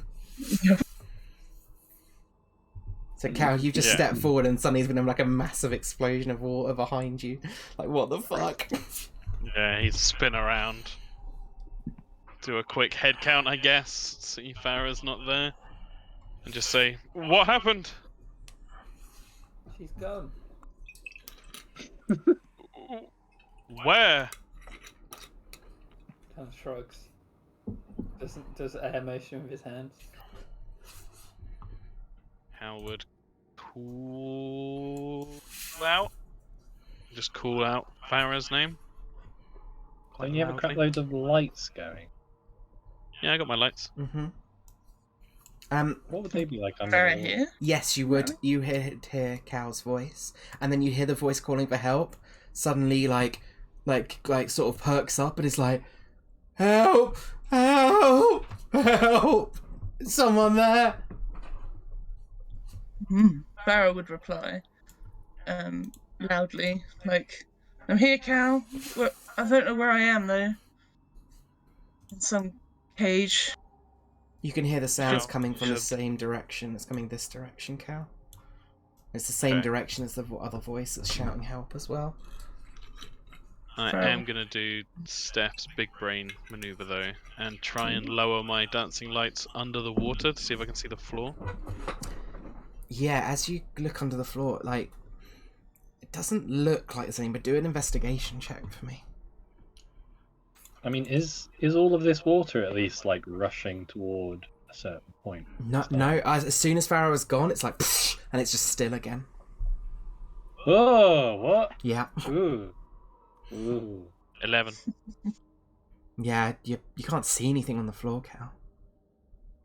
[SPEAKER 3] So, Cal, you just step forward and suddenly there's been like a massive explosion of water behind you. Like, what the fuck?
[SPEAKER 1] Yeah, he'd spin around. Do a quick head count, I guess. See Farah's not there. And just say, what happened?
[SPEAKER 7] She's gone.
[SPEAKER 1] Where?
[SPEAKER 7] Kind of shrugs. Does air motion with his hands.
[SPEAKER 1] Howard cool out. Just call out Farah's name.
[SPEAKER 5] Don't you have a crap load of lights going?
[SPEAKER 1] Yeah, I got my lights.
[SPEAKER 3] Mm-hmm.
[SPEAKER 5] What would they be like under
[SPEAKER 4] Farah
[SPEAKER 5] the
[SPEAKER 4] here?
[SPEAKER 3] Yes, you would. You hear Cal's voice, and then you hear the voice calling for help. Suddenly, like sort of perks up and is like, "Help! Help! Help! Someone there!"
[SPEAKER 4] Farah would reply, loudly, like, "I'm here, Cal. I don't know where I am though. In some cage."
[SPEAKER 3] You can hear the sounds
[SPEAKER 1] Sure,
[SPEAKER 3] coming
[SPEAKER 1] you
[SPEAKER 3] from the
[SPEAKER 1] should.
[SPEAKER 3] same direction. It's coming this direction, Cal. It's the same
[SPEAKER 1] Okay.
[SPEAKER 3] direction as the other voice that's shouting help as well.
[SPEAKER 1] I
[SPEAKER 4] Fair.
[SPEAKER 1] am gonna do Steph's big brain maneuver though, and try and lower my dancing lights under the water to see if I can see the floor.
[SPEAKER 3] Yeah, as you look under the floor, like, it doesn't look like there's anything, but do an investigation check for me.
[SPEAKER 5] I mean, is all of this water at least like rushing toward a certain point?
[SPEAKER 3] No. As soon as Farah was gone, it's like, and it's just still again.
[SPEAKER 5] Oh, what?
[SPEAKER 3] Yeah.
[SPEAKER 5] Ooh. Ooh.
[SPEAKER 1] 11.
[SPEAKER 3] Yeah, you can't see anything on the floor, Cal.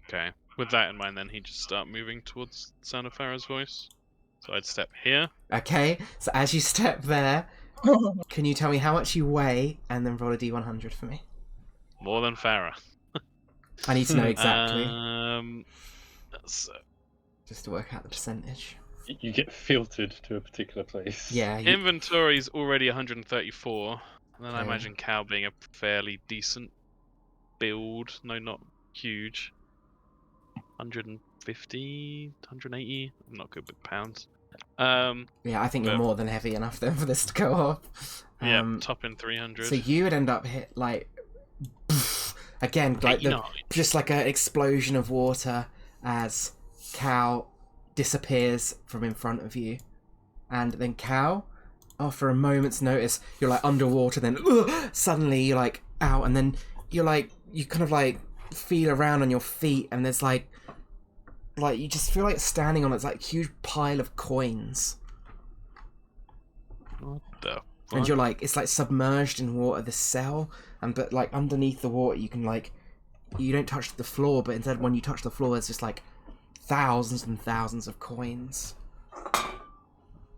[SPEAKER 1] Okay. With that in mind, then he'd just start moving towards the sound of Farah's voice. So I'd step here.
[SPEAKER 3] Okay, so as you step there, can you tell me how much you weigh, and then roll a d100 for me?
[SPEAKER 1] More than Farah.
[SPEAKER 3] I need to know exactly,
[SPEAKER 1] So
[SPEAKER 3] just to work out the percentage.
[SPEAKER 5] You get filtered to a particular place.
[SPEAKER 3] Yeah,
[SPEAKER 1] inventory's already 134. And then I
[SPEAKER 3] Okay.
[SPEAKER 1] imagine Cal being a fairly decent build. No, not huge. 150, 180. I'm not good with pounds.
[SPEAKER 3] yeah, I think you're
[SPEAKER 1] but-
[SPEAKER 3] more than heavy enough then for this to go off.
[SPEAKER 1] Yeah, top in 300.
[SPEAKER 3] So you would end up hit like again, like
[SPEAKER 1] 89.
[SPEAKER 3] just like an explosion of water as Cal disappears from in front of you, and then Cal, after a moment's notice, you're like underwater. Then suddenly you're like out, and then you're like you kind of like feel around on your feet, and there's like you just feel like standing on this like huge pile of coins.
[SPEAKER 1] What the
[SPEAKER 3] And
[SPEAKER 1] fuck?
[SPEAKER 3] you're like, it's like submerged in water, this cell, and but like underneath the water you can like, you don't touch the floor, but instead when you touch the floor there's just like thousands and thousands of coins.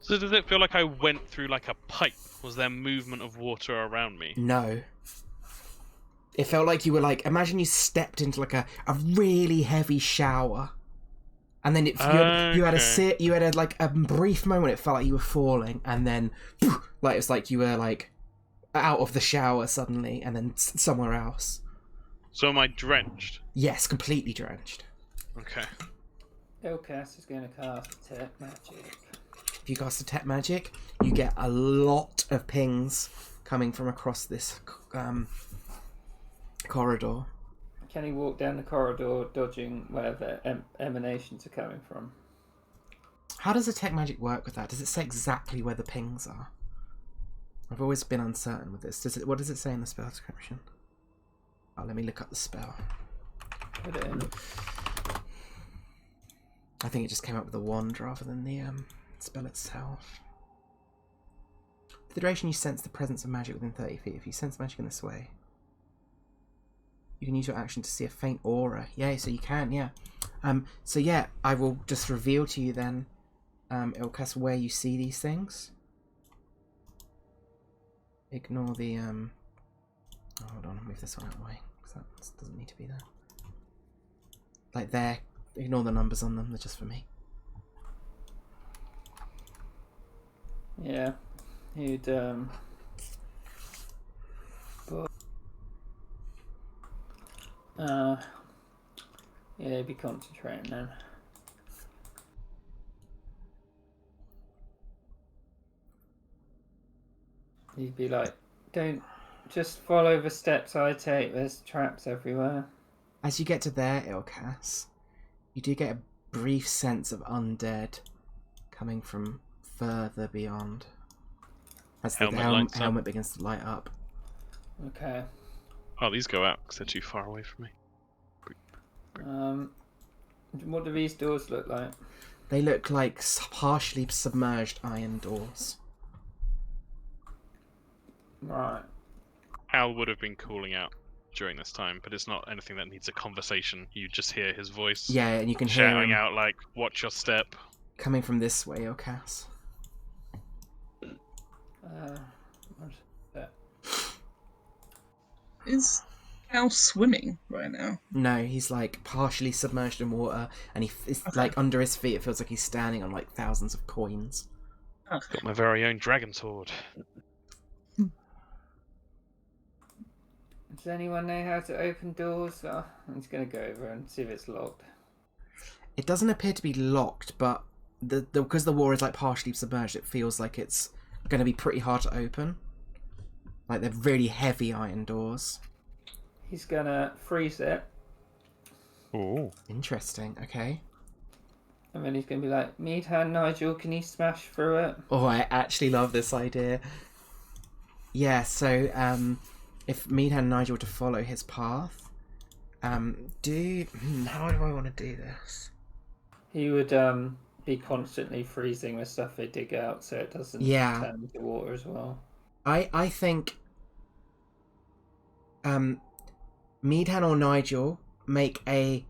[SPEAKER 1] So does it feel like I went through like a pipe? Was there movement of water around me?
[SPEAKER 3] No. It felt like you were like, imagine you stepped into like a really heavy shower. And then you had like a brief moment. It felt like you were falling, and then like it was like you were like out of the shower suddenly, and then somewhere else.
[SPEAKER 1] So am I drenched?
[SPEAKER 3] Yes, completely drenched.
[SPEAKER 1] Okay.
[SPEAKER 7] Ilkas is going to cast Detect Magic.
[SPEAKER 3] If you cast Detect Magic, you get a lot of pings coming from across this corridor.
[SPEAKER 7] Can he walk down the corridor dodging where the emanations are coming from?
[SPEAKER 3] How does Detect Magic work with that? Does it say exactly where the pings are? I've always been uncertain with this. What does it say in the spell description? Oh, let me look up the spell.
[SPEAKER 7] Put it in.
[SPEAKER 3] I think it just came up with a wand rather than the spell itself. For the duration you sense the presence of magic within 30 feet. If you sense magic in this way, you can use your action to see a faint aura. Yeah, so you can, yeah. So yeah, I will just reveal to you then, Ilkas, where you see these things. Ignore the, oh, hold on, I'll move this one out of the way, because that doesn't need to be there. Like there, ignore the numbers on them, they're just for me.
[SPEAKER 7] Yeah. You'd, yeah, be concentrating then. You'd be like, don't just follow the steps I take, there's traps everywhere.
[SPEAKER 3] As you get to there, Ilkas, you do get a brief sense of undead coming from further beyond. As the helmet begins to light up.
[SPEAKER 7] Okay.
[SPEAKER 1] Oh, these go out because they're too far away from me.
[SPEAKER 7] What do these doors look like?
[SPEAKER 3] They look like partially submerged iron doors.
[SPEAKER 7] Right.
[SPEAKER 1] Al would have been calling out during this time, but it's not anything that needs a conversation. You just hear his voice
[SPEAKER 3] Yeah, and you can hear
[SPEAKER 1] shouting
[SPEAKER 3] him
[SPEAKER 1] out like, "Watch your step."
[SPEAKER 3] coming from this way, Ilkas.
[SPEAKER 7] What's that?
[SPEAKER 4] Is Al swimming right now?
[SPEAKER 3] No, he's like partially submerged in water, and it's like under his feet. It feels like he's standing on like thousands of coins.
[SPEAKER 1] Got my very own dragon sword.
[SPEAKER 7] Does anyone know how to open doors? I'm just going to go over and see if it's locked.
[SPEAKER 3] It doesn't appear to be locked, but because the water is like partially submerged, it feels like it's going to be pretty hard to open. Like they're really heavy iron doors.
[SPEAKER 7] He's going to freeze it.
[SPEAKER 1] Oh.
[SPEAKER 3] Interesting. Okay.
[SPEAKER 7] And then he's going to be like, Meadhand Nigel, can you smash through it?
[SPEAKER 3] Oh, I actually love this idea. Yeah, so if Meadhand and Nigel were to follow his path, how do I want to do this?
[SPEAKER 7] He would be constantly freezing the stuff they dig out so it doesn't turn into water as well.
[SPEAKER 3] I think Meadhan or Nigel make an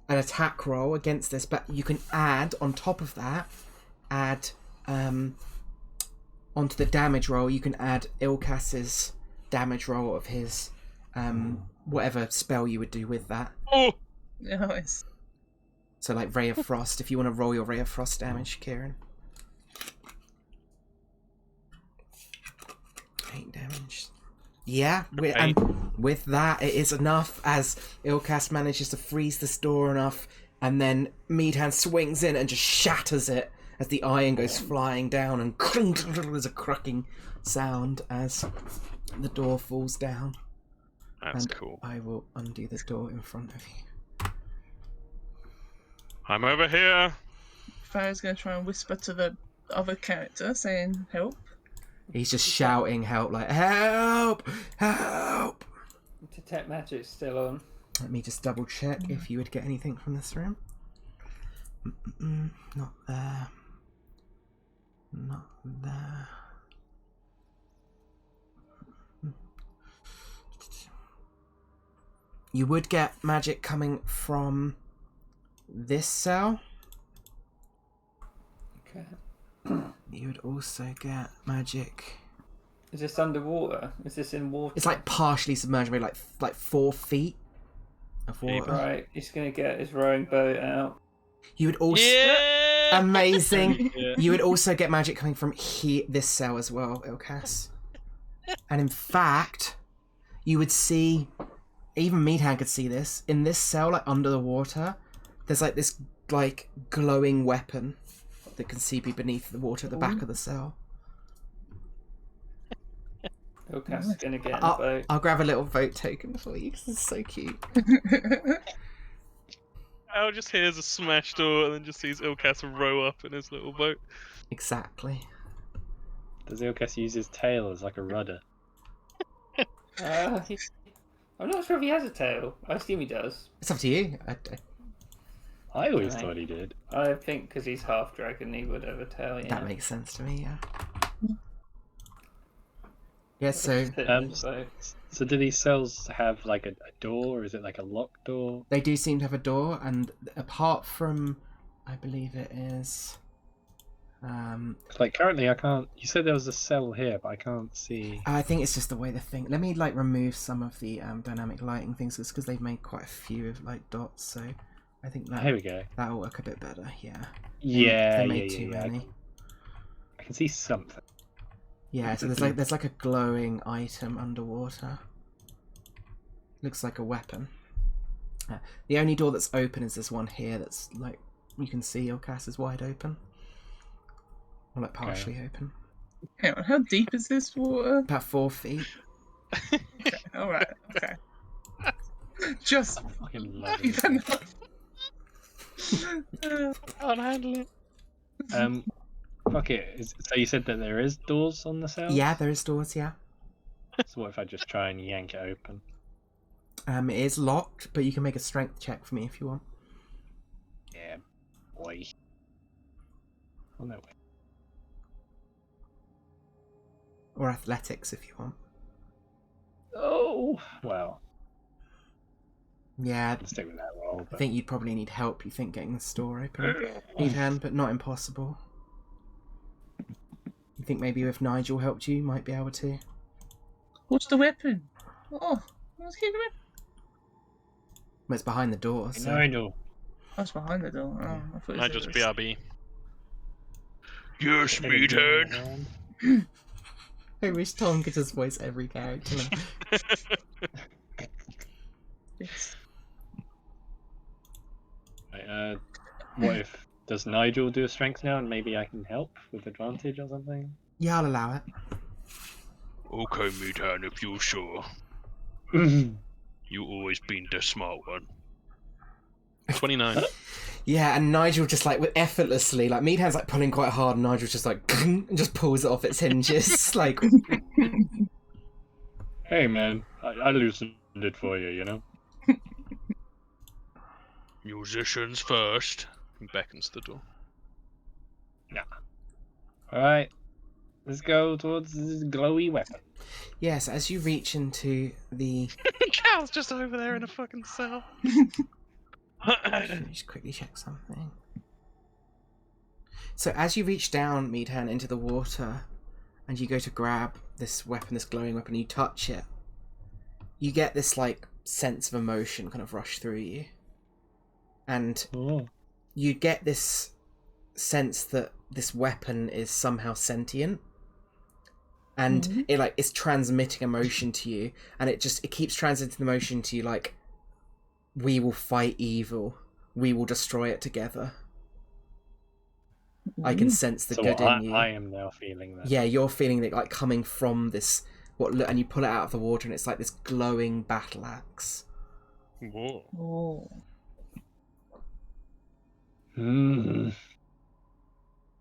[SPEAKER 3] attack roll against this, but you can add on top of that, onto the damage roll, you can add Ilkas's damage roll of his whatever spell you would do with that.
[SPEAKER 1] Oh!
[SPEAKER 4] Nice.
[SPEAKER 3] So like Ray of Frost, if you want to roll your Ray of Frost damage, Kieran. 8 damage. Yeah, and with that, it is enough as Ilkas manages to freeze this door enough, and then Meadhand swings in and just shatters it as the iron goes flying down, and there's a cracking sound as the door falls down.
[SPEAKER 1] That's
[SPEAKER 3] and
[SPEAKER 1] cool.
[SPEAKER 3] I will undo the door in front of you.
[SPEAKER 1] I'm over here.
[SPEAKER 4] Farah's going to try and whisper to the other character, saying, help.
[SPEAKER 3] He's just shouting help, like, help! Help!
[SPEAKER 7] Detect magic's still on.
[SPEAKER 3] Let me just double check if you would get anything from this room. Not there. Not there. You would get magic coming from this cell.
[SPEAKER 7] Okay.
[SPEAKER 3] You would also get magic.
[SPEAKER 7] Is this underwater? Is this in water?
[SPEAKER 3] It's like partially submerged, maybe like 4 feet of water.
[SPEAKER 7] Right, he's going to get his rowing boat out.
[SPEAKER 3] You would also amazing.
[SPEAKER 1] Yeah.
[SPEAKER 3] You would also get magic coming from this cell as well, Ilkas. And in fact, you would see, even Meadhand could see this in this cell, like under the water. There's like this like glowing weapon that can see beneath the water at the back of the cell.
[SPEAKER 7] Ilkas is going to get in the boat.
[SPEAKER 3] I'll grab a little vote token for you because it's so cute.
[SPEAKER 1] Al just hears a smash door and then just sees Ilkas row up in his little boat.
[SPEAKER 3] Exactly.
[SPEAKER 5] Does Ilkas use his tail as like a rudder?
[SPEAKER 7] I'm not sure if he has a tail. I assume he does.
[SPEAKER 3] It's up to you.
[SPEAKER 5] I always thought he did.
[SPEAKER 7] I think because he's half dragon, he would have a tail. Yeah.
[SPEAKER 3] That makes sense to me. Yeah. Yeah. So
[SPEAKER 5] So do these cells have like a door, or is it like a locked door?
[SPEAKER 3] they do seem to have a door, and apart from, I believe it is.
[SPEAKER 5] Like currently I can't. You said there was a cell here, but I can't see.
[SPEAKER 3] I think it's just the way the thing. Let me like remove some of the dynamic lighting things, because they've made quite a few of like dots. So I think that
[SPEAKER 5] Here we go.
[SPEAKER 3] that'll work a bit better. Yeah.
[SPEAKER 5] Yeah,
[SPEAKER 3] They
[SPEAKER 5] yeah,
[SPEAKER 3] made
[SPEAKER 5] yeah,
[SPEAKER 3] too
[SPEAKER 5] yeah.
[SPEAKER 3] many.
[SPEAKER 5] I can see something.
[SPEAKER 3] Yeah. So there's like a glowing item underwater. Looks like a weapon. The only door that's open is this one here. That's like you can see Ilkas is wide open. Or like partially open.
[SPEAKER 4] Hang on, how deep is this water?
[SPEAKER 3] About 4 feet.
[SPEAKER 4] Okay, alright, okay. Just
[SPEAKER 5] I fucking love
[SPEAKER 4] deep
[SPEAKER 5] it.
[SPEAKER 4] enough.
[SPEAKER 1] Can't handle it.
[SPEAKER 5] Fuck it. So you said that there is doors on the cells?
[SPEAKER 3] Yeah, there is doors. Yeah.
[SPEAKER 5] So what if I just try and yank it open?
[SPEAKER 3] It is locked, but you can make a strength check for me if you want.
[SPEAKER 5] Yeah, boy. Oh no way.
[SPEAKER 3] Or athletics if you want.
[SPEAKER 5] Oh well.
[SPEAKER 3] Yeah,
[SPEAKER 5] I'll stick with that roll.
[SPEAKER 3] I
[SPEAKER 5] But...
[SPEAKER 3] think you'd probably need help, you think, getting the store open. You can, but not impossible. You think maybe if Nigel helped you, you might be able to?
[SPEAKER 4] What's the weapon? Oh, let's keep it.
[SPEAKER 3] Well, it's behind the door. So.
[SPEAKER 5] Nigel.
[SPEAKER 4] I was behind the door. Oh, I thought it was
[SPEAKER 1] I just
[SPEAKER 4] the-
[SPEAKER 1] BRB. Yes, me turn.
[SPEAKER 3] I wish Tom could just voice every character now.
[SPEAKER 4] Yes.
[SPEAKER 5] Right, what if does Nigel do a strength now, and maybe I can help with advantage or something?
[SPEAKER 3] Yeah, I'll allow it.
[SPEAKER 1] Okay, me turn if you're sure. You always been the smart one. 29.
[SPEAKER 3] Yeah, and Nigel just like with effortlessly, like Meadhand's like pulling quite hard, and Nigel just like and just pulls it off its hinges. Like,
[SPEAKER 5] Hey man, I loosened it for you, you know?
[SPEAKER 1] Musicians first. He beckons the door.
[SPEAKER 5] Alright, let's go towards this glowy weapon.
[SPEAKER 3] yes, as you reach into the,
[SPEAKER 1] Cal's just over there in a fucking cell.
[SPEAKER 3] let me just quickly check something. So as you reach down, Meadhand, into the water, and you go to grab this weapon, this glowing weapon, you touch it, you get this like sense of emotion kind of rush through you, and
[SPEAKER 5] Oh.
[SPEAKER 3] you get this sense that this weapon is somehow sentient, and it like it's transmitting emotion to you, and it keeps transmitting emotion to you, like, we will fight evil, we will destroy it together. I can sense the
[SPEAKER 5] So
[SPEAKER 3] good in you.
[SPEAKER 5] I am now feeling that.
[SPEAKER 3] Yeah, you're feeling it like coming from this and you pull it out of the water, and it's like this glowing battle axe.
[SPEAKER 1] Whoa.
[SPEAKER 4] Oh.
[SPEAKER 5] Mm.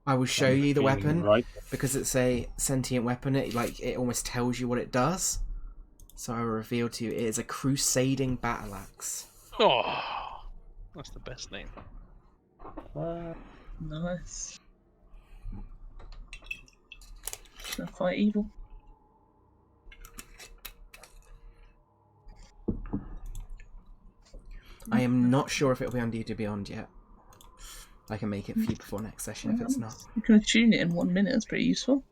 [SPEAKER 3] I will show you the
[SPEAKER 5] Feeling
[SPEAKER 3] weapon
[SPEAKER 5] right.
[SPEAKER 3] because it's a sentient weapon. It almost tells you what it does. So I will reveal to you it is a Crusading Battle Axe.
[SPEAKER 1] Oh, that's the best name.
[SPEAKER 4] Nice. Gonna fight evil.
[SPEAKER 3] I am not sure if it'll be on D2 Beyond yet. I can make it for you before next session if it's not.
[SPEAKER 4] You can tune it in 1 minute. That's pretty useful.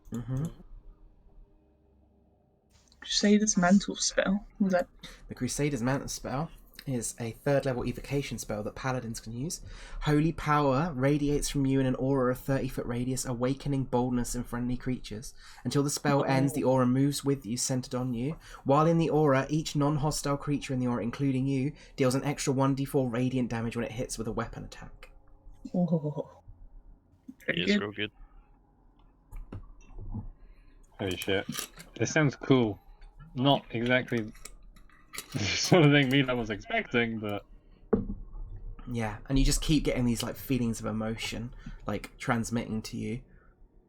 [SPEAKER 4] Crusader's Mantle spell. What was that?
[SPEAKER 3] The Crusader's Mantle spell is a 3rd level evocation spell that paladins can use. Holy power radiates from you in an aura of 30-foot radius, awakening boldness in friendly creatures. Until the spell ends, the aura moves with you, centered on you. While in the aura, each non-hostile creature in the aura, including you, deals an extra 1d4 radiant damage when it hits with a weapon attack.
[SPEAKER 4] Oh. Very
[SPEAKER 1] It's
[SPEAKER 4] good.
[SPEAKER 1] real good.
[SPEAKER 5] Holy shit. This sounds cool. Not exactly the sort of thing Mila was expecting, but
[SPEAKER 3] Yeah, and you just keep getting these like feelings of emotion, like transmitting to you,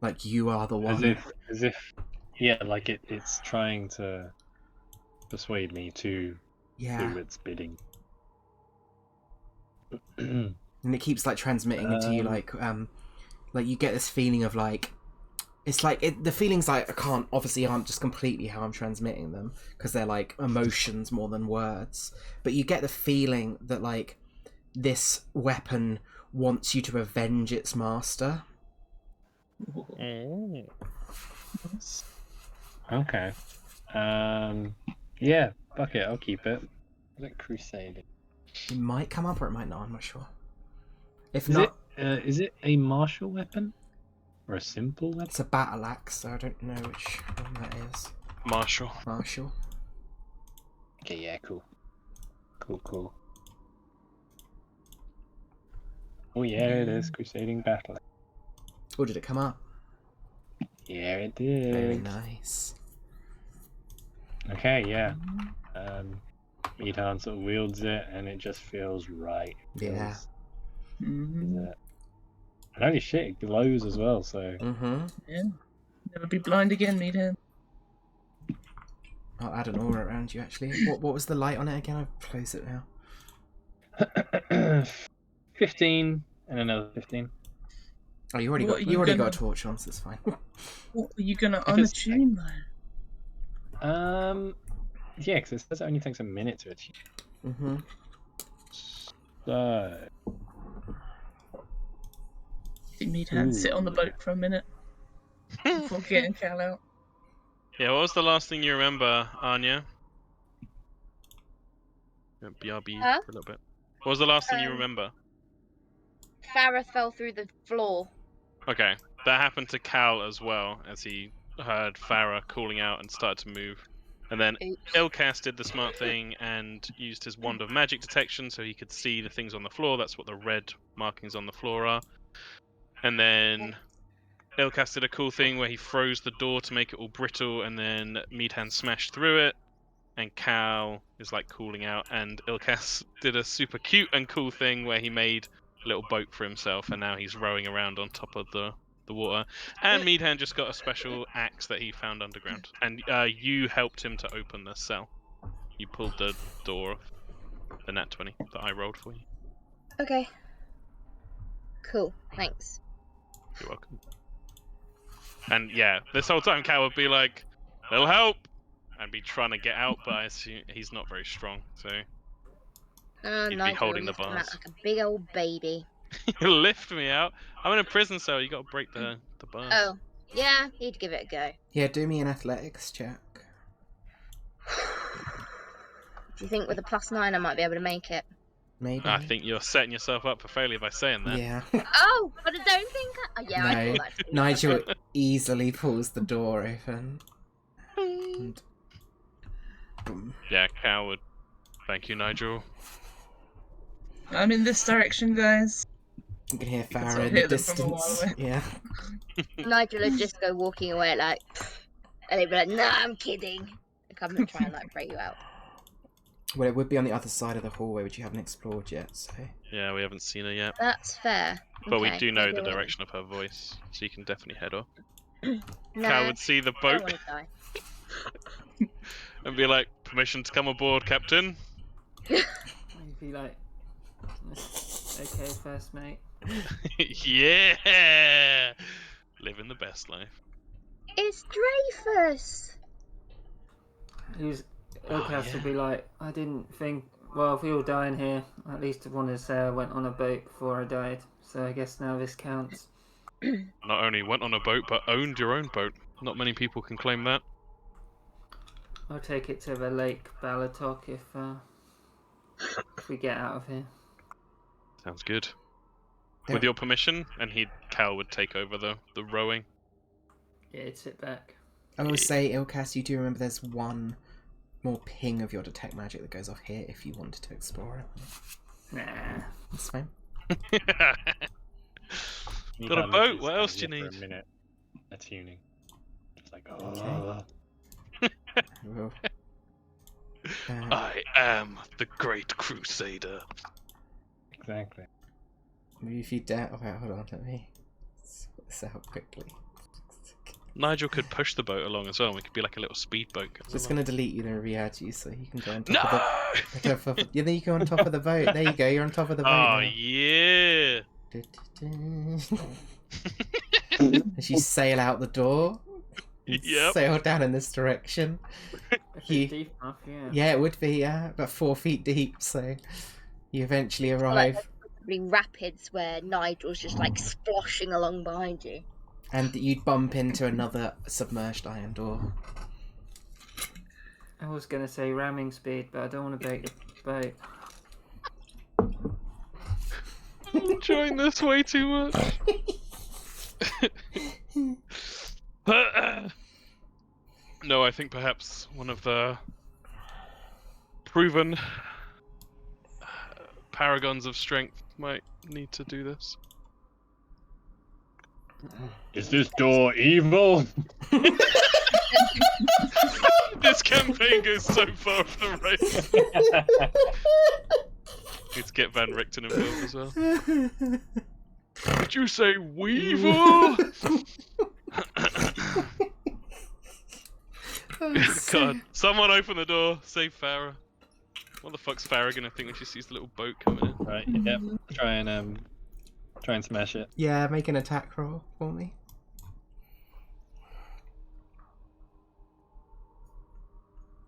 [SPEAKER 3] like you are the one.
[SPEAKER 5] as if yeah, like it's trying to persuade me to
[SPEAKER 3] Yeah,
[SPEAKER 5] do its bidding.
[SPEAKER 3] and it keeps like transmitting into you, like you get this feeling of like, it's like the feelings like obviously aren't just completely how I'm transmitting them because they're like emotions more than words, but you get the feeling that like this weapon wants you to avenge its master.
[SPEAKER 1] Oh.
[SPEAKER 5] Okay. Yeah, fuck it, I'll keep it. Is it Crusading?
[SPEAKER 3] It might come up or it might not, I'm not sure. If
[SPEAKER 5] Is
[SPEAKER 3] not,
[SPEAKER 5] is it a martial weapon? Or a simple weapon?
[SPEAKER 3] it's a battle axe, so I don't know which one that is.
[SPEAKER 1] Marshall.
[SPEAKER 3] Martial.
[SPEAKER 5] Okay, yeah, cool. Cool. Oh yeah, it is Crusading Battle Axe.
[SPEAKER 3] Oh, did it come up?
[SPEAKER 5] Yeah, it did.
[SPEAKER 3] Very nice.
[SPEAKER 5] Okay, yeah. Meathorn sort of wields it, and it just feels right.
[SPEAKER 3] Yeah.
[SPEAKER 4] Mm-hmm.
[SPEAKER 5] And holy shit, it glows as well, so...
[SPEAKER 4] Yeah. Never be blind again, Meathead.
[SPEAKER 3] I'll add an aura around you, actually. What was the light on it again? I've closed it now.
[SPEAKER 5] 15, and another 15.
[SPEAKER 3] Oh, you already
[SPEAKER 4] What
[SPEAKER 3] got
[SPEAKER 4] are you
[SPEAKER 3] got a
[SPEAKER 4] gonna-
[SPEAKER 3] torch on, so it's fine.
[SPEAKER 4] What are you gonna
[SPEAKER 5] If it's-
[SPEAKER 4] unattune though?
[SPEAKER 5] Yeah, because it says it only takes a minute to achieve. So...
[SPEAKER 4] Did Meathead sit on the boat for a minute before getting Cal out?
[SPEAKER 1] Yeah, what was the last thing you remember, Anya? BRB
[SPEAKER 2] Huh?
[SPEAKER 1] for a little bit. What was the last thing you
[SPEAKER 2] Um,
[SPEAKER 1] remember?
[SPEAKER 2] Farah fell through the floor.
[SPEAKER 1] Okay, that happened to Cal as well, as he heard Farah calling out and started to move. And then
[SPEAKER 2] Oops.
[SPEAKER 1] Ilkas did the smart thing and used his wand of magic detection so he could see the things on the floor. That's what the red markings on the floor are. And then Ilkas did a cool thing where he froze the door to make it all brittle, and then Meadhand smashed through it. And Cal is like cooling out, and Ilkas did a super cute and cool thing where he made a little boat for himself, and now he's rowing around on top of the water. And Meadhand just got a special axe that he found underground, and you helped him to open the cell. You pulled the door off the nat 20 that I rolled for you.
[SPEAKER 2] Okay. Cool. Thanks.
[SPEAKER 1] You're welcome. And yeah, this whole time Cal would be like, "They'll help," and be trying to get out, but I assume he's not very strong, so he'd be
[SPEAKER 2] Nigel
[SPEAKER 1] holding the
[SPEAKER 2] lifted him out
[SPEAKER 1] bars.
[SPEAKER 2] like a big old baby.
[SPEAKER 1] He'll lift me out. I'm in a prison cell. You got to break the bars.
[SPEAKER 2] Oh, yeah, he'd give it a go.
[SPEAKER 3] Yeah, do me an athletics check.
[SPEAKER 2] Do you think with a +9 I might be able to make it?
[SPEAKER 3] Maybe.
[SPEAKER 1] I think you're setting yourself up for failure by saying that.
[SPEAKER 3] Yeah.
[SPEAKER 2] Oh, but I don't think I... Oh, yeah, I
[SPEAKER 3] No,
[SPEAKER 2] thought that too.
[SPEAKER 3] Nigel easily pulls the door open. And... boom.
[SPEAKER 1] Yeah, Cal would. Thank you, Nigel.
[SPEAKER 4] I'm in this direction, guys.
[SPEAKER 3] You can hear
[SPEAKER 4] can
[SPEAKER 3] Farah
[SPEAKER 4] sort of
[SPEAKER 3] in the
[SPEAKER 4] hear them from a while
[SPEAKER 3] distance.
[SPEAKER 4] away.
[SPEAKER 3] Yeah.
[SPEAKER 2] Nigel would just go walking away like... And he'd be like, nah, I'm kidding. And come and try and like break you out.
[SPEAKER 3] Well, it would be on the other side of the hallway, which you haven't explored yet, so...
[SPEAKER 1] Yeah, we haven't seen her yet.
[SPEAKER 2] That's fair.
[SPEAKER 1] But we
[SPEAKER 2] Okay,
[SPEAKER 1] do know
[SPEAKER 2] maybe
[SPEAKER 1] the
[SPEAKER 2] we'll-
[SPEAKER 1] direction of her voice, so you can definitely head off.
[SPEAKER 2] Nah,
[SPEAKER 1] Cal would see the
[SPEAKER 2] I
[SPEAKER 1] boat
[SPEAKER 2] don't want to die.
[SPEAKER 1] and be like, "Permission to come aboard, Captain."
[SPEAKER 7] He'd be like, okay, first mate.
[SPEAKER 1] Yeah! Living the best life.
[SPEAKER 2] It's Dreyfus!
[SPEAKER 7] Ilkas
[SPEAKER 1] yeah.
[SPEAKER 7] would be like, I didn't think. Well, if we all die in here, at least I wanted to say I went on a boat before I died. So I guess now this counts.
[SPEAKER 1] Not only went on a boat, but owned your own boat. Not many people can claim that.
[SPEAKER 7] I'll take it to the Lake Balatok if we get out of here.
[SPEAKER 1] Sounds good.
[SPEAKER 3] Yeah.
[SPEAKER 1] With your permission, and Cal would take over the rowing.
[SPEAKER 7] Yeah, it'd sit back.
[SPEAKER 3] I will say, Ilkas, you do remember there's one more ping of your detect magic that goes off here if you wanted to explore it.
[SPEAKER 7] Nah.
[SPEAKER 3] That's fine.
[SPEAKER 1] Got a boat, what else do you need?
[SPEAKER 5] For a minute, attuning. It's like,
[SPEAKER 3] Okay. Well,
[SPEAKER 1] I am the great Crusader.
[SPEAKER 5] Exactly.
[SPEAKER 3] maybe if you dare... Oh, wait, hold on, let me sort this out quickly.
[SPEAKER 1] Nigel could push the boat along as well. We could be like a little speedboat.
[SPEAKER 3] Just going to delete you and re-add you so you can go on top
[SPEAKER 1] No!
[SPEAKER 3] of the... Yeah, then you go on top of the boat. There you go, you're on top of the boat
[SPEAKER 1] Oh
[SPEAKER 3] now.
[SPEAKER 1] yeah!
[SPEAKER 3] As you sail out the door, you
[SPEAKER 1] Yep.
[SPEAKER 3] sail down in this direction.
[SPEAKER 7] If
[SPEAKER 3] You-
[SPEAKER 7] it's deep enough, yeah.
[SPEAKER 3] Yeah, it would be, yeah, about 4 feet deep, so you eventually arrive,
[SPEAKER 2] Probably rapids where Nigel's just like sploshing along behind you.
[SPEAKER 3] and you'd bump into another submerged iron door.
[SPEAKER 7] I was gonna say ramming speed, but I don't want to break the boat.
[SPEAKER 1] I'm enjoying this way too much. No, I think perhaps one of the proven paragons of strength might need to do this.
[SPEAKER 5] Is this door evil?
[SPEAKER 1] This campaign goes so far off the rails. Need to get Van Richten involved as well. Did you say weevil? God, someone open the door. Save Farah. What the fuck's Farah gonna think when she sees the little boat coming in?
[SPEAKER 5] Right. Yep. Try and smash it.
[SPEAKER 3] Yeah, make an attack roll for me.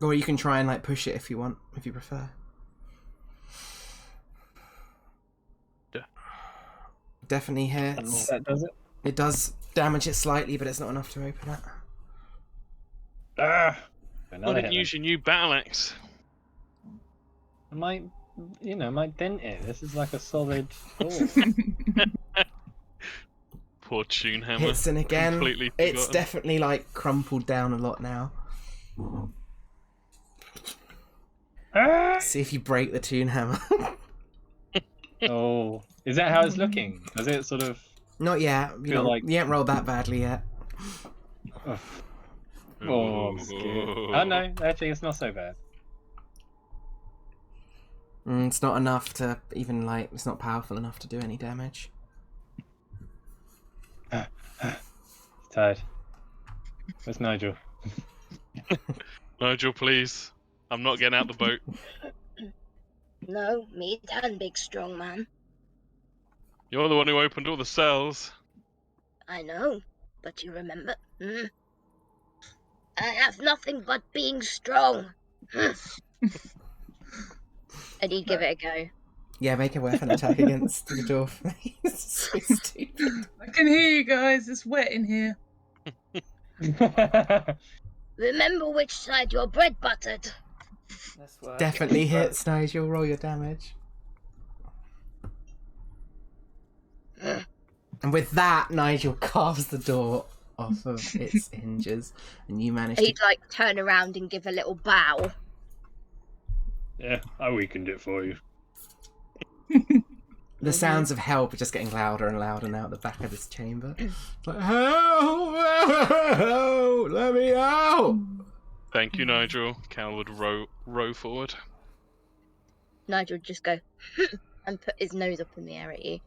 [SPEAKER 3] Or you can try and like push it if you want, if you prefer.
[SPEAKER 1] Yeah.
[SPEAKER 3] Definitely
[SPEAKER 5] And
[SPEAKER 3] hits.
[SPEAKER 5] that does it.
[SPEAKER 3] It does damage it slightly, but it's not enough to open it.
[SPEAKER 5] Ah!
[SPEAKER 1] Why
[SPEAKER 5] Another
[SPEAKER 1] didn't
[SPEAKER 5] hit.
[SPEAKER 1] use your new battle axe?
[SPEAKER 5] I might dent it. This is like a solid door.
[SPEAKER 1] Poor Tune Hammer.
[SPEAKER 3] Hits in again.
[SPEAKER 1] Completely
[SPEAKER 3] It's
[SPEAKER 1] forgotten.
[SPEAKER 3] definitely like crumpled down a lot now. See if you break the tune hammer.
[SPEAKER 5] Oh, is that how it's looking? Does it sort of?
[SPEAKER 3] Not yet. You
[SPEAKER 5] Feel
[SPEAKER 3] know,
[SPEAKER 5] like-
[SPEAKER 3] you haven't rolled that badly yet.
[SPEAKER 5] Oh, I'm scared. Oh no, actually, it's not so bad.
[SPEAKER 3] It's not enough to even like. It's not powerful enough to do any damage.
[SPEAKER 5] It's tired. Where's Nigel?
[SPEAKER 1] Nigel, please. I'm not getting out the boat.
[SPEAKER 2] No, me turn, big strong man.
[SPEAKER 1] You're the one who opened all the cells.
[SPEAKER 2] I know, but you remember? I have nothing but being strong. And he'd give it a go.
[SPEAKER 3] Yeah, make a weapon attack against the dwarf. It's so stupid.
[SPEAKER 4] I can hear you guys. It's wet in here.
[SPEAKER 2] Remember which side your bread buttered.
[SPEAKER 7] That's why.
[SPEAKER 3] Definitely hits, Nigel. Roll your damage. And with that, Nigel carves the door off of its hinges, and you manage to.
[SPEAKER 2] He'd like turn around and give a little bow.
[SPEAKER 5] Yeah, I weakened it for you.
[SPEAKER 3] The sounds of help are just getting louder and louder now at the back of this chamber. It's like, help! Help! Let me out!
[SPEAKER 1] Thank you, Nigel. Cal would row forward.
[SPEAKER 2] Nigel would just go and put his nose up in the air at you.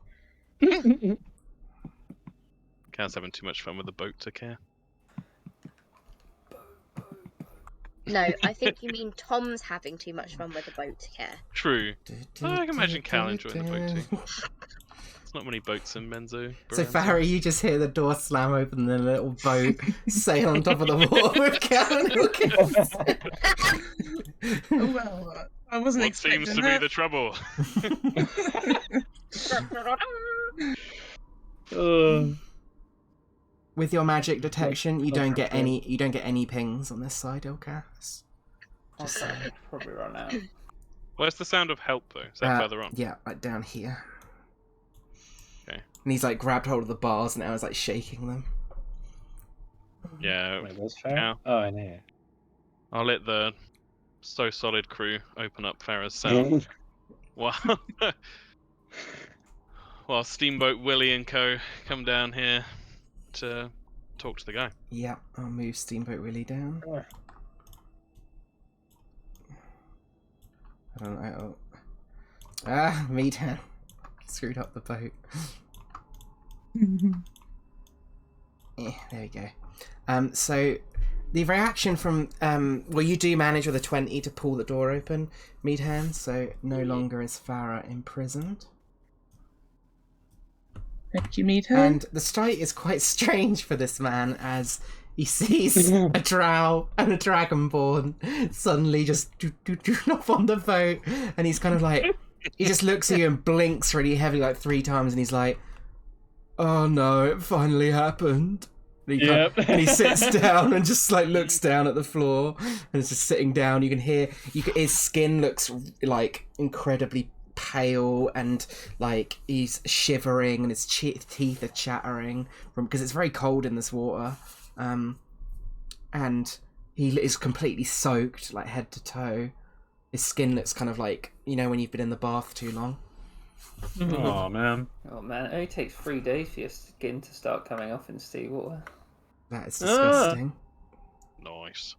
[SPEAKER 1] Cal's having too much fun with the boat to care.
[SPEAKER 2] No, I think you mean Tom's having too much fun with the boat to care.
[SPEAKER 1] True. I can imagine Cal enjoying the boat too. There's not many boats in Benzo.
[SPEAKER 3] So, Farry, you just hear the door slam open and a little boat sail on top of the water with Cal and Ilkis.
[SPEAKER 4] Oh, well, I wasn't
[SPEAKER 1] What
[SPEAKER 4] expecting
[SPEAKER 1] seems to
[SPEAKER 4] that.
[SPEAKER 1] be the trouble?
[SPEAKER 3] With your magic detection, you don't get any pings on this side, Ilkas. Just
[SPEAKER 7] Okay, probably run out.
[SPEAKER 1] Where's the sound of help though? Is that further on?
[SPEAKER 3] Yeah, like down here.
[SPEAKER 1] Okay.
[SPEAKER 3] And he's like grabbed hold of the bars and now he's like shaking them.
[SPEAKER 1] Yeah.
[SPEAKER 5] Wait, where's Farrah?
[SPEAKER 1] Cal.
[SPEAKER 5] Oh, in here.
[SPEAKER 1] I'll let the So Solid crew open up Farah's cell. While Steamboat Willie and co come down here to talk to the guy.
[SPEAKER 3] Yeah, I'll move Steamboat Willie down. I don't know. Me down. Screwed up the boat. There we go. So the reaction from well, you do manage with a 20 to pull the door open, Meadhan, so no longer is Farah imprisoned.
[SPEAKER 4] Thank you, Meadhan.
[SPEAKER 3] And the sight is quite strange for this man as he sees a drow and a dragonborn suddenly just off on the boat, and he's kind of like, he just looks at you and blinks really heavily like 3 times, and he's like, "Oh no, it finally happened." And he, and he sits down and just like looks down at the floor and is just sitting down. You can hear, his skin looks like incredibly pale and like he's shivering and his teeth are chattering because it's very cold in this water, and he is completely soaked like head to toe. His skin looks kind of like, you know, when you've been in the bath too long.
[SPEAKER 5] Oh man.
[SPEAKER 7] Oh man, it only takes 3 days for your skin to start coming off in seawater.
[SPEAKER 3] That is disgusting.
[SPEAKER 1] Nice.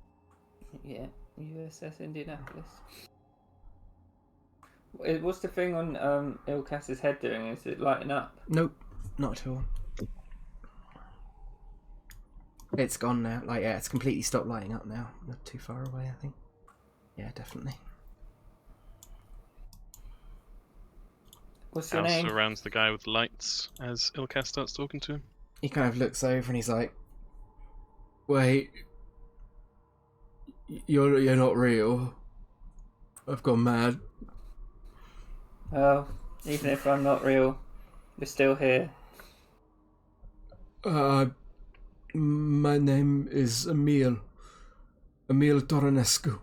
[SPEAKER 7] Yeah, USS Indianapolis. What's the thing on Ilkas's head doing? Is it lighting up?
[SPEAKER 3] Nope, not at all. It's gone now. Like, yeah, it's completely stopped lighting up now. Not too far away, I think. Yeah, definitely.
[SPEAKER 7] What's your
[SPEAKER 1] Al
[SPEAKER 7] name?
[SPEAKER 1] surrounds the guy with lights as Ilkas starts talking to him.
[SPEAKER 3] He kind of looks over and he's like, "Wait, you're not real. I've gone mad."
[SPEAKER 7] Oh, even if I'm not real, you're still here.
[SPEAKER 3] My name is Emil Toronescu.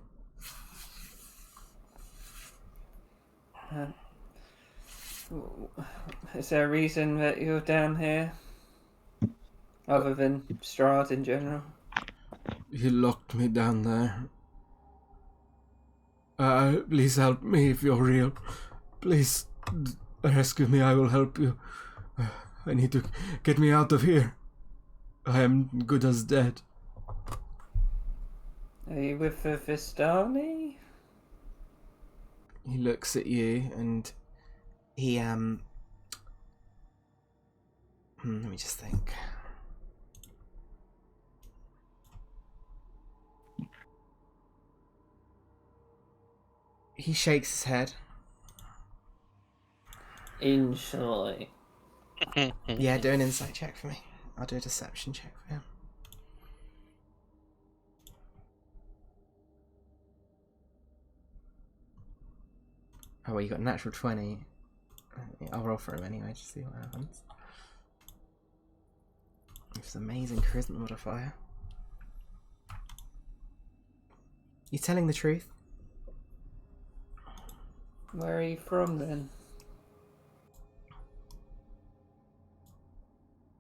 [SPEAKER 7] Is there a reason that you're down here? Other than Strahd in general?
[SPEAKER 3] He locked me down there. Please help me if you're real. Please rescue me, I will help you. I need to get me out of here. I am good as dead.
[SPEAKER 7] Are you with the Vistani?
[SPEAKER 3] He looks at you and he, let me just think. He shakes his head.
[SPEAKER 7] Insight.
[SPEAKER 3] Yeah, do an insight check for me. I'll do a deception check for him. Oh, well, you got a natural 20. I'll roll for him anyway, just see what happens. It's an amazing charisma modifier. You telling the truth?
[SPEAKER 7] Where are you from then?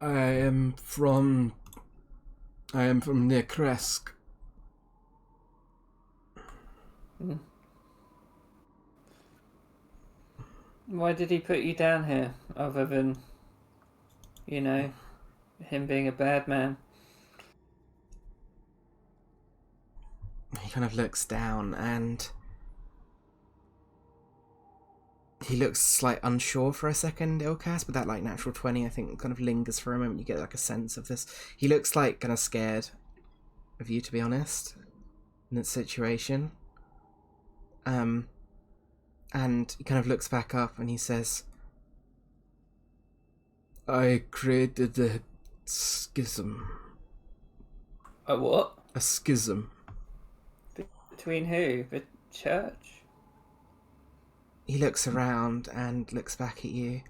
[SPEAKER 3] I am from near Kresk.
[SPEAKER 7] Why did he put you down here, other than, you know, him being a bad man?
[SPEAKER 3] He kind of looks down and he looks like unsure for a second, Ilkas, but that like natural 20 I think kind of lingers for a moment. You get like a sense of this. He looks like kind of scared of you, to be honest, in that situation. And he kind of looks back up and he says, I created a schism.
[SPEAKER 7] A what?
[SPEAKER 3] A schism.
[SPEAKER 7] Between who? The church?
[SPEAKER 3] He looks around and looks back at you,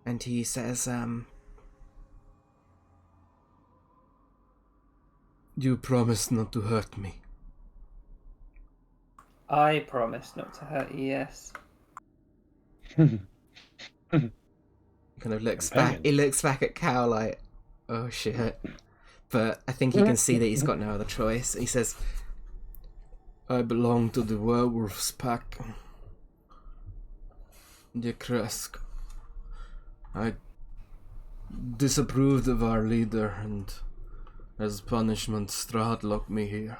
[SPEAKER 3] and he says, you promised not to hurt me.
[SPEAKER 7] I promise not to hurt you, yes.
[SPEAKER 3] Kind of looks back. He looks back at Cal like, oh shit. But I think he can see that he's got no other choice. He says, I belong to the werewolves pack. The Kresk. I disapproved of our leader, and as punishment, Strahd locked me here.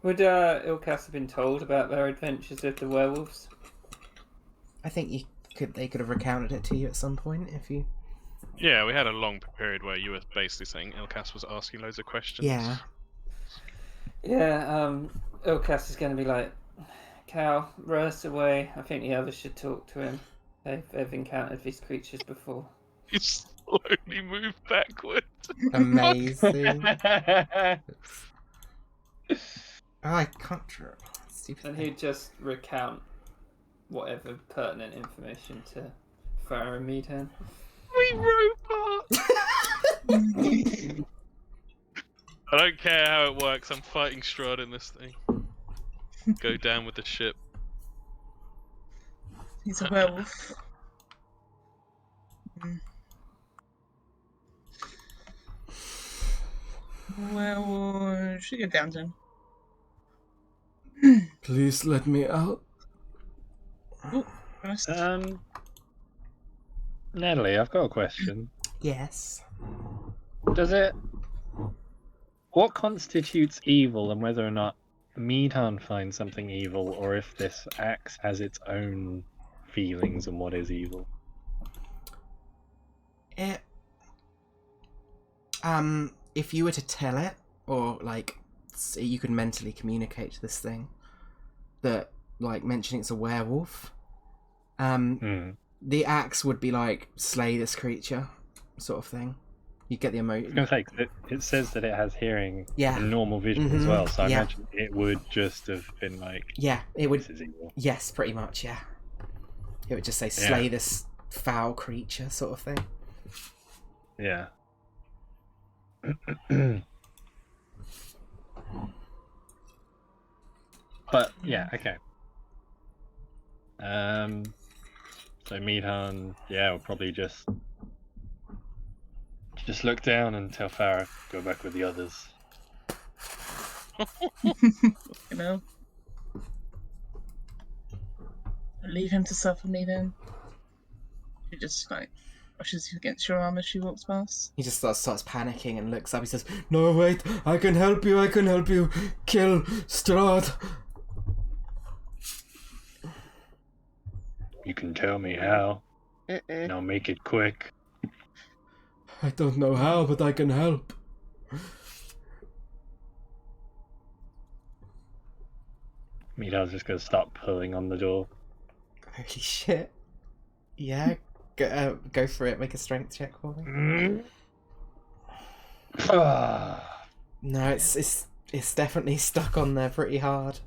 [SPEAKER 7] Would Ilkas have been told about their adventures with the werewolves?
[SPEAKER 3] I think they could have recounted it to you at some point if you.
[SPEAKER 1] Yeah, we had a long period where you were basically saying Ilkas was asking loads of questions.
[SPEAKER 3] Yeah.
[SPEAKER 7] Yeah, Ilkas is going to be like, Cal, row us away. I think the others should talk to him. They've encountered these creatures before.
[SPEAKER 1] You slowly move backward.
[SPEAKER 3] Amazing. I can't draw. Stupid
[SPEAKER 7] And
[SPEAKER 3] thing.
[SPEAKER 7] he'd just recount whatever pertinent information to Faramir.
[SPEAKER 1] We robot! I don't care how it works, I'm fighting Strahd in this thing. Go down with the ship.
[SPEAKER 4] He's a werewolf. Well, should we go down then?
[SPEAKER 3] Please let me out.
[SPEAKER 4] First.
[SPEAKER 5] Natalie, I've got a question.
[SPEAKER 3] Yes.
[SPEAKER 5] What constitutes evil, and whether or not Meadhan finds something evil, or if this axe has its own feelings on what is evil?
[SPEAKER 3] If you were to tell it, or like, you could mentally communicate to this thing that, like, mentioning it's a werewolf, the axe would be like, slay this creature, sort of thing. You get the emotion.
[SPEAKER 5] I was gonna say, it says that it has hearing
[SPEAKER 3] Yeah.
[SPEAKER 5] and normal vision as well, so I
[SPEAKER 3] Yeah.
[SPEAKER 5] imagine it would just have been like,
[SPEAKER 3] Yeah, it would.
[SPEAKER 5] this is evil.
[SPEAKER 3] Yes, pretty much. Yeah, it would just say, slay this foul creature, sort of thing.
[SPEAKER 5] Yeah. But yeah, okay. So Meadhan, yeah, will probably just look down and tell Farah go back with the others.
[SPEAKER 4] You know, leave him to suffer me then. She just like brushes against your arm as she walks past.
[SPEAKER 3] He just starts panicking and looks up. He says, "No, wait! I can help you! I can help you! Kill Strahd!"
[SPEAKER 5] You can tell me how, and I'll make it quick.
[SPEAKER 3] I don't know how, but I can help.
[SPEAKER 5] Meadhan's just gonna start pulling on the door.
[SPEAKER 3] Holy shit! Yeah, go for it. Make a strength check for me. No, it's definitely stuck on there pretty hard.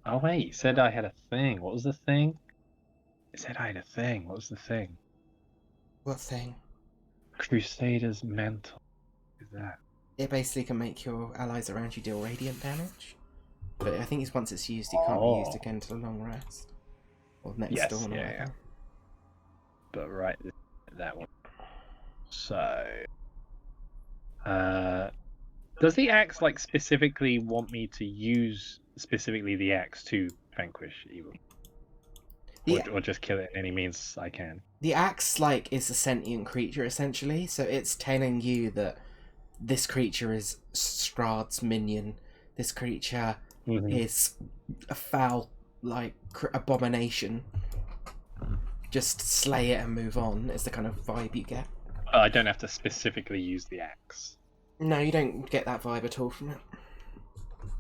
[SPEAKER 5] Oh wait, you said I had a thing. What was the thing? It said I had a thing. What was the thing?
[SPEAKER 3] What thing?
[SPEAKER 5] Crusaders mental. What is that?
[SPEAKER 3] It basically can make your allies around you deal radiant damage. But I think once it's used, it can't be used again till long rest. Or next
[SPEAKER 5] Yes,
[SPEAKER 3] dawn or
[SPEAKER 5] yeah,
[SPEAKER 3] whatever.
[SPEAKER 5] But right, that one. So, does the axe like specifically want me to use specifically the axe to vanquish evil, or just kill it in any means I can?
[SPEAKER 3] The axe is a sentient creature essentially, so it's telling you that this creature is Strahd's minion. This creature is a foul abomination. Just slay it and move on is the kind of vibe you get.
[SPEAKER 5] I don't have to specifically use the axe.
[SPEAKER 3] No, you don't get that vibe at all from it.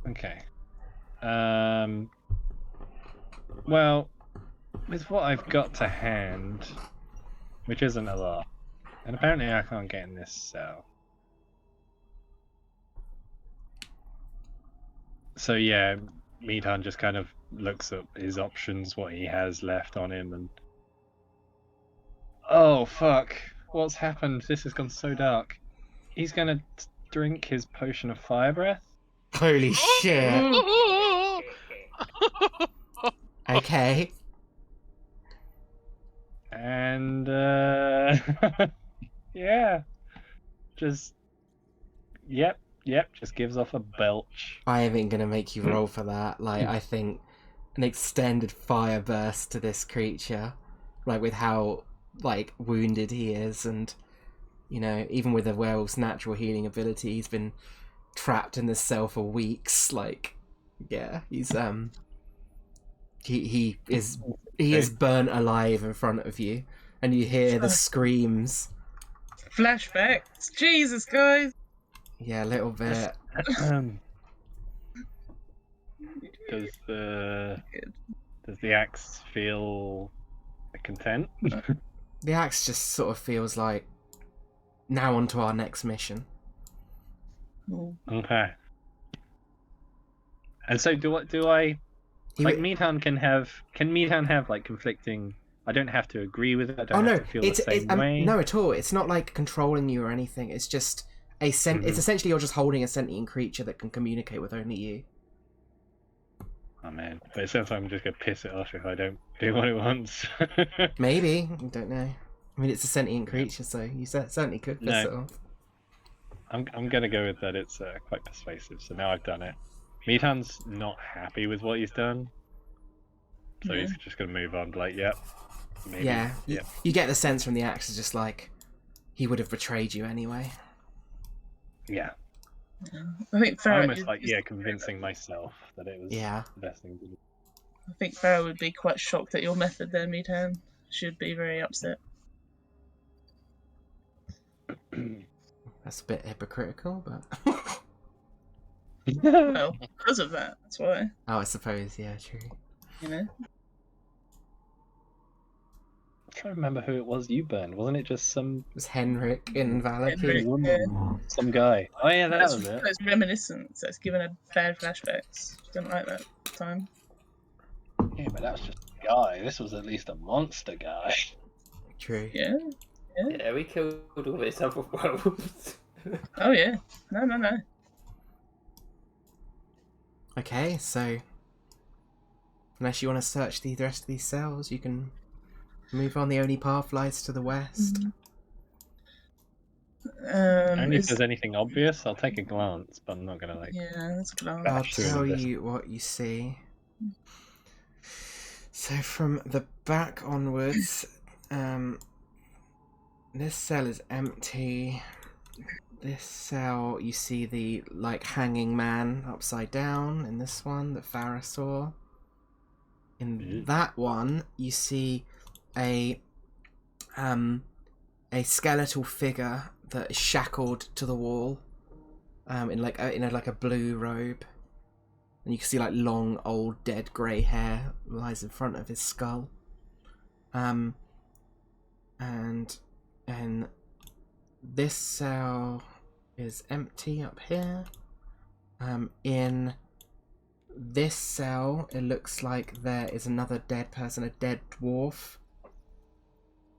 [SPEAKER 5] Okay. Well, with what I've got to hand, which isn't a lot, and apparently I can't get in this cell. So yeah, Meadhan just kind of looks at his options, what he has left on him, and oh fuck, what's happened? This has gone so dark. He's gonna drink his potion of fire breath.
[SPEAKER 3] Holy shit. Okay.
[SPEAKER 5] And yeah, just yep, just gives off a belch.
[SPEAKER 3] I ain't gonna make you roll for that. I think an extended fire burst to this creature, with how wounded he is, and even with a werewolf's natural healing ability, he's been trapped in this cell for weeks. Yeah, he's he is burnt alive in front of you, and you hear the screams.
[SPEAKER 4] Flashbacks. Jesus, guys.
[SPEAKER 3] Yeah, a little bit.
[SPEAKER 5] Does the axe feel content?
[SPEAKER 3] The axe just sort of feels like, now on to our next mission.
[SPEAKER 5] Okay. And so do I Meadhan can Meadhan have conflicting? I don't have to agree with it. I don't have to feel the same way.
[SPEAKER 3] No, at all. It's not controlling you or anything. It's just it's essentially you're just holding a sentient creature that can communicate with only you.
[SPEAKER 5] Oh man, but it sounds like I'm just gonna piss it off if I don't do what it wants.
[SPEAKER 3] Maybe, I don't know. I mean, it's a sentient creature, so you certainly could piss it off.
[SPEAKER 5] I'm gonna go with that. It's quite persuasive. So now I've done it. Meadhan's not happy with what he's done, so he's just gonna move on. Yep. Maybe.
[SPEAKER 3] Yeah. You get the sense from the axe is just he would have betrayed you anyway.
[SPEAKER 5] Yeah.
[SPEAKER 4] I think Farah
[SPEAKER 5] almost convincing myself that it was the best thing to do.
[SPEAKER 4] I think Farah would be quite shocked at your method there, Meadhan. She'd be very upset.
[SPEAKER 3] That's a bit hypocritical, but
[SPEAKER 4] well, because of that, that's why.
[SPEAKER 3] Oh, I suppose, yeah, true.
[SPEAKER 4] I'm
[SPEAKER 5] trying to remember who it was you burned. Wasn't it just some?
[SPEAKER 3] It was Henrik in Valaki.
[SPEAKER 5] Some guy. Oh yeah, that was it.
[SPEAKER 4] It's reminiscent, so it's given a bad flashbacks. Didn't like that time.
[SPEAKER 5] Yeah, but that was just guy. This was at least a monster guy.
[SPEAKER 3] True.
[SPEAKER 4] Yeah.
[SPEAKER 7] Yeah, we killed all these other wolves.
[SPEAKER 4] Oh yeah. No.
[SPEAKER 3] Okay, so unless you want to search the rest of these cells, you can move on. The only path lies to the west.
[SPEAKER 5] Only if
[SPEAKER 4] Is...
[SPEAKER 5] there's anything obvious, I'll take a glance, but I'm not gonna like.
[SPEAKER 4] Yeah, that's glance.
[SPEAKER 3] I'll
[SPEAKER 5] Bash through
[SPEAKER 3] tell
[SPEAKER 5] this.
[SPEAKER 3] you what you see. So from the back onwards, this cell is empty. This cell, you see the like hanging man upside down in this one that Farah saw. In that one, you see a skeletal figure that is shackled to the wall, in a blue robe, and you can see like long, old, dead grey hair lies in front of his skull. And this cell is empty up here. In this cell, it looks like there is another dead person, a dead dwarf.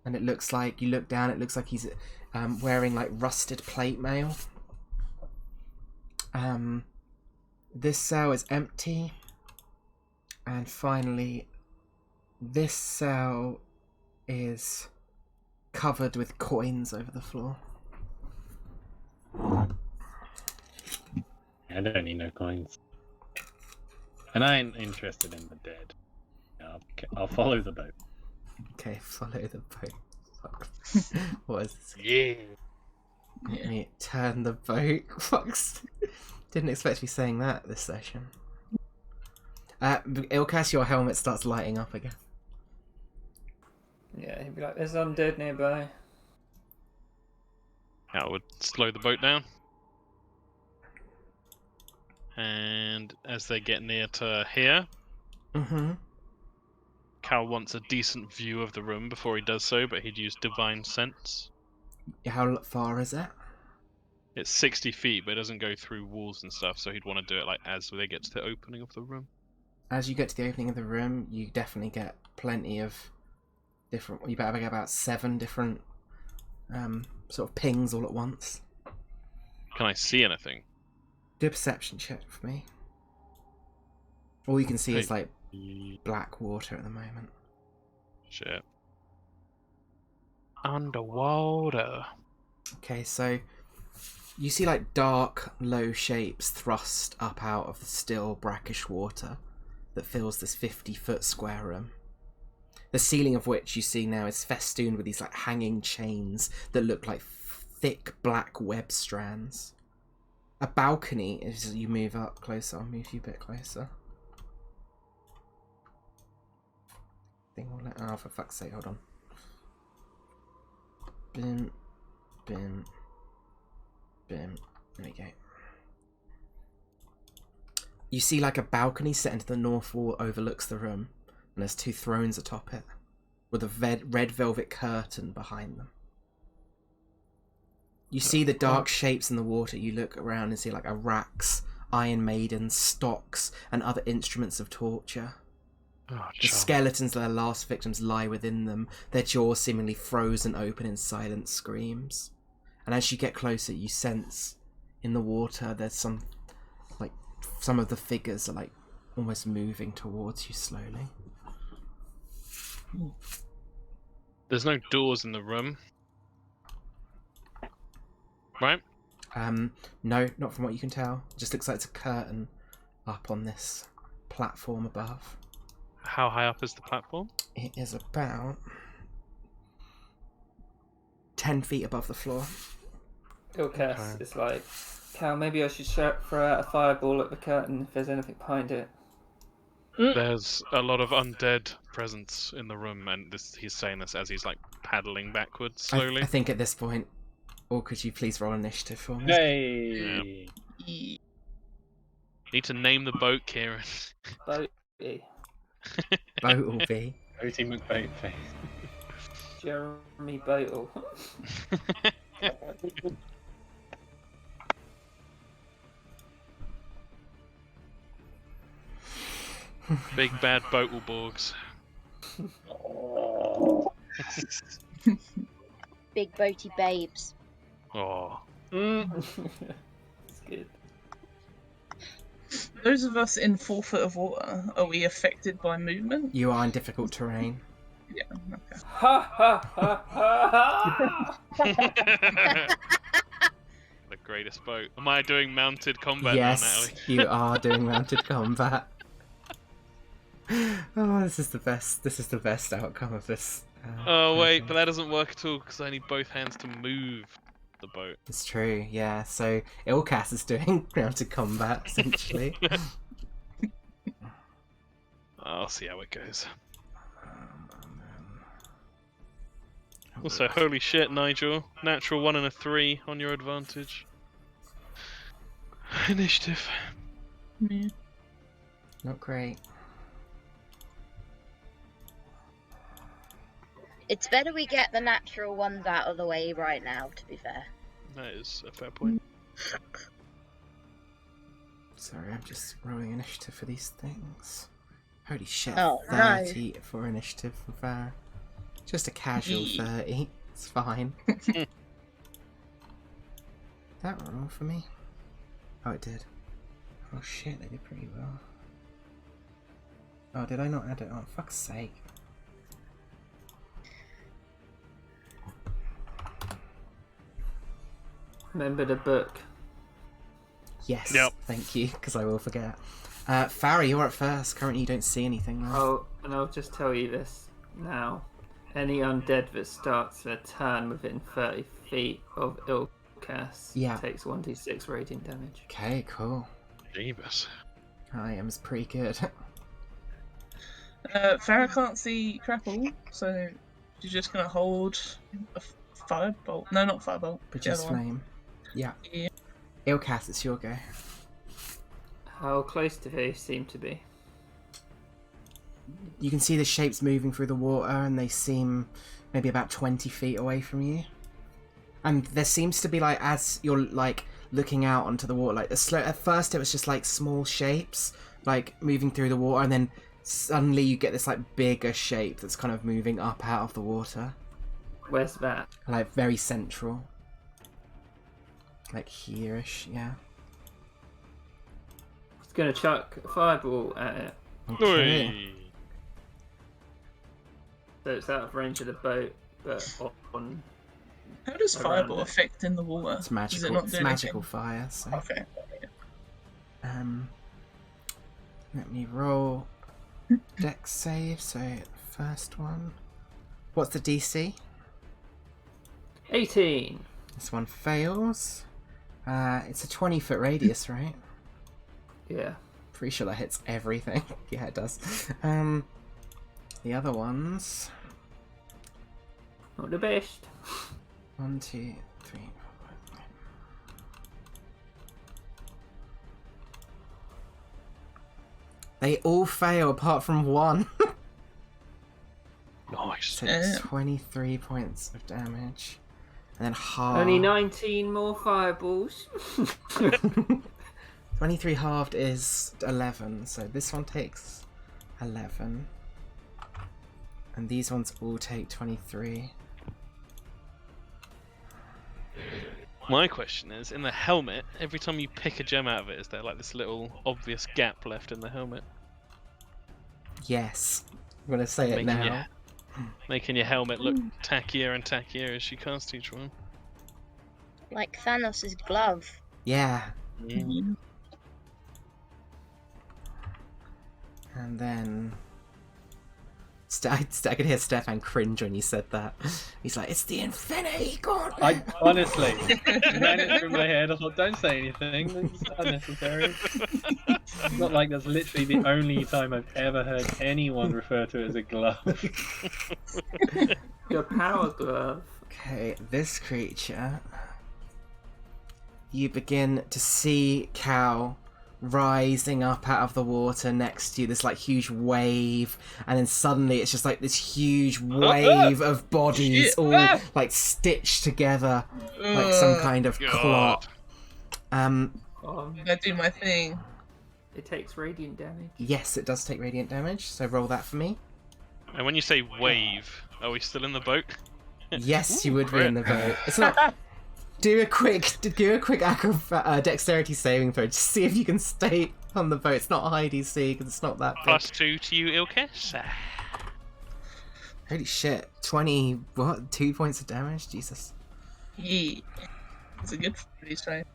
[SPEAKER 3] And it looks like, you look down, it looks like he's wearing like rusted plate mail. This cell is empty. And finally, this cell is covered with coins over the floor.
[SPEAKER 5] I don't need no coins. And I ain't interested in the dead. I'll follow the boat.
[SPEAKER 3] Okay, follow the boat. Fuck. What is this?
[SPEAKER 1] Yeah.
[SPEAKER 3] Let me turn the boat. Fucks. Didn't expect to be saying that this session. Ilkas, your helmet starts lighting up again.
[SPEAKER 7] Yeah, he'd be like, there's undead nearby.
[SPEAKER 1] That would slow the boat down. And as they get near to here, Cal wants a decent view of the room before he does so, but he'd use Divine Sense.
[SPEAKER 3] How far is it?
[SPEAKER 1] It's 60 feet, but it doesn't go through walls and stuff, so he'd want to do it like as they get to the opening of the room.
[SPEAKER 3] As you get to the opening of the room, you definitely get plenty of different... You better get about 7 different sort of pings all at once.
[SPEAKER 1] Can I see anything?
[SPEAKER 3] Do a perception check for me. All you can see is like black water at the moment.
[SPEAKER 1] Shit. Underwater.
[SPEAKER 3] Okay, so you see like dark, low shapes thrust up out of the still, brackish water that fills this 50-foot square room. The ceiling of which you see now is festooned with these like hanging chains that look like thick black web strands. A balcony, as you move up closer, I'll move you a bit closer. Oh, for fuck's sake, hold on. Bim, bim, bim. There we go. You see like a balcony set into the north wall overlooks the room, and there's 2 thrones atop it, with a red velvet curtain behind them. You see the dark shapes in the water. You look around and see like Iraqs, Iron Maidens, stocks, and other instruments of torture.
[SPEAKER 1] Oh,
[SPEAKER 3] the skeletons of their last victims lie within them, their jaws seemingly frozen open in silent screams. And as you get closer, you sense in the water there's some of the figures are like almost moving towards you slowly.
[SPEAKER 1] There's no doors in the room. Right?
[SPEAKER 3] No, not from what you can tell. It just looks like it's a curtain up on this platform above.
[SPEAKER 1] How high up is the platform?
[SPEAKER 3] It is about 10 feet above the floor.
[SPEAKER 7] Ilkas is like, Cal, maybe I should throw out a fireball at the curtain if there's anything behind it.
[SPEAKER 1] There's a lot of undead presence in the room, and he's saying this as he's like paddling backwards slowly.
[SPEAKER 3] I think at this point, or could you please roll initiative for me?
[SPEAKER 5] Hey!
[SPEAKER 1] Yeah. Need to name the boat, Kieran.
[SPEAKER 7] Boaty.
[SPEAKER 3] Boat will be.
[SPEAKER 5] Boaty McBoatface.
[SPEAKER 7] Jeremy Boatle.
[SPEAKER 1] Big bad Boatleborgs.
[SPEAKER 2] Big boaty babes.
[SPEAKER 1] Oh.
[SPEAKER 7] It's good.
[SPEAKER 4] Those of us in 4 foot of water, are we affected by movement?
[SPEAKER 3] You are in difficult terrain.
[SPEAKER 4] Yeah, okay.
[SPEAKER 7] Ha ha ha ha!
[SPEAKER 1] The greatest boat. Am I doing mounted combat
[SPEAKER 3] Yes,
[SPEAKER 1] now, Natalie?
[SPEAKER 3] you are doing mounted combat. Oh, this is the best. This is the best outcome of this.
[SPEAKER 1] Oh wait,
[SPEAKER 3] campaign.
[SPEAKER 1] but that doesn't work at all because I need both hands to move the boat.
[SPEAKER 3] It's true. Yeah. So Ilkas is doing mounted combat essentially.
[SPEAKER 1] I'll see how it goes.
[SPEAKER 3] And then-
[SPEAKER 1] Also, holy shit, Nigel. Natural 1 and a 3 on your advantage. Initiative.
[SPEAKER 4] Yeah.
[SPEAKER 3] Not great.
[SPEAKER 2] It's better we get the natural ones out of the way right now, to be fair.
[SPEAKER 1] That is a fair point.
[SPEAKER 3] Sorry, I'm just rolling initiative for these things. Holy shit!
[SPEAKER 2] Oh, no.
[SPEAKER 3] 30 for initiative for Farah. Just a casual
[SPEAKER 4] Yeah.
[SPEAKER 3] 30. It's fine. That roll for me? Oh, it did. Oh shit, they did pretty well. Oh, did I not add it on? Fuck's sake.
[SPEAKER 7] Remember the book.
[SPEAKER 3] Yes,
[SPEAKER 1] Yep.
[SPEAKER 3] thank you, because I will forget. Farah, you're at first. Currently, you don't see anything. Right?
[SPEAKER 7] Oh, and I'll just tell you this now. Any undead that starts a turn within 30 feet of Ilkas
[SPEAKER 3] Yeah.
[SPEAKER 7] takes 1d6 radiant damage.
[SPEAKER 3] Okay, cool.
[SPEAKER 1] Jeebus.
[SPEAKER 3] I am pretty good.
[SPEAKER 4] Farah can't see Crackle, so she's just gonna hold a firebolt. No, not firebolt. the
[SPEAKER 3] Produce
[SPEAKER 4] other one.
[SPEAKER 3] flame. Yeah.
[SPEAKER 4] Yeah.
[SPEAKER 3] Ilkas, it's your go.
[SPEAKER 7] How close do they seem to be?
[SPEAKER 3] You can see the shapes moving through the water, and they seem maybe about 20 feet away from you. And there seems to be, like, as you're, like, looking out onto the water, like, at first it was just, like, small shapes, like, moving through the water, and then suddenly you get this, like, bigger shape that's kind of moving up out of the water.
[SPEAKER 7] Where's that?
[SPEAKER 3] Like, very central. Like, here-ish, yeah.
[SPEAKER 7] I was going to chuck a fireball at it,
[SPEAKER 3] Okay.
[SPEAKER 1] Oi.
[SPEAKER 7] so it's out of range of the boat, but on.
[SPEAKER 4] How does
[SPEAKER 7] Around
[SPEAKER 4] fireball
[SPEAKER 7] it.
[SPEAKER 4] affect in the water?
[SPEAKER 3] It's
[SPEAKER 4] Does it
[SPEAKER 3] magical.
[SPEAKER 4] not
[SPEAKER 3] It's
[SPEAKER 4] do
[SPEAKER 3] magical
[SPEAKER 4] anything?
[SPEAKER 3] fire, so...
[SPEAKER 4] Okay.
[SPEAKER 3] Let me roll dex save, so first one. What's the DC?
[SPEAKER 7] 18!
[SPEAKER 3] This one fails. It's a 20-foot radius, right?
[SPEAKER 7] Yeah.
[SPEAKER 3] Pretty sure that hits everything. Yeah, it does. The other ones.
[SPEAKER 7] Not the best.
[SPEAKER 3] 1, 2, 3, 4, 5. They all fail apart from one.
[SPEAKER 1] Nice.
[SPEAKER 3] So it's 23 points of damage. And then half.
[SPEAKER 7] Only 19 more fireballs.
[SPEAKER 3] 23 halved is 11, so this one takes 11. And these ones all take 23.
[SPEAKER 1] My question is, in the helmet, every time you pick a gem out of it, is there like this little obvious gap left in the helmet?
[SPEAKER 3] Yes. I'm going to say it now.
[SPEAKER 1] Making your helmet look tackier and tackier as you cast each one.
[SPEAKER 2] Like Thanos' glove.
[SPEAKER 3] Yeah.
[SPEAKER 1] Mm.
[SPEAKER 3] And then... I could hear Stefan cringe when you said that. He's like, it's the Infinity Gauntlet!
[SPEAKER 5] I honestly ran it through my head. I thought, don't say anything. It's unnecessary. It's not like that's literally the only time I've ever heard anyone refer to it as a glove.
[SPEAKER 7] Your power glove.
[SPEAKER 3] Okay, this creature... You begin to see Cal rising up out of the water next to you, this like huge wave, and then suddenly it's just like this huge wave of bodies all like stitched together like some kind of clot.
[SPEAKER 7] Um,
[SPEAKER 4] I do my thing.
[SPEAKER 7] it takes radiant damage.
[SPEAKER 3] Yes, it does take radiant damage, so roll that for me.
[SPEAKER 1] And when you say wave, Are we still in the boat?
[SPEAKER 3] Yes, you would be
[SPEAKER 1] crit.
[SPEAKER 3] in the boat. It's not. Do a quick dexterity saving throw. Just see if you can stay on the boat. It's not high DC because it's not that big.
[SPEAKER 1] +2 to you, Ilkesh.
[SPEAKER 3] Holy shit! 2 points of damage. Jesus.
[SPEAKER 4] Yeah. It's a good pretty straight.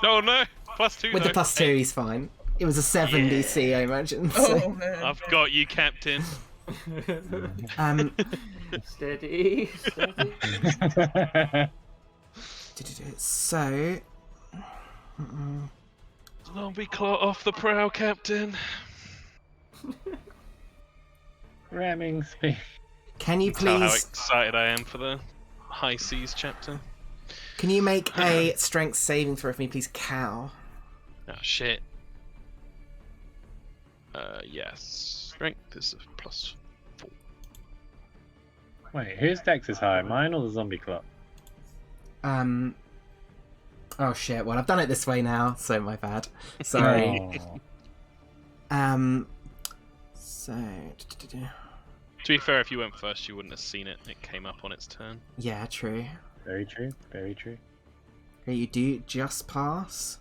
[SPEAKER 1] Oh no! +2
[SPEAKER 3] With
[SPEAKER 1] though.
[SPEAKER 3] the +2, he's fine. It was a 7 DC, I imagine. So.
[SPEAKER 4] Oh man.
[SPEAKER 1] I've got you, Captain.
[SPEAKER 7] Steady, steady.
[SPEAKER 3] So.
[SPEAKER 1] Zombie claw off the prow, Captain.
[SPEAKER 5] Ramming speed.
[SPEAKER 3] Can you
[SPEAKER 1] Tell how
[SPEAKER 3] please?
[SPEAKER 1] excited I am for the high seas chapter.
[SPEAKER 3] Can you make a strength saving throw for me, please, Cal?
[SPEAKER 1] Oh shit. Yes. Strength is a +4.
[SPEAKER 5] Wait, whose dex is high? Mine or the zombie clock?
[SPEAKER 3] Oh shit. Well, I've done it this way now, so my bad. Sorry.
[SPEAKER 5] Oh.
[SPEAKER 3] So.
[SPEAKER 1] To be fair, if you went first, you wouldn't have seen it. It came up on its turn.
[SPEAKER 3] Yeah, true.
[SPEAKER 5] Very true. Very true.
[SPEAKER 3] Okay, you do just pass.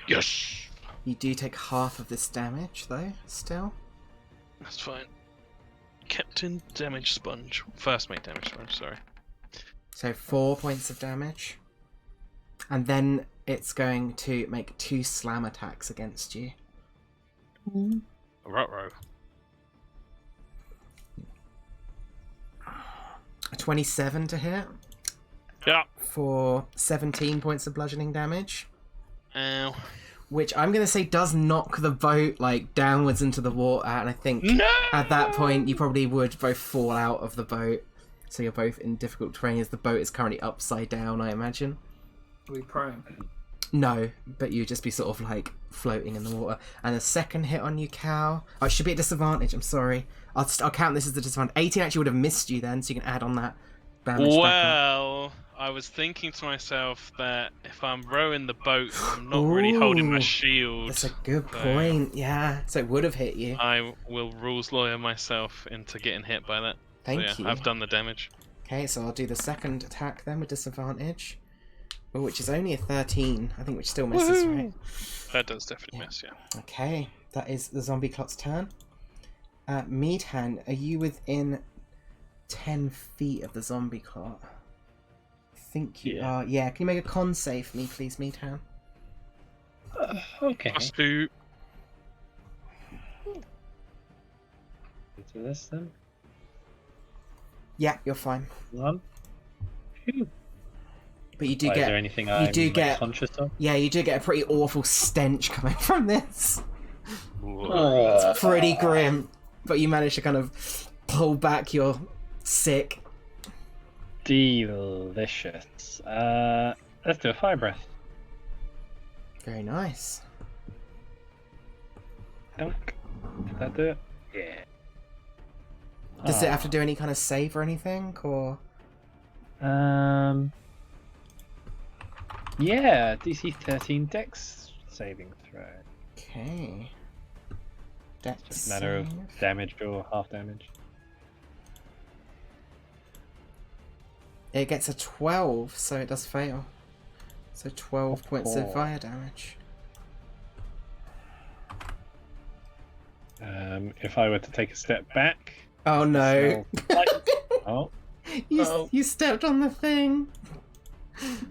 [SPEAKER 1] Yes!
[SPEAKER 3] You do take half of this damage, though, still.
[SPEAKER 1] That's fine. Captain Damage Sponge. First mate Damage Sponge, sorry.
[SPEAKER 3] So 4 points of damage. And then it's going to make 2 slam attacks against you.
[SPEAKER 1] Ruh-roh.
[SPEAKER 3] A 27 to hit
[SPEAKER 1] Yeah.
[SPEAKER 3] for 17 points of bludgeoning damage.
[SPEAKER 1] Ow.
[SPEAKER 3] Which I'm going to say does knock the boat, like, downwards into the water. And I think
[SPEAKER 1] No!
[SPEAKER 3] at that point you probably would both fall out of the boat. So you're both in difficult terrain as the boat is currently upside down, I imagine.
[SPEAKER 7] Are we prone?
[SPEAKER 3] No, but you'd just be sort of, like, floating in the water. And the second hit on you, Cal... Oh, it should be a disadvantage, I'm sorry. I'll count this as a disadvantage. 18 actually would have missed you then, so you can add on that damage back on.
[SPEAKER 1] Well, I was thinking to myself that if I'm rowing the boat, I'm not really holding my
[SPEAKER 3] Ooh,
[SPEAKER 1] shield.
[SPEAKER 3] That's a good
[SPEAKER 1] so
[SPEAKER 3] point, yeah. So it would have hit you.
[SPEAKER 1] I will rules lawyer myself into getting hit by that.
[SPEAKER 3] Thank
[SPEAKER 1] so, yeah,
[SPEAKER 3] you.
[SPEAKER 1] I've done the damage.
[SPEAKER 3] Okay, so I'll do the second attack then with disadvantage. Oh, which is only a 13, I think, which still misses,
[SPEAKER 1] Woohoo!
[SPEAKER 3] right?
[SPEAKER 1] That does definitely miss, yeah.
[SPEAKER 3] Okay, that is the zombie clot's turn. Meadhan, are you within 10 feet of the zombie clot? I think you
[SPEAKER 5] Yeah.
[SPEAKER 3] are. Yeah, can you make a con save for me, please, Meadhan?
[SPEAKER 5] Okay.
[SPEAKER 1] +2.
[SPEAKER 5] Into this then.
[SPEAKER 3] Yeah, you're fine.
[SPEAKER 5] 1. Phew.
[SPEAKER 3] But you do
[SPEAKER 5] Is there
[SPEAKER 3] get...
[SPEAKER 5] anything I'm
[SPEAKER 3] do get-
[SPEAKER 5] conscious of?
[SPEAKER 3] Yeah, you do get a pretty awful stench coming from this.
[SPEAKER 5] Oh.
[SPEAKER 3] It's pretty grim. But you manage to kind of pull back your sick.
[SPEAKER 5] Delicious. Let's do a fire breath.
[SPEAKER 3] Very nice.
[SPEAKER 5] Dunk. Did that do it? Yeah.
[SPEAKER 3] Does it have to do any kind of save or anything, or...?
[SPEAKER 5] Yeah, DC 13 Dex saving throw.
[SPEAKER 3] Okay. Dex
[SPEAKER 5] Just a matter of
[SPEAKER 3] save.
[SPEAKER 5] damage or half damage.
[SPEAKER 3] It gets a 12, so it does fail. So 12 points of fire damage.
[SPEAKER 5] If I were to take a step back.
[SPEAKER 3] Oh no!
[SPEAKER 5] Oh,
[SPEAKER 3] You stepped on the thing.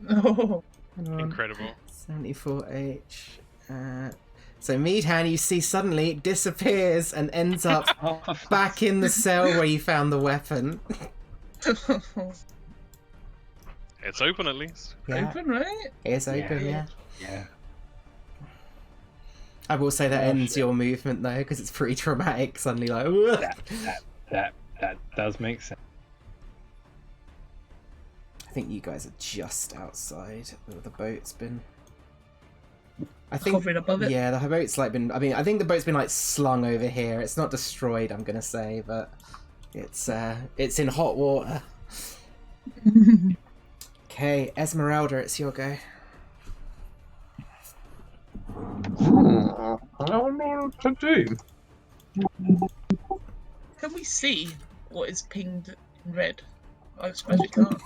[SPEAKER 4] No.
[SPEAKER 3] Hang on.
[SPEAKER 1] Incredible.
[SPEAKER 3] 74H. So Meadhan, you see suddenly disappears and ends up back in the cell where you found the weapon.
[SPEAKER 1] It's open at least.
[SPEAKER 3] Yeah,
[SPEAKER 4] Open, right?
[SPEAKER 3] it's open. Yeah.
[SPEAKER 5] yeah.
[SPEAKER 3] I will say that
[SPEAKER 5] Oh,
[SPEAKER 3] ends
[SPEAKER 5] shit.
[SPEAKER 3] your movement though, because it's pretty traumatic. Suddenly, like, "Ugh."
[SPEAKER 5] That does make sense.
[SPEAKER 3] I think you guys are just outside where the boat's been. I think.
[SPEAKER 4] Hovering above it.
[SPEAKER 3] Yeah, the boat's like been. I mean, I think the boat's been like slung over here. It's not destroyed, I'm gonna say, but it's in hot water. Okay, Esmeralda, it's your go.
[SPEAKER 6] I don't know what to do.
[SPEAKER 4] Can we see what is pinged in red? I suppose we can't.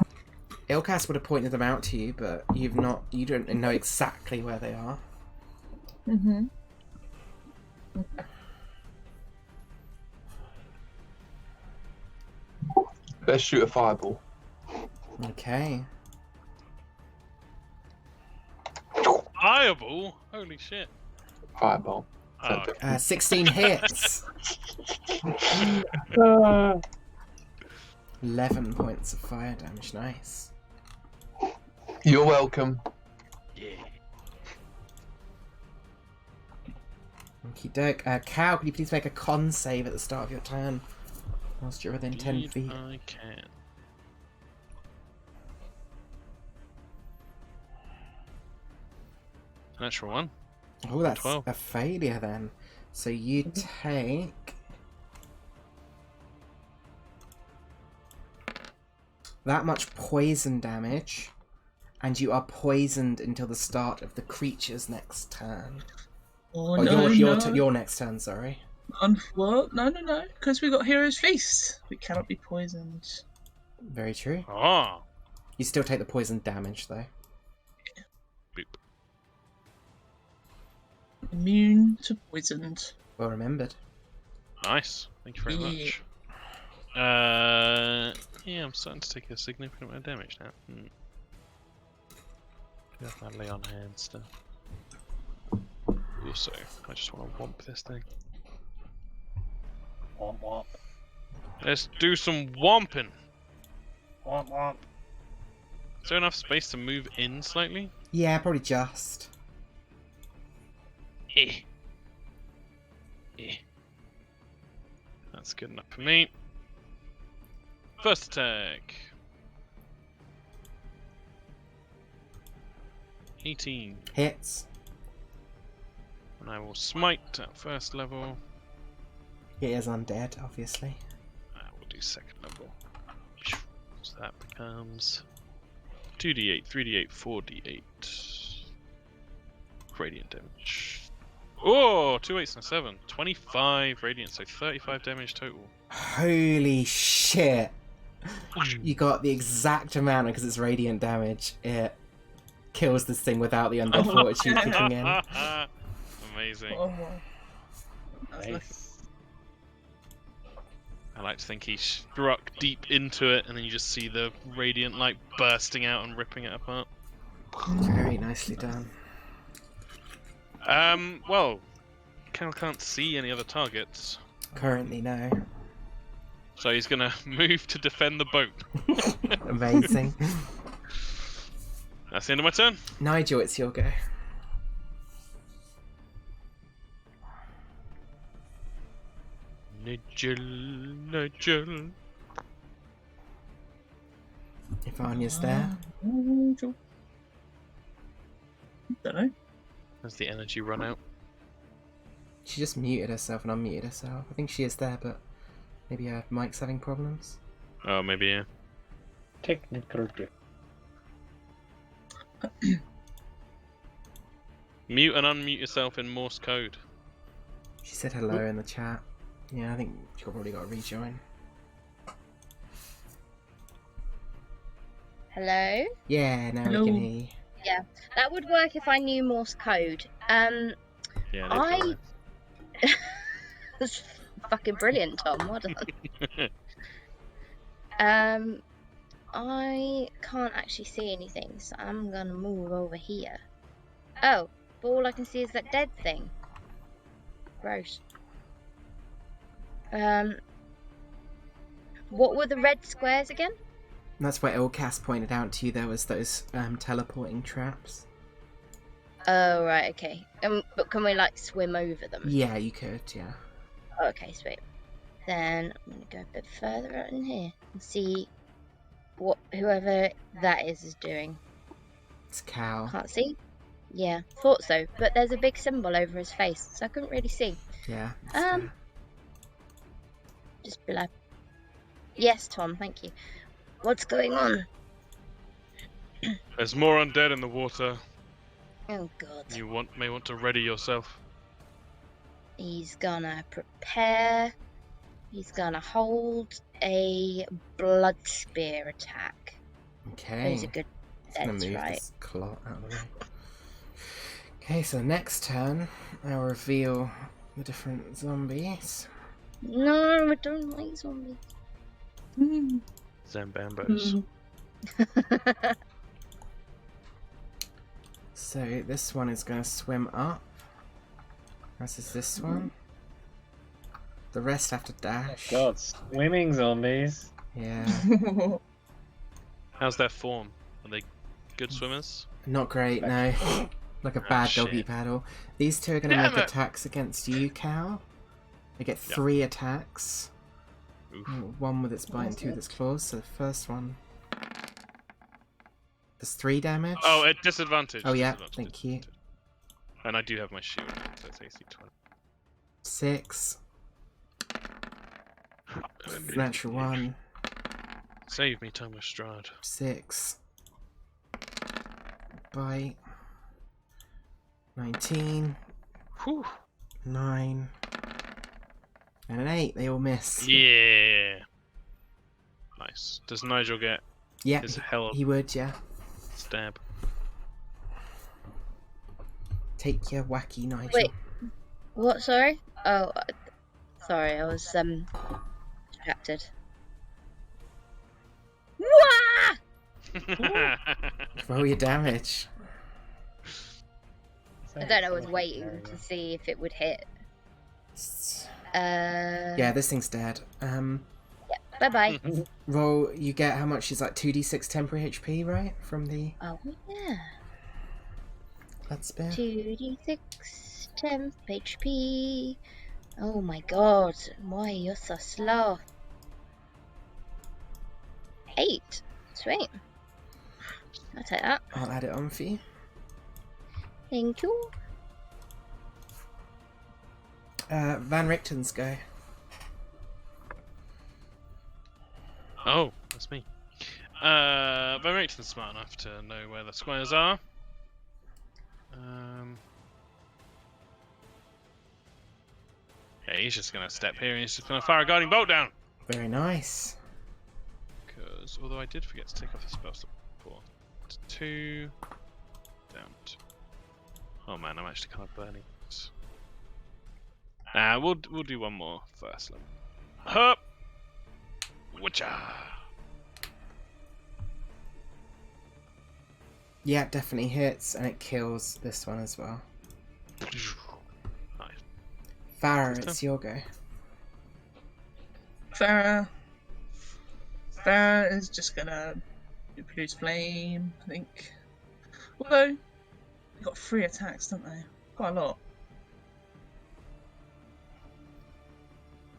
[SPEAKER 3] Ilkas would have pointed them out to you, but you don't know exactly where they are.
[SPEAKER 4] Mm-hmm.
[SPEAKER 6] Let's shoot a fireball.
[SPEAKER 3] Okay.
[SPEAKER 1] Fireball? Holy shit.
[SPEAKER 6] Fireball.
[SPEAKER 1] Oh, okay.
[SPEAKER 3] 16 hits. 11 points of fire damage. Nice.
[SPEAKER 6] You're welcome.
[SPEAKER 1] Yeah.
[SPEAKER 3] Okie doke. Cow, can you please make a con save at the start of your turn? Whilst you're within 10 feet.
[SPEAKER 1] I can. Natural one.
[SPEAKER 3] Oh, that's
[SPEAKER 1] 12.
[SPEAKER 3] a failure then. So you take that much poison damage, and you are poisoned until the start of the creature's next turn.
[SPEAKER 4] Oh,
[SPEAKER 3] Or
[SPEAKER 4] no,
[SPEAKER 3] your next turn, sorry.
[SPEAKER 4] What? No. Because we got Hero's Feast. We cannot be poisoned.
[SPEAKER 3] Very true.
[SPEAKER 1] Ah.
[SPEAKER 3] You still take the poison damage, though.
[SPEAKER 1] Boop.
[SPEAKER 4] Immune to poisoned.
[SPEAKER 3] Well remembered.
[SPEAKER 1] Nice. Thank you very
[SPEAKER 4] Yeah.
[SPEAKER 1] much. Yeah, I'm starting to take a significant amount of damage now. Do have my lay on hand stuff. Also, I just want to womp this thing.
[SPEAKER 5] Womp womp.
[SPEAKER 1] Let's do some womping.
[SPEAKER 5] Womp womp.
[SPEAKER 1] Is there enough space to move in slightly?
[SPEAKER 3] Yeah, probably just.
[SPEAKER 1] Eh. That's good enough for me. First attack. 18.
[SPEAKER 3] Hits.
[SPEAKER 1] And I will smite at first level.
[SPEAKER 3] He is undead, obviously.
[SPEAKER 1] I will do second level. So that becomes 2d8, 3d8, 4d8. Radiant damage. Oh, 2 8s and a 7. 25 radiant, so 35 damage total.
[SPEAKER 3] Holy shit! You got the exact amount because it's radiant damage. It kills this thing without the undead fortitude kicking in.
[SPEAKER 1] Amazing.
[SPEAKER 4] Oh, wow. That's lucky.
[SPEAKER 5] Nice.
[SPEAKER 1] I like to think he struck deep into it and then you just see the radiant light bursting out and ripping it apart.
[SPEAKER 3] Very nicely done.
[SPEAKER 1] Well, Cal can't see any other targets,
[SPEAKER 3] Currently, no.
[SPEAKER 1] so he's gonna move to defend the boat.
[SPEAKER 3] Amazing.
[SPEAKER 1] That's the end of my turn.
[SPEAKER 3] Nigel, it's your go.
[SPEAKER 1] Nigel.
[SPEAKER 3] If Anya's there.
[SPEAKER 4] Don't know.
[SPEAKER 1] Has the energy run out?
[SPEAKER 3] She just muted herself and unmuted herself. I think she is there, but maybe her mic's having problems.
[SPEAKER 1] Oh, maybe yeah.
[SPEAKER 5] Technical dip.
[SPEAKER 1] Mute and unmute yourself in Morse code.
[SPEAKER 3] She said hello in the chat. Yeah, I think she probably got to rejoin.
[SPEAKER 2] Hello?
[SPEAKER 3] Yeah, now
[SPEAKER 4] Hello.
[SPEAKER 3] we can hear you.
[SPEAKER 2] That would work if I knew Morse code.
[SPEAKER 1] Yeah,
[SPEAKER 2] I... That's fucking brilliant, Tom. Well done. I can't actually see anything, so I'm gonna move over here. Oh, but all I can see is that dead thing. Gross. What were the red squares again?
[SPEAKER 3] And that's where Ilkas pointed out to you there was those teleporting traps.
[SPEAKER 2] Oh, right, okay. But can we, like, swim over them?
[SPEAKER 3] Yeah, you could, yeah.
[SPEAKER 2] Okay, sweet. Then I'm gonna go a bit further out in here and see what whoever that is doing.
[SPEAKER 3] It's a cow.
[SPEAKER 2] Can't see? Yeah, thought so. But there's a big symbol over his face, so I couldn't really see.
[SPEAKER 3] Yeah. it's
[SPEAKER 2] Just below. Yes, Tom, thank you. What's going on?
[SPEAKER 1] There's more undead in the water.
[SPEAKER 2] Oh god.
[SPEAKER 1] You may want to ready yourself.
[SPEAKER 2] He's gonna prepare He's gonna hold a blood spear attack.
[SPEAKER 3] Okay.
[SPEAKER 2] Those are good
[SPEAKER 3] It's gonna
[SPEAKER 2] sets,
[SPEAKER 3] move
[SPEAKER 2] right?
[SPEAKER 3] this clot out of the way. Okay, so next turn, I'll reveal the different zombies.
[SPEAKER 2] No, I don't like zombies.
[SPEAKER 1] Zambambos.
[SPEAKER 3] So this one is going to swim up. As is this one. The rest have to dash.
[SPEAKER 5] God, swimming zombies.
[SPEAKER 3] Yeah.
[SPEAKER 1] How's their form? Are they good swimmers?
[SPEAKER 3] Not great, no. Like a bad doggy
[SPEAKER 1] shit.
[SPEAKER 3] paddle. These two are going to
[SPEAKER 1] Damn
[SPEAKER 3] make
[SPEAKER 1] it.
[SPEAKER 3] attacks against you, Cal. They get
[SPEAKER 1] Yeah.
[SPEAKER 3] 3 attacks.
[SPEAKER 1] Oof.
[SPEAKER 3] One with its bite and 2 with its claws. So the first one does 3 damage.
[SPEAKER 1] Oh, at disadvantage.
[SPEAKER 3] Oh, yeah,
[SPEAKER 1] disadvantage,
[SPEAKER 3] thank you.
[SPEAKER 1] And I do have my shield, so it's AC 20.
[SPEAKER 3] 6. Natural 1.
[SPEAKER 1] Save me, Thomas Strahd.
[SPEAKER 3] 6. Bite. 19.
[SPEAKER 1] Whew.
[SPEAKER 3] 9. And an 8. They all miss.
[SPEAKER 1] Yeah. Nice. Does Nigel get
[SPEAKER 3] Yeah,
[SPEAKER 1] his hell
[SPEAKER 3] he would, yeah.
[SPEAKER 1] stab?
[SPEAKER 3] Take your wacky Nigel.
[SPEAKER 2] Wait. What? Sorry? Oh, sorry. I was distracted. Wah!
[SPEAKER 3] Roll your damage.
[SPEAKER 2] I don't know. I was waiting to see if it would hit.
[SPEAKER 3] Yeah, this thing's dead.
[SPEAKER 2] Bye bye.
[SPEAKER 3] Roll, you get how much is like 2d6 temporary HP, right? From the
[SPEAKER 2] Oh yeah.
[SPEAKER 3] blood spear.
[SPEAKER 2] 2d6 temp HP. Oh my god. Why you're so slow? 8. Sweet. I'll take that.
[SPEAKER 3] I'll add it on for you.
[SPEAKER 2] Thank you.
[SPEAKER 3] Van Richten's go.
[SPEAKER 1] Oh, that's me. Van Richten's smart enough to know where the squares are. Yeah, he's just gonna step here and he's just gonna fire a guiding bolt down.
[SPEAKER 3] Very nice.
[SPEAKER 1] Because although I did forget to take off the spell stop before. 2 down. Oh man, I'm actually kind of burning. We'll do one more first. Hup! Whatcha?
[SPEAKER 3] Yeah, definitely hits, and it kills this one as well.
[SPEAKER 1] Nice.
[SPEAKER 3] Farah, it's your go.
[SPEAKER 4] Farah is just gonna produce flame, I think. Although they got 3 attacks, don't they? Quite a lot.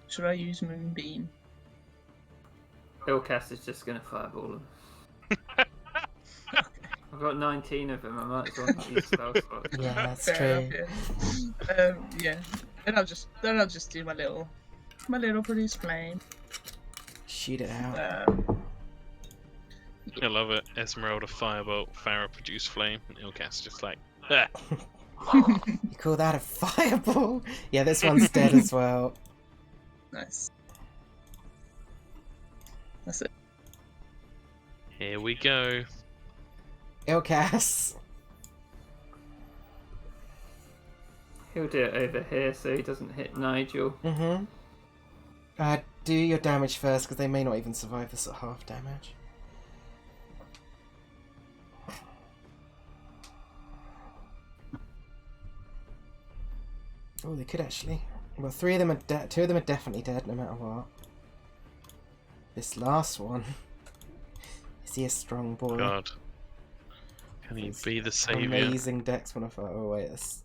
[SPEAKER 4] Should I use Moonbeam?
[SPEAKER 7] Ilcast is just going to fireball them. I've got 19 of them, I might as well not use spell slots.
[SPEAKER 3] Yeah, that's
[SPEAKER 4] Fair
[SPEAKER 3] true.
[SPEAKER 4] enough, yeah. Yeah. Then I'll just do my little produce flame.
[SPEAKER 3] Shoot it out.
[SPEAKER 1] I love it. Esmeralda firebolt, Farah produce flame, and Ilcast just like, ah.
[SPEAKER 3] You call that a fireball? Yeah, this one's dead as well.
[SPEAKER 4] Nice. That's it.
[SPEAKER 1] Here we go.
[SPEAKER 3] Ilcas.
[SPEAKER 7] He'll do it over here so he doesn't hit Nigel.
[SPEAKER 3] Mm-hmm. Do your damage first, because they may not even survive this at half damage. Oh, they could actually. Well, 3 of them are dead. 2 of them are definitely dead, no matter what. This last one. Is he a strong boy?
[SPEAKER 1] God. Can he be the savior?
[SPEAKER 3] Amazing dex modifier. Oh wait, that's.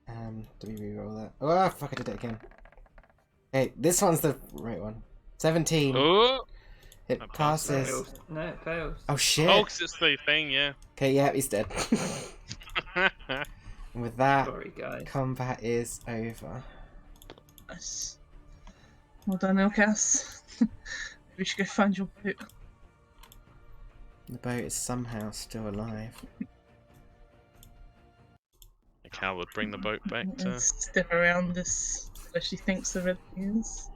[SPEAKER 3] Do we reroll that? Oh fuck! I did it again. Hey, this one's the right one. 17.
[SPEAKER 1] Oh!
[SPEAKER 3] It
[SPEAKER 1] That
[SPEAKER 3] passes.
[SPEAKER 7] Fails. No, it fails.
[SPEAKER 3] Oh shit.
[SPEAKER 1] Oh, 'cause it's the thing, yeah.
[SPEAKER 3] Okay, yeah, he's dead. And with that,
[SPEAKER 7] Sorry, guys.
[SPEAKER 3] combat is over.
[SPEAKER 4] Nice. Well done, Ilcas. We should go find your boat.
[SPEAKER 3] The boat is somehow still alive.
[SPEAKER 1] Cal would bring the boat back to.
[SPEAKER 4] And step around this where she thinks the red thing is.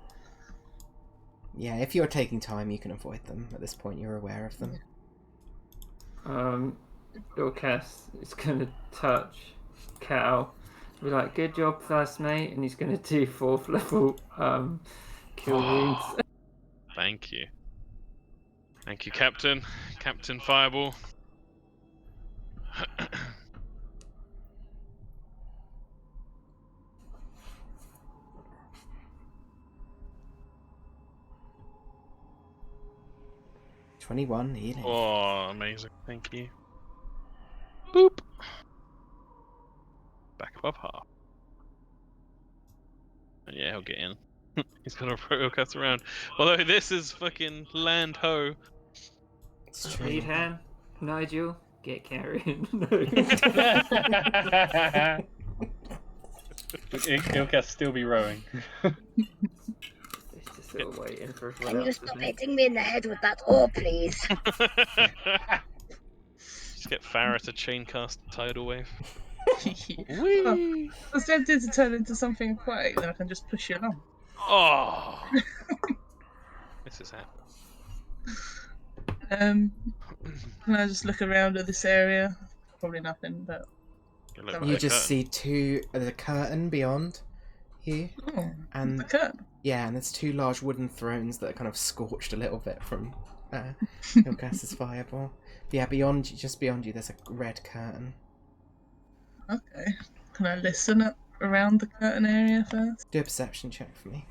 [SPEAKER 3] Yeah, if you're taking time, you can avoid them. At this point, you're aware of them.
[SPEAKER 7] Dorcas is going to touch Cal. Be like, good job, first mate, and he's going to do 4th level kill wounds.
[SPEAKER 1] Thank you. Thank you, Captain. Captain Fireball.
[SPEAKER 3] 21 healing.
[SPEAKER 1] Oh, amazing. Thank you. Boop. Back above half. And yeah, he'll get in. He's gonna protocast around. Although this is fucking land ho.
[SPEAKER 3] It's true.
[SPEAKER 7] Lead hand, Nigel, get carrying.
[SPEAKER 5] He'll still be rowing.
[SPEAKER 7] He's just sort of waiting for everyone
[SPEAKER 2] Can you
[SPEAKER 7] else,
[SPEAKER 2] stop
[SPEAKER 7] isn't he?
[SPEAKER 2] hitting me in the head with that oar, please?
[SPEAKER 1] Just get Farah to chain cast Tidal Wave.
[SPEAKER 4] Oh,
[SPEAKER 1] Whee!
[SPEAKER 4] I was tempted to turn into something aquatic, then I can just push you along.
[SPEAKER 1] Oh! This is happening.
[SPEAKER 4] Can I just look around at this area? Probably nothing, but
[SPEAKER 1] Good luck
[SPEAKER 3] You
[SPEAKER 1] with the
[SPEAKER 3] just
[SPEAKER 1] curtain.
[SPEAKER 3] see there's a curtain beyond you, and
[SPEAKER 4] the curtain.
[SPEAKER 3] yeah, and there's 2 large wooden thrones that are kind of scorched a little bit from Ilgas's fireball. But yeah, just beyond you, there's a red curtain.
[SPEAKER 4] Okay. Can I listen up around the curtain area first?
[SPEAKER 3] Do a perception check for me.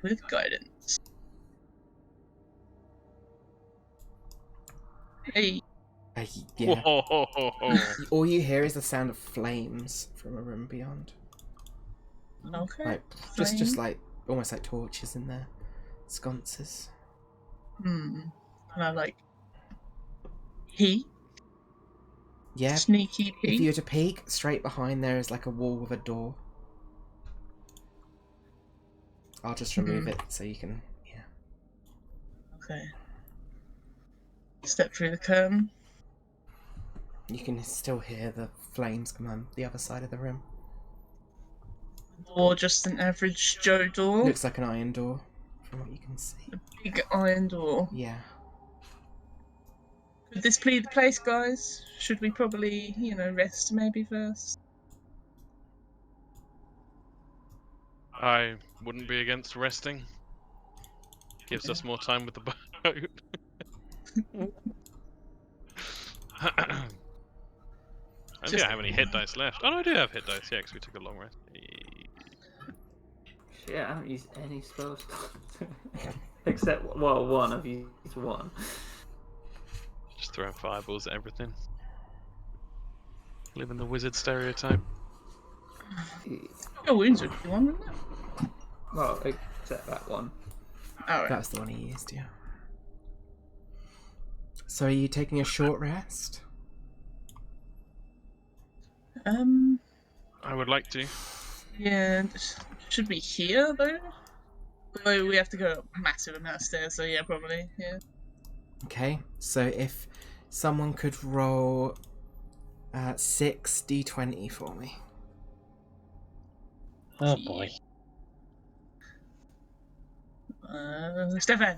[SPEAKER 4] With guidance. Hey.
[SPEAKER 3] Yeah.
[SPEAKER 1] Whoa.
[SPEAKER 3] All you hear is the sound of flames from a room beyond.
[SPEAKER 4] Okay.
[SPEAKER 3] Like just like almost like torches in there, sconces.
[SPEAKER 4] Can I like heat?
[SPEAKER 3] Yeah.
[SPEAKER 4] Sneaky
[SPEAKER 3] If
[SPEAKER 4] peek.
[SPEAKER 3] you were to peek, straight behind there is like a wall with a door. I'll just remove it so you can. Yeah.
[SPEAKER 4] Okay. Step through the curtain.
[SPEAKER 3] You can still hear the flames come on the other side of the room.
[SPEAKER 4] Or just an average Joe door.
[SPEAKER 3] Looks like an iron door, from what you can see.
[SPEAKER 4] Big iron door.
[SPEAKER 3] Yeah.
[SPEAKER 4] Could this be the place, guys? Should we probably, rest maybe first?
[SPEAKER 1] I wouldn't be against resting. Gives us more time with the boat. I don't have any hit dice left. Oh no, I do have hit dice, yeah, because we took a long rest.
[SPEAKER 7] Shit, I haven't used any spells. Except, well, one. I've used one.
[SPEAKER 1] Just throwing fireballs at everything. Living the wizard stereotype.
[SPEAKER 4] Your wounds would be one, wouldn't it?
[SPEAKER 7] Well, except that one.
[SPEAKER 4] Alright.
[SPEAKER 3] That was the one he used, yeah. So are you taking a short rest?
[SPEAKER 1] I would like to.
[SPEAKER 4] Yeah, should we here though? Although we have to go up a massive amount of stairs, so yeah, probably, yeah.
[SPEAKER 3] Okay, so if someone could roll 6 d20 for me.
[SPEAKER 5] Oh boy.
[SPEAKER 4] Stefan!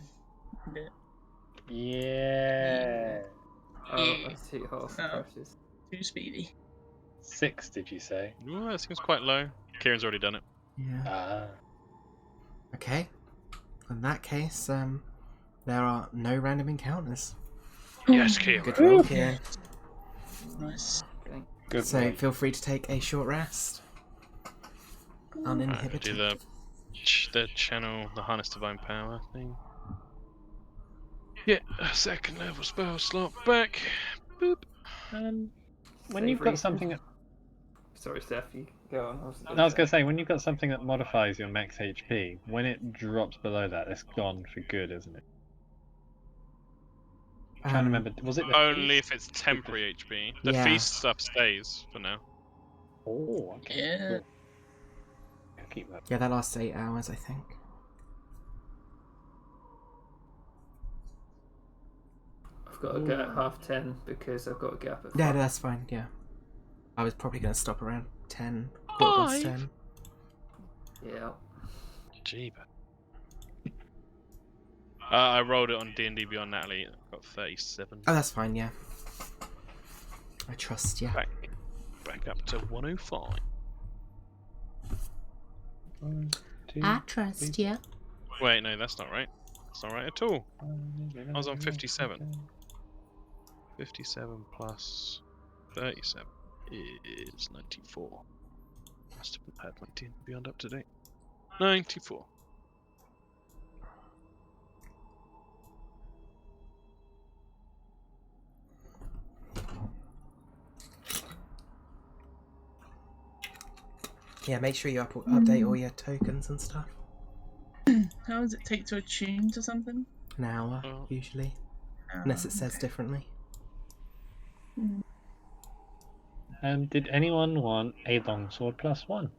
[SPEAKER 5] Yeah.
[SPEAKER 7] Oh, that's too hard for
[SPEAKER 4] Oh.
[SPEAKER 7] precious.
[SPEAKER 4] Too speedy.
[SPEAKER 5] 6, did you say?
[SPEAKER 1] Ooh, that seems quite low. Kieran's already done it.
[SPEAKER 3] Yeah.
[SPEAKER 5] Ah.
[SPEAKER 3] Okay. In that case, there are no random encounters.
[SPEAKER 1] Yes, Kieran.
[SPEAKER 3] Good roll, Kieran.
[SPEAKER 4] Nice.
[SPEAKER 7] Okay.
[SPEAKER 5] Good
[SPEAKER 3] So
[SPEAKER 5] boy.
[SPEAKER 3] feel free to take a short rest.
[SPEAKER 1] Alright,
[SPEAKER 3] Uninhibited.
[SPEAKER 1] do the channel, the harness divine power thing. Get a 2nd level spell slot back. Boop.
[SPEAKER 5] When you've got something that...
[SPEAKER 7] Sorry, Steph, you go on.
[SPEAKER 5] I was going to say, when you've got something that modifies your max HP, when it drops below that, it's gone for good, isn't it? I'm trying to remember, was it the
[SPEAKER 1] Only
[SPEAKER 5] feast?
[SPEAKER 1] if it's temporary HP. The
[SPEAKER 3] Yeah.
[SPEAKER 1] feast stuff stays for now.
[SPEAKER 5] Oh, okay.
[SPEAKER 4] Yeah.
[SPEAKER 5] Cool. I'll keep that.
[SPEAKER 3] Yeah, that lasts 8 hours, I think.
[SPEAKER 7] I've got to go at 10:30 because I've got to get up at 5.
[SPEAKER 3] Yeah, that's fine, yeah. I was probably going to stop around 10, quarter past
[SPEAKER 1] 5?
[SPEAKER 3] 10.
[SPEAKER 7] Yeah.
[SPEAKER 1] Jeeba. I rolled it on D&D Beyond Natalie. I got 37.
[SPEAKER 3] Oh, that's fine, yeah. I trust you.
[SPEAKER 1] Back up to 105.
[SPEAKER 3] I trust you.
[SPEAKER 1] Wait, no, that's not right. That's not right at all. I was on 57. 57 plus 37 is 94. Must have had my D&D Beyond up to date. 94.
[SPEAKER 3] Yeah, make sure you update all your tokens and stuff.
[SPEAKER 4] How does it take to attune to something?
[SPEAKER 3] An hour, usually. Unless it says differently.
[SPEAKER 5] Did anyone want a longsword +1?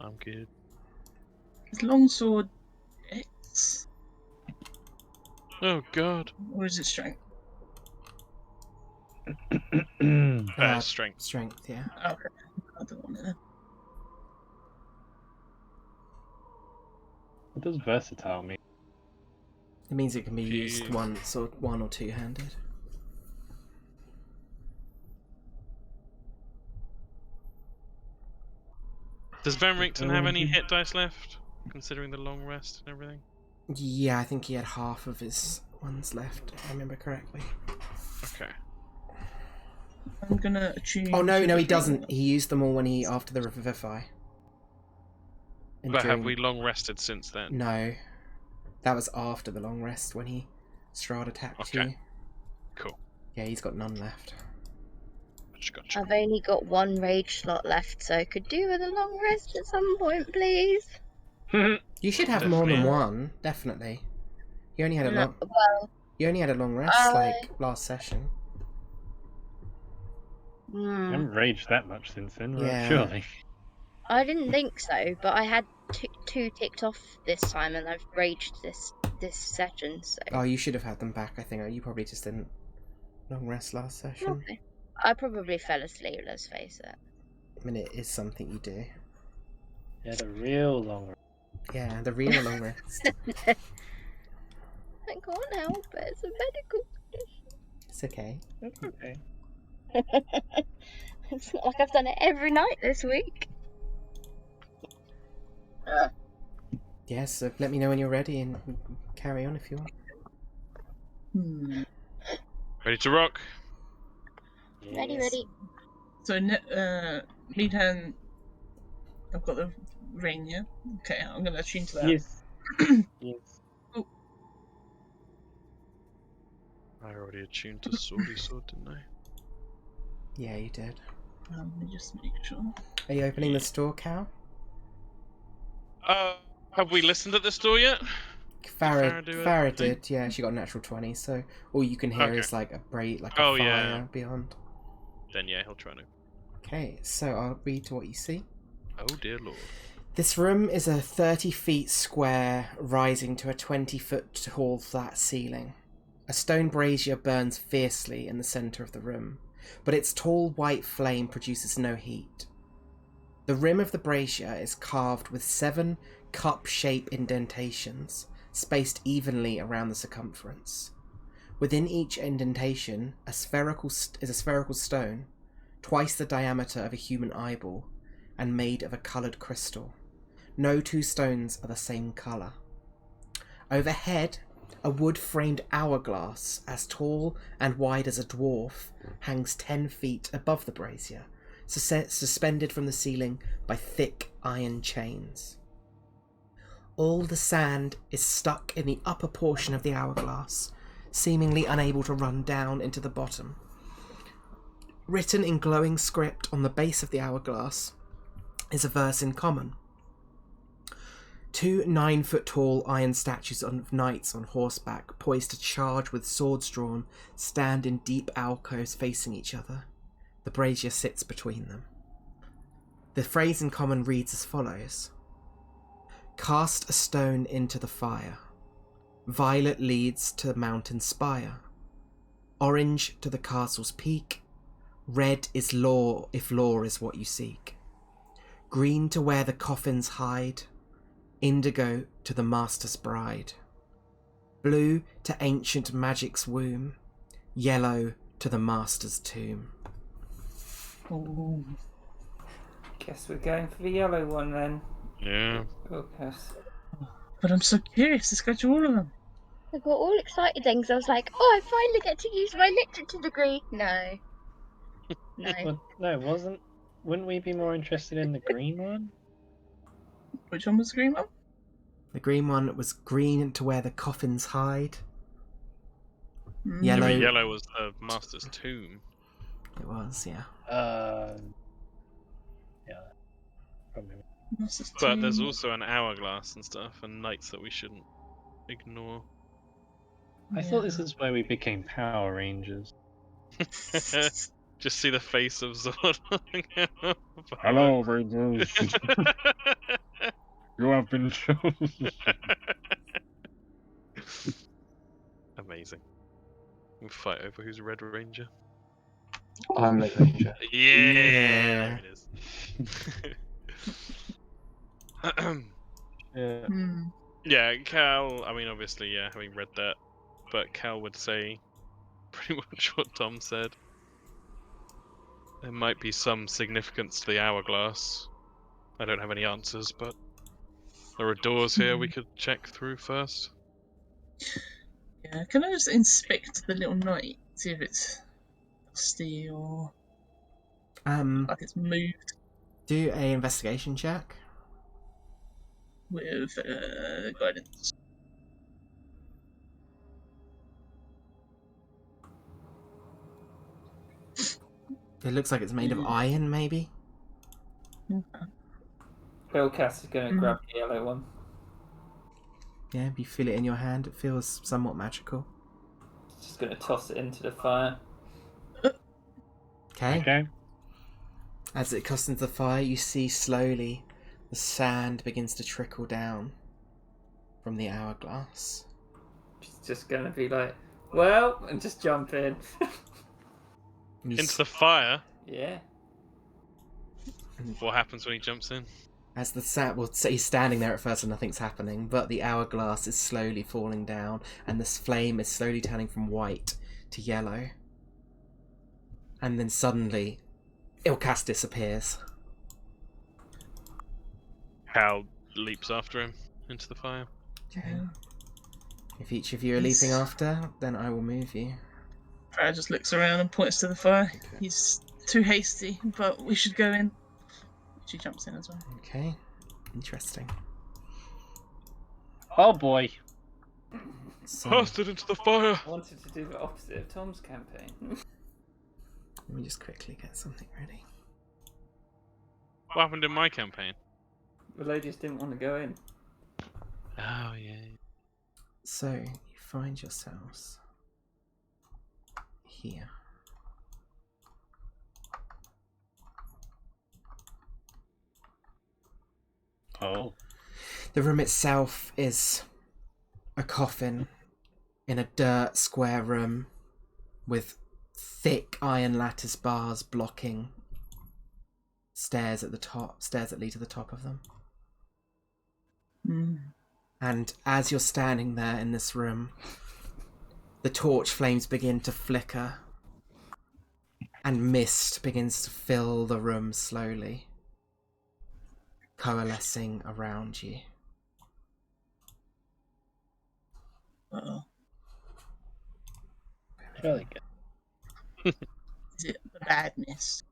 [SPEAKER 1] I'm good.
[SPEAKER 4] Is longsword X?
[SPEAKER 1] Oh god.
[SPEAKER 4] Or is it strength?
[SPEAKER 1] Strength.
[SPEAKER 3] Strength, yeah.
[SPEAKER 4] Okay. I don't want it then.
[SPEAKER 5] What does versatile mean?
[SPEAKER 3] It means it can be used once or one or two-handed.
[SPEAKER 1] Does Van Richten have any hit dice left, considering the long rest and everything?
[SPEAKER 3] Yeah, I think he had half of his ones left, if I remember correctly.
[SPEAKER 1] Okay.
[SPEAKER 4] I'm gonna attune.
[SPEAKER 3] Oh no,
[SPEAKER 4] to
[SPEAKER 3] no,
[SPEAKER 4] the
[SPEAKER 3] he doesn't.
[SPEAKER 4] thing.
[SPEAKER 3] He used them all when he after the Revivify. And
[SPEAKER 1] But have
[SPEAKER 3] during-
[SPEAKER 1] we long rested since then?
[SPEAKER 3] No, that was after the long rest when he Strahd attacked
[SPEAKER 1] Okay.
[SPEAKER 3] you.
[SPEAKER 1] Cool.
[SPEAKER 3] Yeah, he's got none left.
[SPEAKER 1] Gotcha.
[SPEAKER 2] I've only got one rage slot left, so I could do with a long rest at some point, please.
[SPEAKER 3] You should have more than
[SPEAKER 1] Definitely.
[SPEAKER 3] one, definitely. You only had a
[SPEAKER 2] No,
[SPEAKER 3] long.
[SPEAKER 2] well,
[SPEAKER 3] You only had a long rest like last session.
[SPEAKER 5] I haven't raged that much since then, right?
[SPEAKER 3] Yeah.
[SPEAKER 5] Surely.
[SPEAKER 2] I didn't think so, but I had two ticked off this time, and I've raged this session. So
[SPEAKER 3] Oh, you should have had them back. I think you probably just didn't long rest last session.
[SPEAKER 2] okay. I probably fell asleep. Let's face it.
[SPEAKER 3] I mean, it is something you do.
[SPEAKER 5] Yeah, the real long rest.
[SPEAKER 3] Yeah, the real long rest.
[SPEAKER 2] I can't help it. It's a medical
[SPEAKER 3] It's okay.
[SPEAKER 5] Okay.
[SPEAKER 2] It's not like I've done it every night this week.
[SPEAKER 3] Yeah, so let me know when you're ready and carry on if you want.
[SPEAKER 1] Ready to rock?
[SPEAKER 2] Ready.
[SPEAKER 4] So, Meadhan, I've got the ring, yeah? Okay, I'm going to attune to that.
[SPEAKER 5] Yes. Yes.
[SPEAKER 4] Oh,
[SPEAKER 1] I already attuned to Swordy Sword, didn't I?
[SPEAKER 3] Yeah, you did.
[SPEAKER 4] let me just make sure.
[SPEAKER 3] Are you opening the store, Cow?
[SPEAKER 1] Have we listened at the store yet?
[SPEAKER 3] Farah did, yeah, she got a natural 20, so all you can hear
[SPEAKER 1] Okay.
[SPEAKER 3] is like a fire
[SPEAKER 1] yeah.
[SPEAKER 3] beyond.
[SPEAKER 1] Then yeah, he'll try to.
[SPEAKER 3] Okay, so I'll read to what you see.
[SPEAKER 1] Oh dear lord.
[SPEAKER 3] This room is a 30 feet square, rising to a 20-foot tall flat ceiling. A stone brazier burns fiercely in the centre of the room, but its tall white flame produces no heat. The rim of the brazier is carved with 7 cup-shaped indentations, spaced evenly around the circumference. Within each indentation is a spherical stone, twice the diameter of a human eyeball, and made of a coloured crystal. No two stones are the same colour. Overhead, a wood-framed hourglass, as tall and wide as a dwarf, hangs 10 feet above the brazier, suspended from the ceiling by thick iron chains. All the sand is stuck in the upper portion of the hourglass, seemingly unable to run down into the bottom. Written in glowing script on the base of the hourglass is a verse in common. 2 9-foot-tall iron statues of knights on horseback, poised to charge with swords drawn, stand in deep alcoves facing each other. The brazier sits between them. The phrase in common reads as follows: "Cast a stone into the fire. Violet leads to the mountain spire. Orange to the castle's peak. Red is law if law is what you seek. green to where the coffins hide, indigo to the master's bride, blue to ancient magic's womb, yellow to the master's tomb.
[SPEAKER 4] Ooh.
[SPEAKER 7] Guess we're going for the yellow one then.
[SPEAKER 1] Yeah.
[SPEAKER 7] Okay.
[SPEAKER 4] But I'm so curious. Let's go to all of them.
[SPEAKER 2] I got all excited then because I was like, oh, I finally get to use my literature degree. No. No.
[SPEAKER 5] Well, no, wasn't. Wouldn't we be more interested in the green one?
[SPEAKER 4] Which one was the green one?
[SPEAKER 3] The green one was green to where the coffins hide.
[SPEAKER 4] Mm.
[SPEAKER 1] Yeah,
[SPEAKER 3] Yellow.
[SPEAKER 1] but yellow was the master's tomb.
[SPEAKER 3] It was, yeah.
[SPEAKER 5] Yeah. Probably.
[SPEAKER 1] But there's also an hourglass and stuff, and knights that we shouldn't ignore.
[SPEAKER 5] I thought this is where we became Power Rangers.
[SPEAKER 1] Just see the face of Zord.
[SPEAKER 5] Hello, Rangers. You have been chosen.
[SPEAKER 1] Amazing. We fight over who's Red Ranger.
[SPEAKER 6] I'm the ranger.
[SPEAKER 1] Yeah, there it is.
[SPEAKER 5] Yeah.
[SPEAKER 4] Hmm.
[SPEAKER 1] Yeah, Cal, I mean, obviously, yeah, having read that, but Cal would say pretty much what Tom said. There might be some significance to the hourglass. I don't have any answers, but there are doors here we could check through first.
[SPEAKER 4] Yeah, can I just inspect the little knight? See if it's dusty or like it's moved
[SPEAKER 3] Do a investigation check.
[SPEAKER 4] with guidance.
[SPEAKER 3] It looks like it's made of iron, maybe.
[SPEAKER 7] Bellcast is going to grab the yellow one.
[SPEAKER 3] Yeah, if you feel it in your hand, it feels somewhat magical.
[SPEAKER 7] Just going to toss it into the fire.
[SPEAKER 3] Okay.
[SPEAKER 5] Okay.
[SPEAKER 3] As it comes into the fire, you see slowly the sand begins to trickle down from the hourglass.
[SPEAKER 7] She's just going to be like, well, and just jump in.
[SPEAKER 3] You
[SPEAKER 1] Into the fire?
[SPEAKER 7] Yeah.
[SPEAKER 1] What happens when he jumps in?
[SPEAKER 3] As the sand, well, so he's standing there at first and nothing's happening, but the hourglass is slowly falling down, and this flame is slowly turning from white to yellow. And then suddenly, Ilkas disappears.
[SPEAKER 1] Cal leaps after him into the fire.
[SPEAKER 3] Okay. If each of you are leaping after, then I will move you.
[SPEAKER 4] Brad just looks around and points to the fire. He's too hasty, but we should go in. She jumps in as well.
[SPEAKER 3] Okay. Interesting.
[SPEAKER 5] Oh boy.
[SPEAKER 3] So,
[SPEAKER 1] Cast it into the fire!
[SPEAKER 7] I wanted to do the opposite of Tom's campaign.
[SPEAKER 3] let me just quickly get something ready.
[SPEAKER 1] What happened in my campaign?
[SPEAKER 7] The ladies didn't want to go in.
[SPEAKER 1] Oh, yeah.
[SPEAKER 3] So, you find yourselves here.
[SPEAKER 5] Oh.
[SPEAKER 3] The room itself is a coffin in a dirt square room with thick iron lattice bars blocking stairs at the top, stairs that lead to the top of them. And as you're standing there in this room, the torch flames begin to flicker and mist begins to fill the room slowly, coalescing around you.
[SPEAKER 4] Uh-oh.
[SPEAKER 5] Really good.
[SPEAKER 4] Is it the bad mist?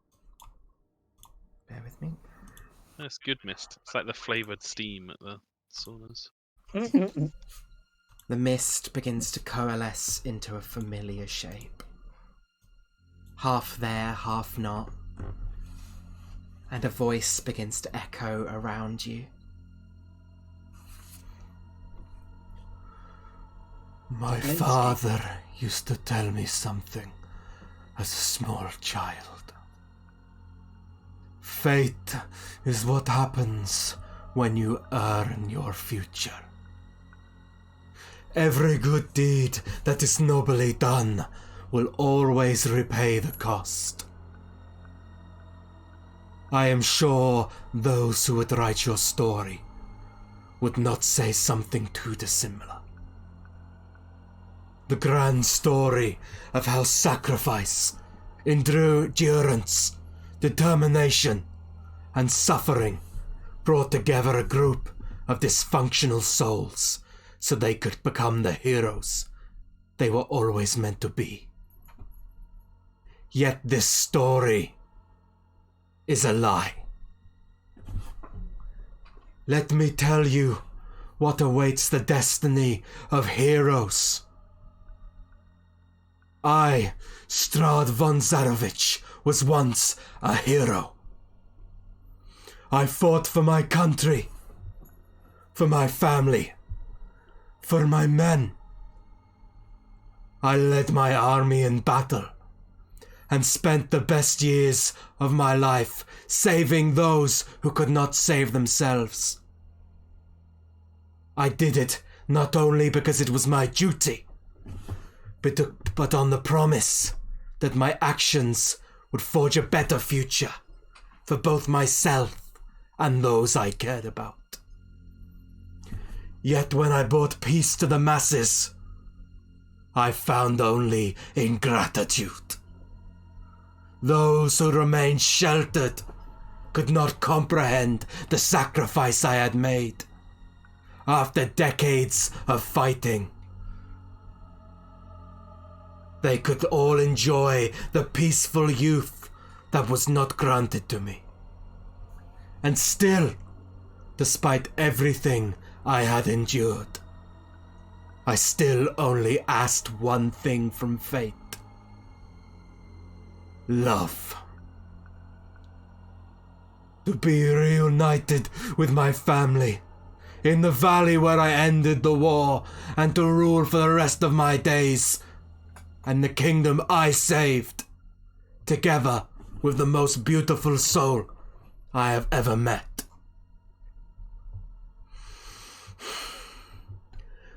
[SPEAKER 3] Bear with me.
[SPEAKER 1] That's good mist. It's like the flavoured steam at the saunas.
[SPEAKER 3] The mist begins to coalesce into a familiar shape. Half there, half not. And a voice begins to echo around you. My father used to tell me something as a small child. Fate is what happens when you earn your future. Every good deed that is nobly done will always repay the cost. I am sure those who would write your story would not say something too dissimilar. The grand story of how sacrifice, endurance, determination, and suffering brought together a group of dysfunctional souls so they could become the heroes they were always meant to be. Yet this story is a lie. Let me tell you what awaits the destiny of heroes. I, Strahd von Zarevich, was once a hero. I fought for my country, for my family, for my men. I led my army in battle and spent the best years of my life saving those who could not save themselves. I did it not only because it was my duty, but on the promise that my actions would forge a better future for both myself and those I cared about. Yet when I brought peace to the masses, I found only ingratitude. Those who remained sheltered could not comprehend the sacrifice I had made. After decades of fighting, they could all enjoy the peaceful youth that was not granted to me. And still, despite everything I had endured, I still only asked one thing from fate. Love. To be reunited with my family in the valley where I ended the war, and to rule for the rest of my days, and the kingdom I saved, together with the most beautiful soul I have ever met.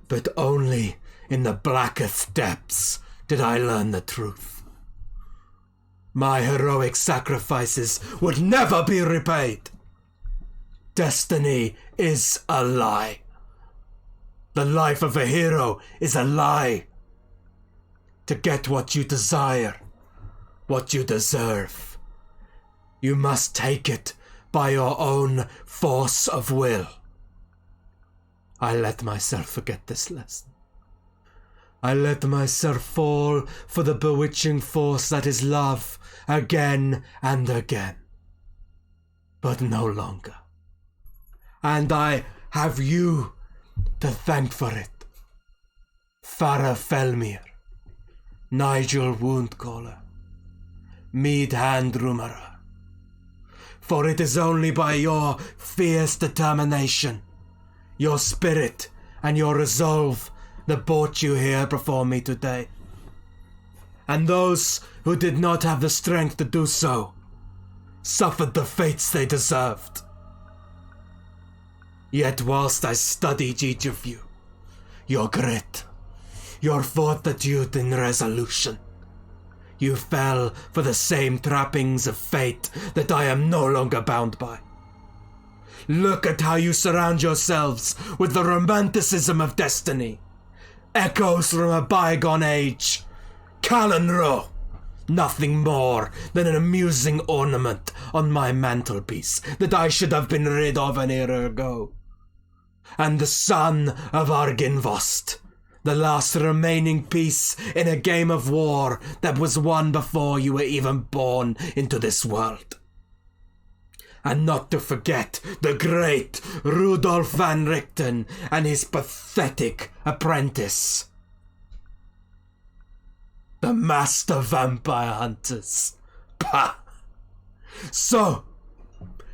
[SPEAKER 3] But only in the blackest depths did I learn the truth. My heroic sacrifices would never be repaid. Destiny is a lie. The life of a hero is a lie. To get what you desire, what you deserve, you must take it by your own force of will. I let myself forget this lesson. I let myself fall for the bewitching force that is love again and again. But no longer. And I have you to thank for it. Farah Felmir, Nigel Woundcaller, Mead Handrumerer. For it is only by your fierce determination, your spirit and your resolve that brought you here before me today. And those who did not have the strength to do so suffered the fates they deserved. Yet whilst I studied each of you, your grit, your fortitude and resolution, you fell for the same trappings of fate that I am no longer bound by. Look at how you surround yourselves with the romanticism of destiny. Echoes from a bygone age. Callan-Roe, nothing more than an amusing ornament on my mantelpiece that I should have been rid of an era ago. And the son of Argynvost, the last remaining piece in a game of war that was won before you were even born into this world. And not to forget the great Rudolf van Richten and his pathetic apprentice, the master vampire hunters. Pah! So,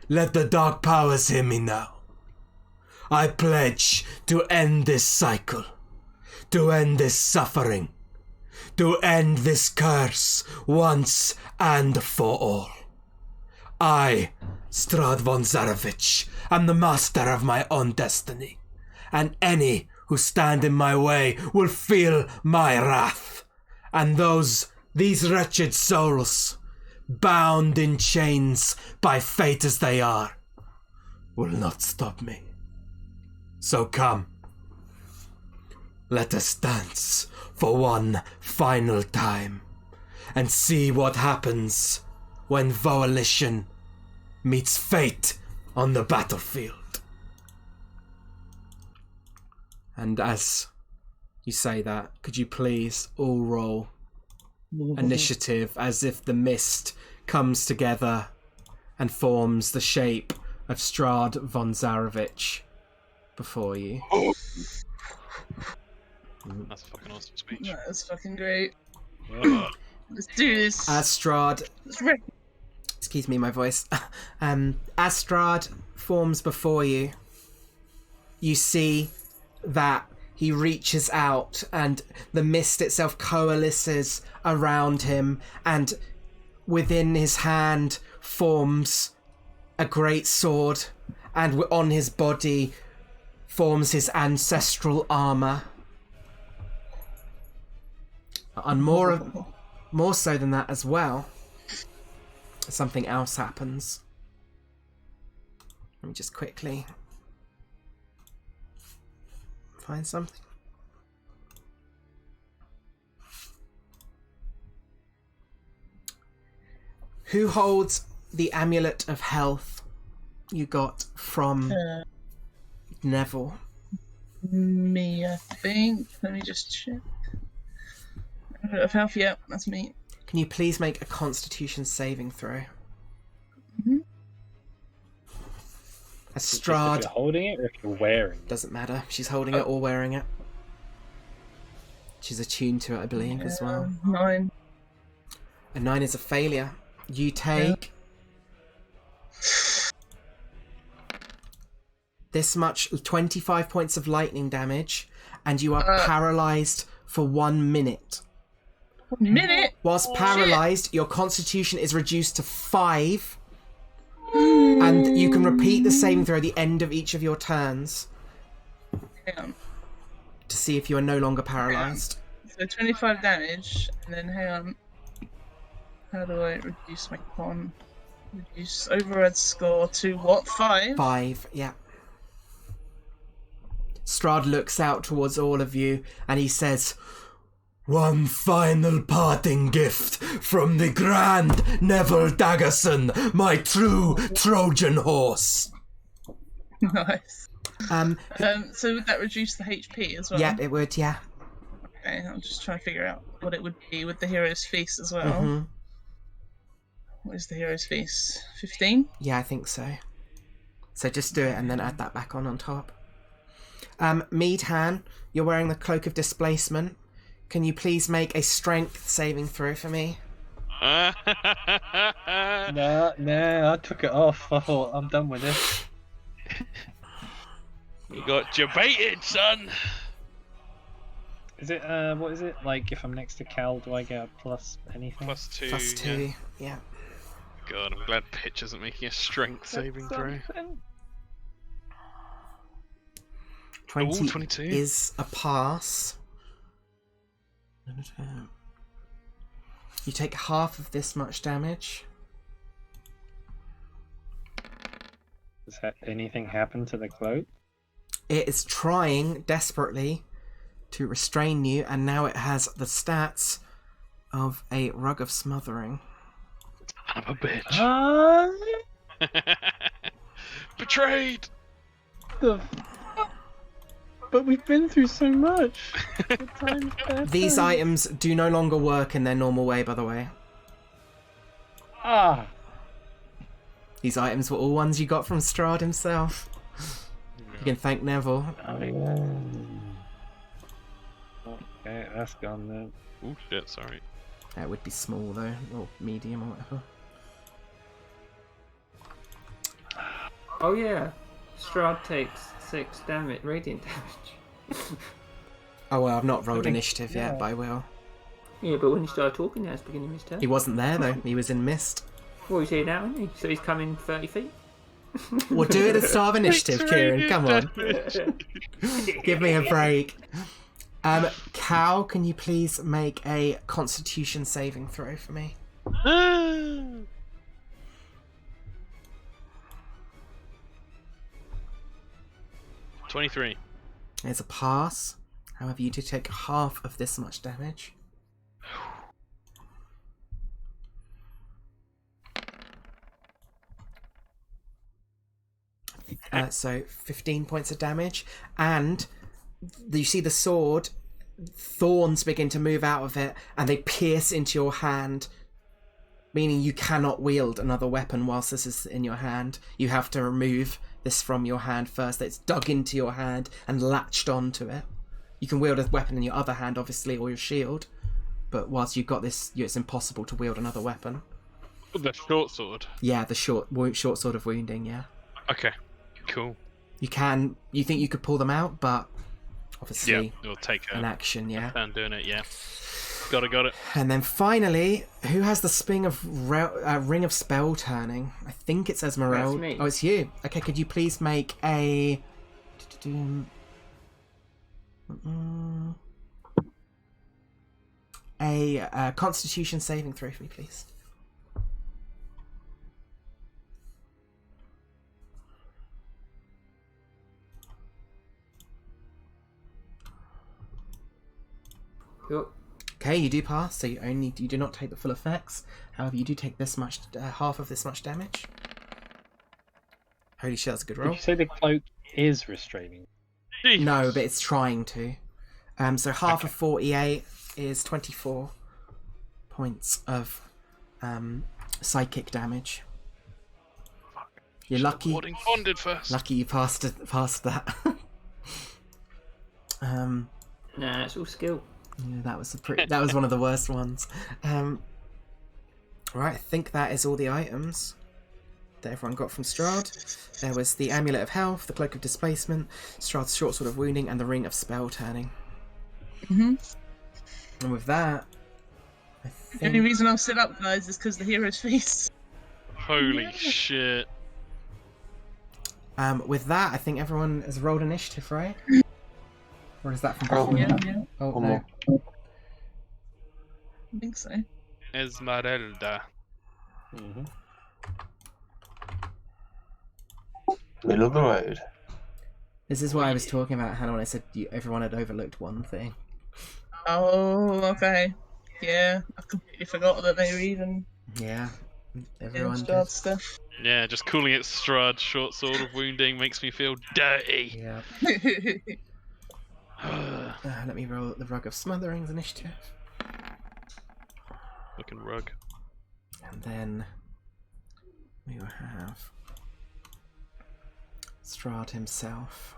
[SPEAKER 3] let the dark powers hear me now. I pledge to end this cycle, to end this suffering, to end this curse once and for all. I, Strahd von Zarevich, am the master of my own destiny, and any who stand in my way will feel my wrath. And these wretched souls, bound in chains by fate as they are, will not stop me. So come, let us dance for one final time and see what happens when volition meets fate on the battlefield. And as you say that, could you please all roll initiative as if the mist comes together and forms the shape of Strahd von Zarevich before you?
[SPEAKER 1] That's a fucking awesome speech.
[SPEAKER 4] That is fucking great.
[SPEAKER 1] Yeah.
[SPEAKER 4] Let's do this.
[SPEAKER 3] As Strahd,
[SPEAKER 4] Let's wreck.
[SPEAKER 3] excuse me, my voice. As Strahd forms before you, you see that he reaches out and the mist itself coalesces around him, and within his hand forms a great sword, and on his body forms his ancestral armor. And more so than that as well, something else happens. Let me just quickly find something. Who holds the Amulet of Health you got from Neville?
[SPEAKER 4] Me, I think. Let me just check. Amulet of Health, yeah, that's me.
[SPEAKER 3] Can you please make a Constitution saving throw?
[SPEAKER 4] Mhm.
[SPEAKER 3] As
[SPEAKER 5] Just if
[SPEAKER 3] Strahd,
[SPEAKER 5] you're holding it or if you're wearing it.
[SPEAKER 3] doesn't matter. She's holding it or wearing it. She's attuned to it, I believe, as well.
[SPEAKER 4] 9.
[SPEAKER 3] A 9 is a failure. You take this much, 25 points of lightning damage, and you are paralyzed for 1 minute.
[SPEAKER 4] 1 minute?
[SPEAKER 3] Whilst paralyzed, your constitution is reduced to 5, and you can repeat the saving throw at the end of each of your turns
[SPEAKER 4] Hang on.
[SPEAKER 3] to see if you are no longer paralyzed.
[SPEAKER 4] So 25 damage, and then hang on. How do I reduce my con? Reduce override score to what? 5?
[SPEAKER 3] 5, yeah. Strahd looks out towards all of you and he says, "One final parting gift from the Grand Neville Daggerson, my true Trojan horse."
[SPEAKER 4] Nice.
[SPEAKER 3] Um,
[SPEAKER 4] So would that reduce the HP as well?
[SPEAKER 3] yeah, it would, yeah.
[SPEAKER 4] Okay, I'm just trying to figure out what it would be with the Hero's Feast as well.
[SPEAKER 3] hmm
[SPEAKER 4] What is the Hero's Feast? 15?
[SPEAKER 3] Yeah, I think so. So just do it and then add that back on top. Meadhan, you're wearing the Cloak of Displacement. Can you please make a strength saving throw for me?
[SPEAKER 5] Nah, I took it off. I thought, I'm done with this.
[SPEAKER 1] You got debated, son.
[SPEAKER 5] Is it, what is it? Like, if I'm next to Cal, do I get a plus anything?
[SPEAKER 1] +2.
[SPEAKER 3] Plus 2, yeah.
[SPEAKER 1] God, I'm glad Pitch isn't making a strength saving throw.
[SPEAKER 3] 20
[SPEAKER 1] Ooh, 22.
[SPEAKER 3] is a pass. You take half of this much damage.
[SPEAKER 5] Does anything happen to the cloak?
[SPEAKER 3] It is trying desperately to restrain you, and now it has the stats of a Rug of Smothering.
[SPEAKER 1] I'm a bitch. Betrayed.
[SPEAKER 5] The But we've been through so much.
[SPEAKER 3] These items do no longer work in their normal way, by the way.
[SPEAKER 5] Ah.
[SPEAKER 3] These items were all ones you got from Strahd himself. You can thank Neville.
[SPEAKER 5] Okay, that's gone then.
[SPEAKER 1] Oh shit, sorry.
[SPEAKER 3] That would be small though, or medium or whatever.
[SPEAKER 7] Oh yeah, Strahd takes 6 damage, radiant damage.
[SPEAKER 3] Oh well, I've not rolled initiative yet, but I will.
[SPEAKER 7] Yeah, but when he started talking, that was beginning of his turn.
[SPEAKER 3] He wasn't there though, he was in mist.
[SPEAKER 7] Well, he's here now, isn't he? So he's coming 30 feet.
[SPEAKER 3] We'll do it at the start of initiative, Kieran, come on. Give me a break. Cal, can you please make a Constitution saving throw for me?
[SPEAKER 1] Ah! 23.
[SPEAKER 3] There's a pass. However, you do take half of this much damage. So 15 points of damage, and you see the sword, thorns begin to move out of it, and they pierce into your hand, meaning you cannot wield another weapon whilst this is in your hand. You have to remove this from your hand first. It's dug into your hand and latched onto it. You can wield a weapon in your other hand, obviously, or your shield, but whilst you've got this, it's impossible to wield another weapon.
[SPEAKER 1] The short sword.
[SPEAKER 3] Yeah, the short sword of wounding, yeah.
[SPEAKER 1] Okay, cool.
[SPEAKER 3] You think you could pull them out, but obviously
[SPEAKER 1] Yeah, it'll take
[SPEAKER 3] an action, yeah.
[SPEAKER 1] turn doing it, yeah. Got it.
[SPEAKER 3] And then finally, who has the ring of spell turning? I think it says Morel.
[SPEAKER 7] That's me.
[SPEAKER 3] Oh, it's you. Okay, could you please make a Constitution saving throw for me, please?
[SPEAKER 7] Cool.
[SPEAKER 3] Okay, you do pass, so you do not take the full effects. However, you do take this much, half of this much damage. Holy shit, that's a good
[SPEAKER 5] Did
[SPEAKER 3] roll.
[SPEAKER 5] you say the cloak is restraining?
[SPEAKER 3] No, but it's trying to. So half of 48 is 24 points of psychic damage. You're lucky.
[SPEAKER 1] Warding bonded first.
[SPEAKER 3] Lucky you passed that.
[SPEAKER 7] Nah, it's all skill.
[SPEAKER 3] Yeah, that was one of the worst ones. Right, I think that is all the items that everyone got from Strahd. There was the Amulet of Health, the Cloak of Displacement, Strahd's Short Sword of Wounding, and the Ring of Spell Turning. And with that, I
[SPEAKER 4] The only
[SPEAKER 3] think...
[SPEAKER 4] reason I'll sit up, guys, is because the hero's feast.
[SPEAKER 1] Holy shit.
[SPEAKER 3] With that, I think everyone has rolled initiative, right? Or is that from
[SPEAKER 6] Oh,
[SPEAKER 3] before?
[SPEAKER 4] Yeah.
[SPEAKER 3] Oh,
[SPEAKER 6] One
[SPEAKER 3] no.
[SPEAKER 6] more.
[SPEAKER 4] I think so.
[SPEAKER 1] Esmeralda.
[SPEAKER 5] Mm-hmm.
[SPEAKER 6] Middle of the road.
[SPEAKER 3] This is what I was talking about, Hannah, when I said everyone had overlooked one thing.
[SPEAKER 4] Oh, okay. Yeah, I completely forgot that they were even
[SPEAKER 3] Yeah,
[SPEAKER 4] in
[SPEAKER 3] everyone
[SPEAKER 4] Strahd
[SPEAKER 3] did.
[SPEAKER 4] stuff.
[SPEAKER 1] Yeah, just calling it Strahd Short Sword of Wounding makes me feel dirty.
[SPEAKER 3] Yeah. Let me roll the Rug of Smotherings initiative.
[SPEAKER 1] Looking rug.
[SPEAKER 3] And then we will have Strahd himself.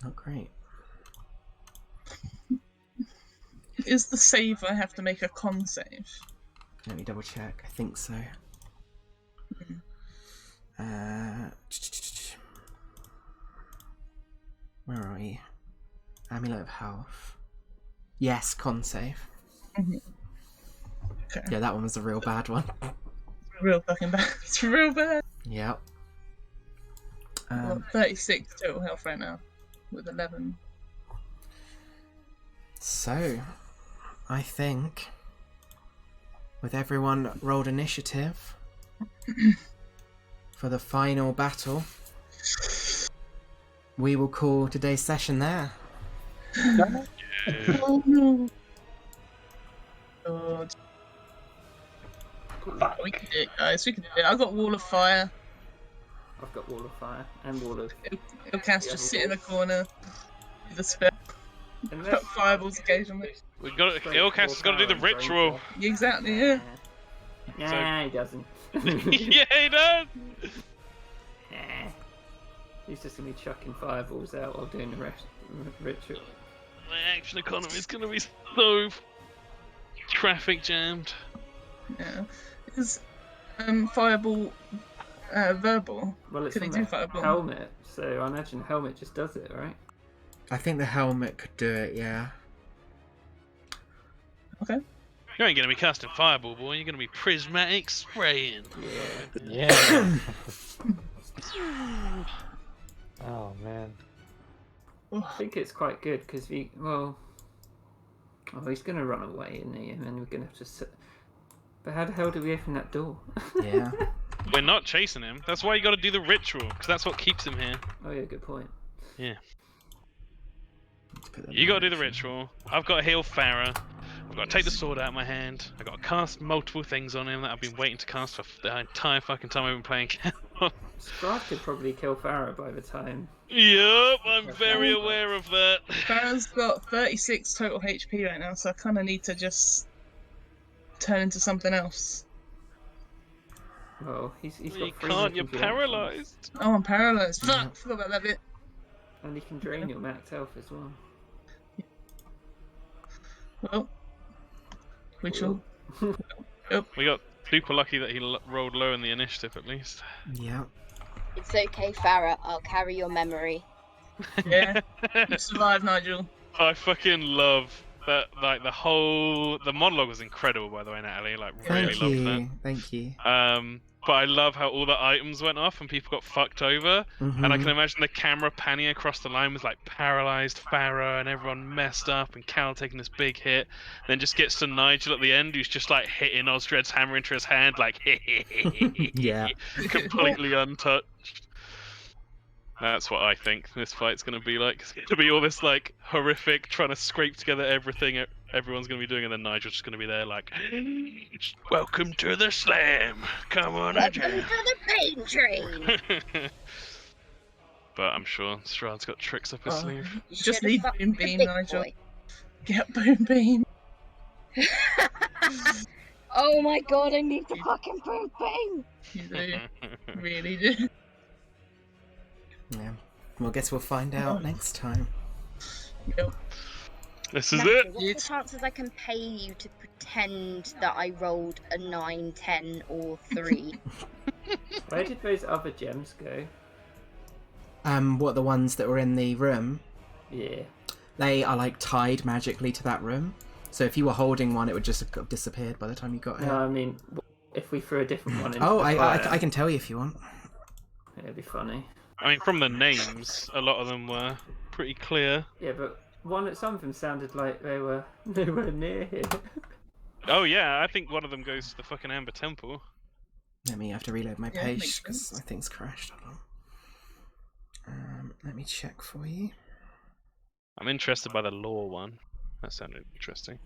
[SPEAKER 3] Oh, great.
[SPEAKER 4] Is the save I have to make a con save?
[SPEAKER 3] Let me double check. I think so. Where are we? Amulet of Health. Yes, con save.
[SPEAKER 4] Okay.
[SPEAKER 3] Yeah, that one was a real bad one.
[SPEAKER 4] Real fucking bad. It's real bad.
[SPEAKER 3] Yep.
[SPEAKER 4] I've got 36 total health right now, with 11.
[SPEAKER 3] So, I think with everyone rolled initiative for the final battle, we will call today's session there.
[SPEAKER 4] Oh no. God. We can do it, guys. We can do it. I've got Wall of Fire.
[SPEAKER 7] I've got Wall of Fire and Wall of...
[SPEAKER 4] Ilcast just sit in the corner with a spell. Put fireballs occasionally.
[SPEAKER 1] We got it. Ilcast has got to do the ritual.
[SPEAKER 4] Exactly, yeah.
[SPEAKER 7] Nah, he doesn't.
[SPEAKER 1] Yeah, he does.
[SPEAKER 7] Nah. He's just gonna be chucking fireballs out while doing the ritual.
[SPEAKER 1] My action economy is gonna be so traffic jammed.
[SPEAKER 4] Yeah. Is fireball verbal?
[SPEAKER 7] Well, it's
[SPEAKER 4] Can he
[SPEAKER 7] from
[SPEAKER 4] do
[SPEAKER 7] the
[SPEAKER 4] fireball?
[SPEAKER 7] helmet, so I imagine the helmet just does it, right?
[SPEAKER 3] I think the helmet could do it, yeah.
[SPEAKER 4] Okay.
[SPEAKER 1] You ain't gonna be casting fireball, boy. You're gonna be prismatic spraying.
[SPEAKER 5] Yeah. Oh man.
[SPEAKER 7] I think it's quite good because he's going to run away, isn't he? And then we're going to have to sit. But how the hell do we open that door?
[SPEAKER 3] Yeah.
[SPEAKER 1] We're not chasing him. That's why you got to do the ritual, because that's what keeps him here.
[SPEAKER 7] Oh yeah, good point.
[SPEAKER 1] Yeah. You got to do the ritual. I've got to heal Farah. I've got to take the sword out of my hand. I've got to cast multiple things on him that I've been waiting to cast for the entire fucking time I've been playing.
[SPEAKER 7] Strahd could probably kill Farah by the time.
[SPEAKER 1] Yep, I'm very aware of that.
[SPEAKER 4] Farah's got 36 total HP right now, so I kind of need to just turn into something else.
[SPEAKER 7] Oh, he's
[SPEAKER 1] You
[SPEAKER 7] got
[SPEAKER 1] can't, you're paralysed.
[SPEAKER 4] Oh, I'm paralysed. Fuck, forgot about that bit.
[SPEAKER 7] And he can drain your max health as well.
[SPEAKER 4] Well, ritual.
[SPEAKER 1] We got super lucky that he rolled low in the initiative at least.
[SPEAKER 3] Yeah.
[SPEAKER 2] It's okay, Farah. I'll carry your memory.
[SPEAKER 4] Yeah, you survived, Nigel.
[SPEAKER 1] I fucking love that. Like the monologue was incredible, by the way, Natalie. Like really
[SPEAKER 3] Thank
[SPEAKER 1] loved
[SPEAKER 3] you. Thank you.
[SPEAKER 1] that. But I love how all the items went off and people got fucked over.
[SPEAKER 3] Mhm.
[SPEAKER 1] And I can imagine the camera panning across the line with like paralyzed Farah and everyone messed up and Cal taking this big hit. Then just gets to Nigel at the end, who's just like hitting Osdred's hammer into his hand, like
[SPEAKER 3] Yeah.
[SPEAKER 1] completely untouched. That's what I think this fight's gonna be like. It's gonna be all this like horrific, trying to scrape together everything everyone's gonna be doing, and then Nigel's just gonna be there like, "Welcome to the slam. Come on,
[SPEAKER 2] Welcome
[SPEAKER 1] Nigel."
[SPEAKER 2] to the pain train.
[SPEAKER 1] But I'm sure Strahd's got tricks up his sleeve.
[SPEAKER 2] You
[SPEAKER 4] Just
[SPEAKER 2] should've
[SPEAKER 4] need
[SPEAKER 2] fucked
[SPEAKER 4] Boom
[SPEAKER 2] with the
[SPEAKER 4] Beam,
[SPEAKER 2] big
[SPEAKER 4] Nigel.
[SPEAKER 2] boy.
[SPEAKER 4] Get Boom Beam.
[SPEAKER 2] Oh my god, I need the fucking boom beam.
[SPEAKER 4] You do. Really do.
[SPEAKER 3] Yeah. Well, guess we'll find out next time.
[SPEAKER 4] Yep.
[SPEAKER 1] This is
[SPEAKER 2] Natalie,
[SPEAKER 1] it.
[SPEAKER 2] what's the chances I can pay you to pretend that I rolled a 9, 10, or 3?
[SPEAKER 7] Where did those other gems go?
[SPEAKER 3] What, the ones that were in the room?
[SPEAKER 7] Yeah.
[SPEAKER 3] They are like tied magically to that room. So if you were holding one, it would just have disappeared by the time you got
[SPEAKER 7] No,
[SPEAKER 3] here.
[SPEAKER 7] I mean, if we threw a different one into
[SPEAKER 3] Oh,
[SPEAKER 7] the
[SPEAKER 3] I
[SPEAKER 7] fire,
[SPEAKER 3] can tell you if you want.
[SPEAKER 7] it'd be funny.
[SPEAKER 1] I mean, from the names, a lot of them were pretty clear.
[SPEAKER 7] Yeah, but some of them sounded like they were nowhere near here.
[SPEAKER 1] Oh yeah, I think one of them goes to the fucking Amber Temple.
[SPEAKER 3] Let me have to reload my
[SPEAKER 4] Yeah,
[SPEAKER 3] page
[SPEAKER 4] makes
[SPEAKER 3] because
[SPEAKER 4] sense.
[SPEAKER 3] my thing's crashed. Hold on. Let me check for you.
[SPEAKER 1] I'm interested by the law one. That sounded interesting.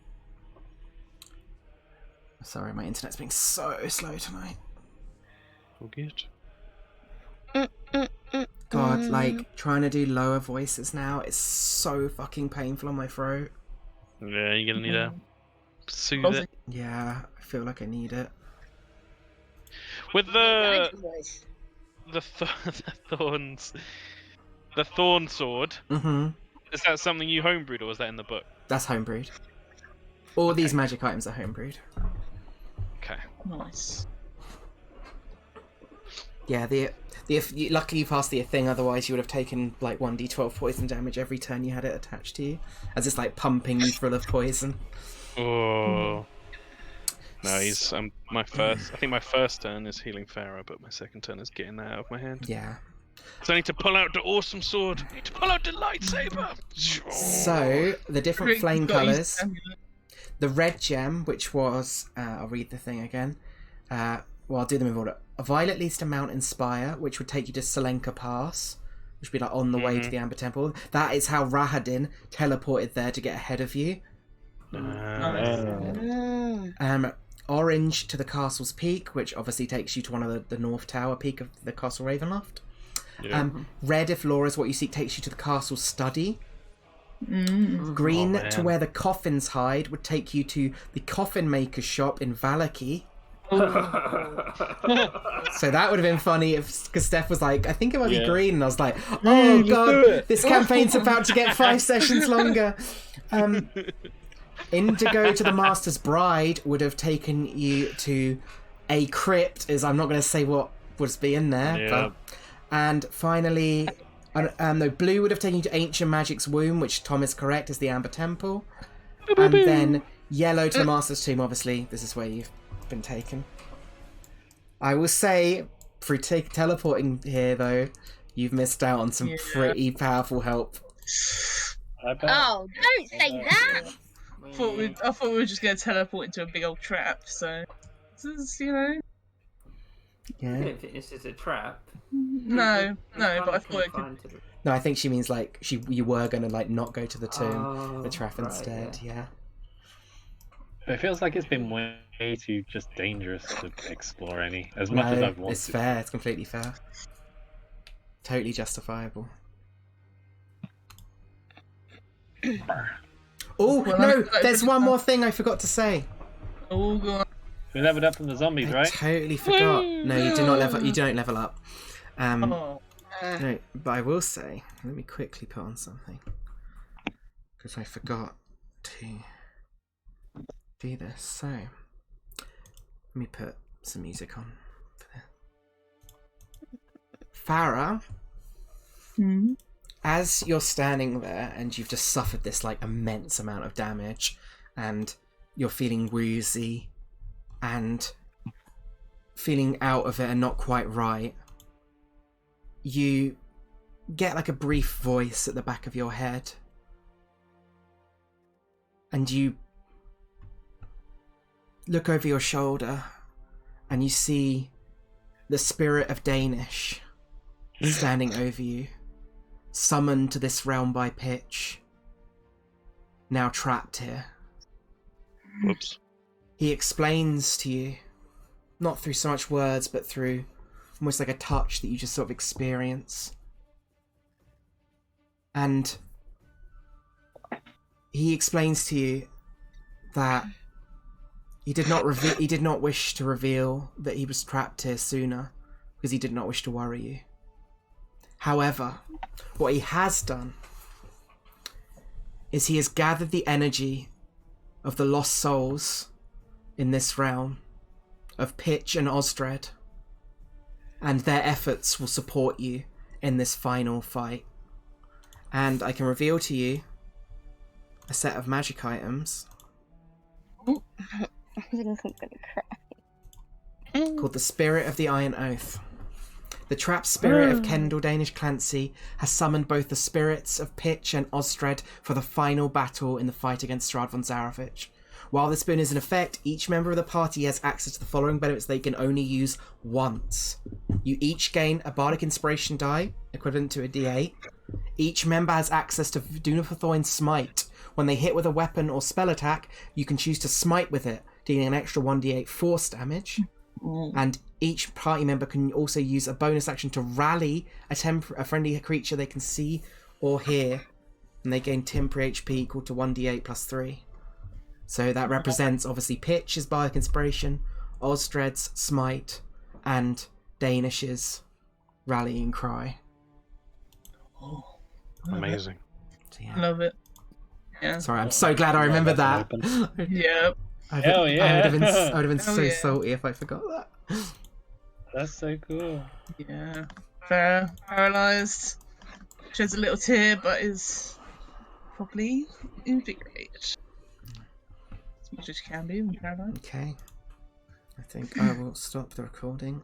[SPEAKER 3] Sorry, my internet's being so slow tonight.
[SPEAKER 1] All good.
[SPEAKER 3] God, like, trying to do lower voices now is so fucking painful on my throat.
[SPEAKER 1] Yeah, you're gonna need to soothe
[SPEAKER 4] Ozzy.
[SPEAKER 1] it.
[SPEAKER 3] Yeah, I feel like I need it.
[SPEAKER 1] With
[SPEAKER 2] Nigel voice.
[SPEAKER 1] the thorns, the thorn sword.
[SPEAKER 3] Mm-hmm.
[SPEAKER 1] Is that something you homebrewed, or was that in the book?
[SPEAKER 3] That's homebrewed. All these magic items are homebrewed.
[SPEAKER 1] Okay.
[SPEAKER 4] Nice.
[SPEAKER 3] Yeah, luckily you passed the thing, otherwise you would have taken like 1d12 poison damage every turn you had it attached to you, as it's like pumping you full of poison.
[SPEAKER 1] Oh. No, he's my first. I think my first turn is healing Farah, but my second turn is getting that out of my hand.
[SPEAKER 3] Yeah.
[SPEAKER 1] So I need to pull out the awesome sword. I need to pull out the lightsaber.
[SPEAKER 3] So, the different
[SPEAKER 4] Great,
[SPEAKER 3] flame
[SPEAKER 4] you've got to use
[SPEAKER 3] colours.
[SPEAKER 4] Amulet.
[SPEAKER 3] The red gem, which was... I'll read the thing again. Well, I'll do them in order. A violet leads to Mountain Spire, which would take you to Selenka Pass, which would be like on the way to the Amber Temple. That is how Rahadin teleported there to get ahead of you. Orange to the castle's peak, which obviously takes you to one of the North Tower peak of the Castle Ravenloft.
[SPEAKER 1] Yeah.
[SPEAKER 3] Red, if Laura's what you seek, takes you to the castle study. Green,
[SPEAKER 1] Oh,
[SPEAKER 3] to
[SPEAKER 1] man.
[SPEAKER 3] where the coffins hide, would take you to the coffin maker's shop in Valaki. So that would have been funny if, because Steph was like, I think it might be
[SPEAKER 1] Yeah.
[SPEAKER 3] green, and I was like, oh
[SPEAKER 1] do
[SPEAKER 3] god,
[SPEAKER 1] it.
[SPEAKER 3] this campaign's about to get 5 sessions longer. Indigo to the Master's Bride would have taken you to a crypt, as I'm not going to say what would be in there.
[SPEAKER 1] Yeah.
[SPEAKER 3] But, and finally, no, blue would have taken you to Ancient Magic's Womb, which Tom is correct, is the Amber Temple. And then yellow to the Master's Tomb, obviously, this is where you've been taken. I will say, through teleporting here though, you've missed out on some
[SPEAKER 4] Yeah.
[SPEAKER 3] pretty powerful help.
[SPEAKER 5] I bet.
[SPEAKER 2] Oh, don't say that!
[SPEAKER 4] I thought we were just going to teleport into a big old trap. So this is,
[SPEAKER 7] I
[SPEAKER 3] Yeah.
[SPEAKER 7] don't think this is a trap.
[SPEAKER 4] no, but I thought it could.
[SPEAKER 7] Confined to the-
[SPEAKER 3] No, I think she means like you were gonna like not go to the tomb,
[SPEAKER 7] Oh,
[SPEAKER 3] the trap
[SPEAKER 7] right,
[SPEAKER 3] instead. Yeah.
[SPEAKER 5] It feels like it's been way too just dangerous to explore any. As much as
[SPEAKER 3] No,
[SPEAKER 5] I've wanted.
[SPEAKER 3] it's fair. It's completely fair. Totally justifiable. Oh
[SPEAKER 4] Well,
[SPEAKER 3] no!
[SPEAKER 4] I'm-
[SPEAKER 3] There's one more thing I forgot to say.
[SPEAKER 4] Oh, go on.
[SPEAKER 5] We leveled up from the zombies,
[SPEAKER 3] I
[SPEAKER 5] right?
[SPEAKER 3] totally forgot. No, you do not level. You don't level up.
[SPEAKER 4] Oh,
[SPEAKER 3] No, but I will say. Let me quickly put on something because I forgot to do this. So let me put some music on for this. Farah, as you're standing there and you've just suffered this like immense amount of damage, and you're feeling woozy and feeling out of it and not quite right, you get like a brief voice at the back of your head, and you look over your shoulder and you see the spirit of Danish standing over you, summoned to this realm by Pitch, now trapped here.
[SPEAKER 1] Whoops.
[SPEAKER 3] He explains to you, not through so much words, but through almost like a touch that you just sort of experience. And he explains to you that he did not wish to reveal that he was trapped here sooner, because he did not wish to worry you. However, what he has done is he has gathered the energy of the lost souls in this realm, of Pitch and Osdred, and their efforts will support you in this final fight. And I can reveal to you a set of magic items
[SPEAKER 2] I think I'm gonna cry.
[SPEAKER 3] called the Spirit of the Iron Oath. The trapped spirit of Kendall Danish Clancy has summoned both the spirits of Pitch and Ostred for the final battle in the fight against Strahd von Zarovich. While this boon is in effect, each member of the party has access to the following benefits they can only use once. You each gain a Bardic Inspiration die, equivalent to a D8. Each member has access to Dunafathoin's Smite. When they hit with a weapon or spell attack, you can choose to smite with it, dealing an extra 1d8 force damage. And each party member can also use a bonus action to rally a friendly creature they can see or hear, and they gain temporary HP equal to 1d8 plus 3. So that represents obviously Pitch's Bardic Inspiration, Osdred's Smite, and Danish's Rallying Cry.
[SPEAKER 4] oh,
[SPEAKER 1] Amazing.
[SPEAKER 3] So, yeah.
[SPEAKER 4] love it. Yeah.
[SPEAKER 3] Sorry, I'm so glad I remembered that.
[SPEAKER 4] Yeah.
[SPEAKER 5] Hell yeah.
[SPEAKER 3] I would have been
[SPEAKER 4] Hell
[SPEAKER 3] so
[SPEAKER 4] yeah.
[SPEAKER 3] salty if I forgot that.
[SPEAKER 5] That's so cool.
[SPEAKER 4] Yeah. Fair. Paralyzed. Sheds a little tear, but is probably invigorated. As much as you can be when paralyzed.
[SPEAKER 3] Okay. I think I will stop the recording.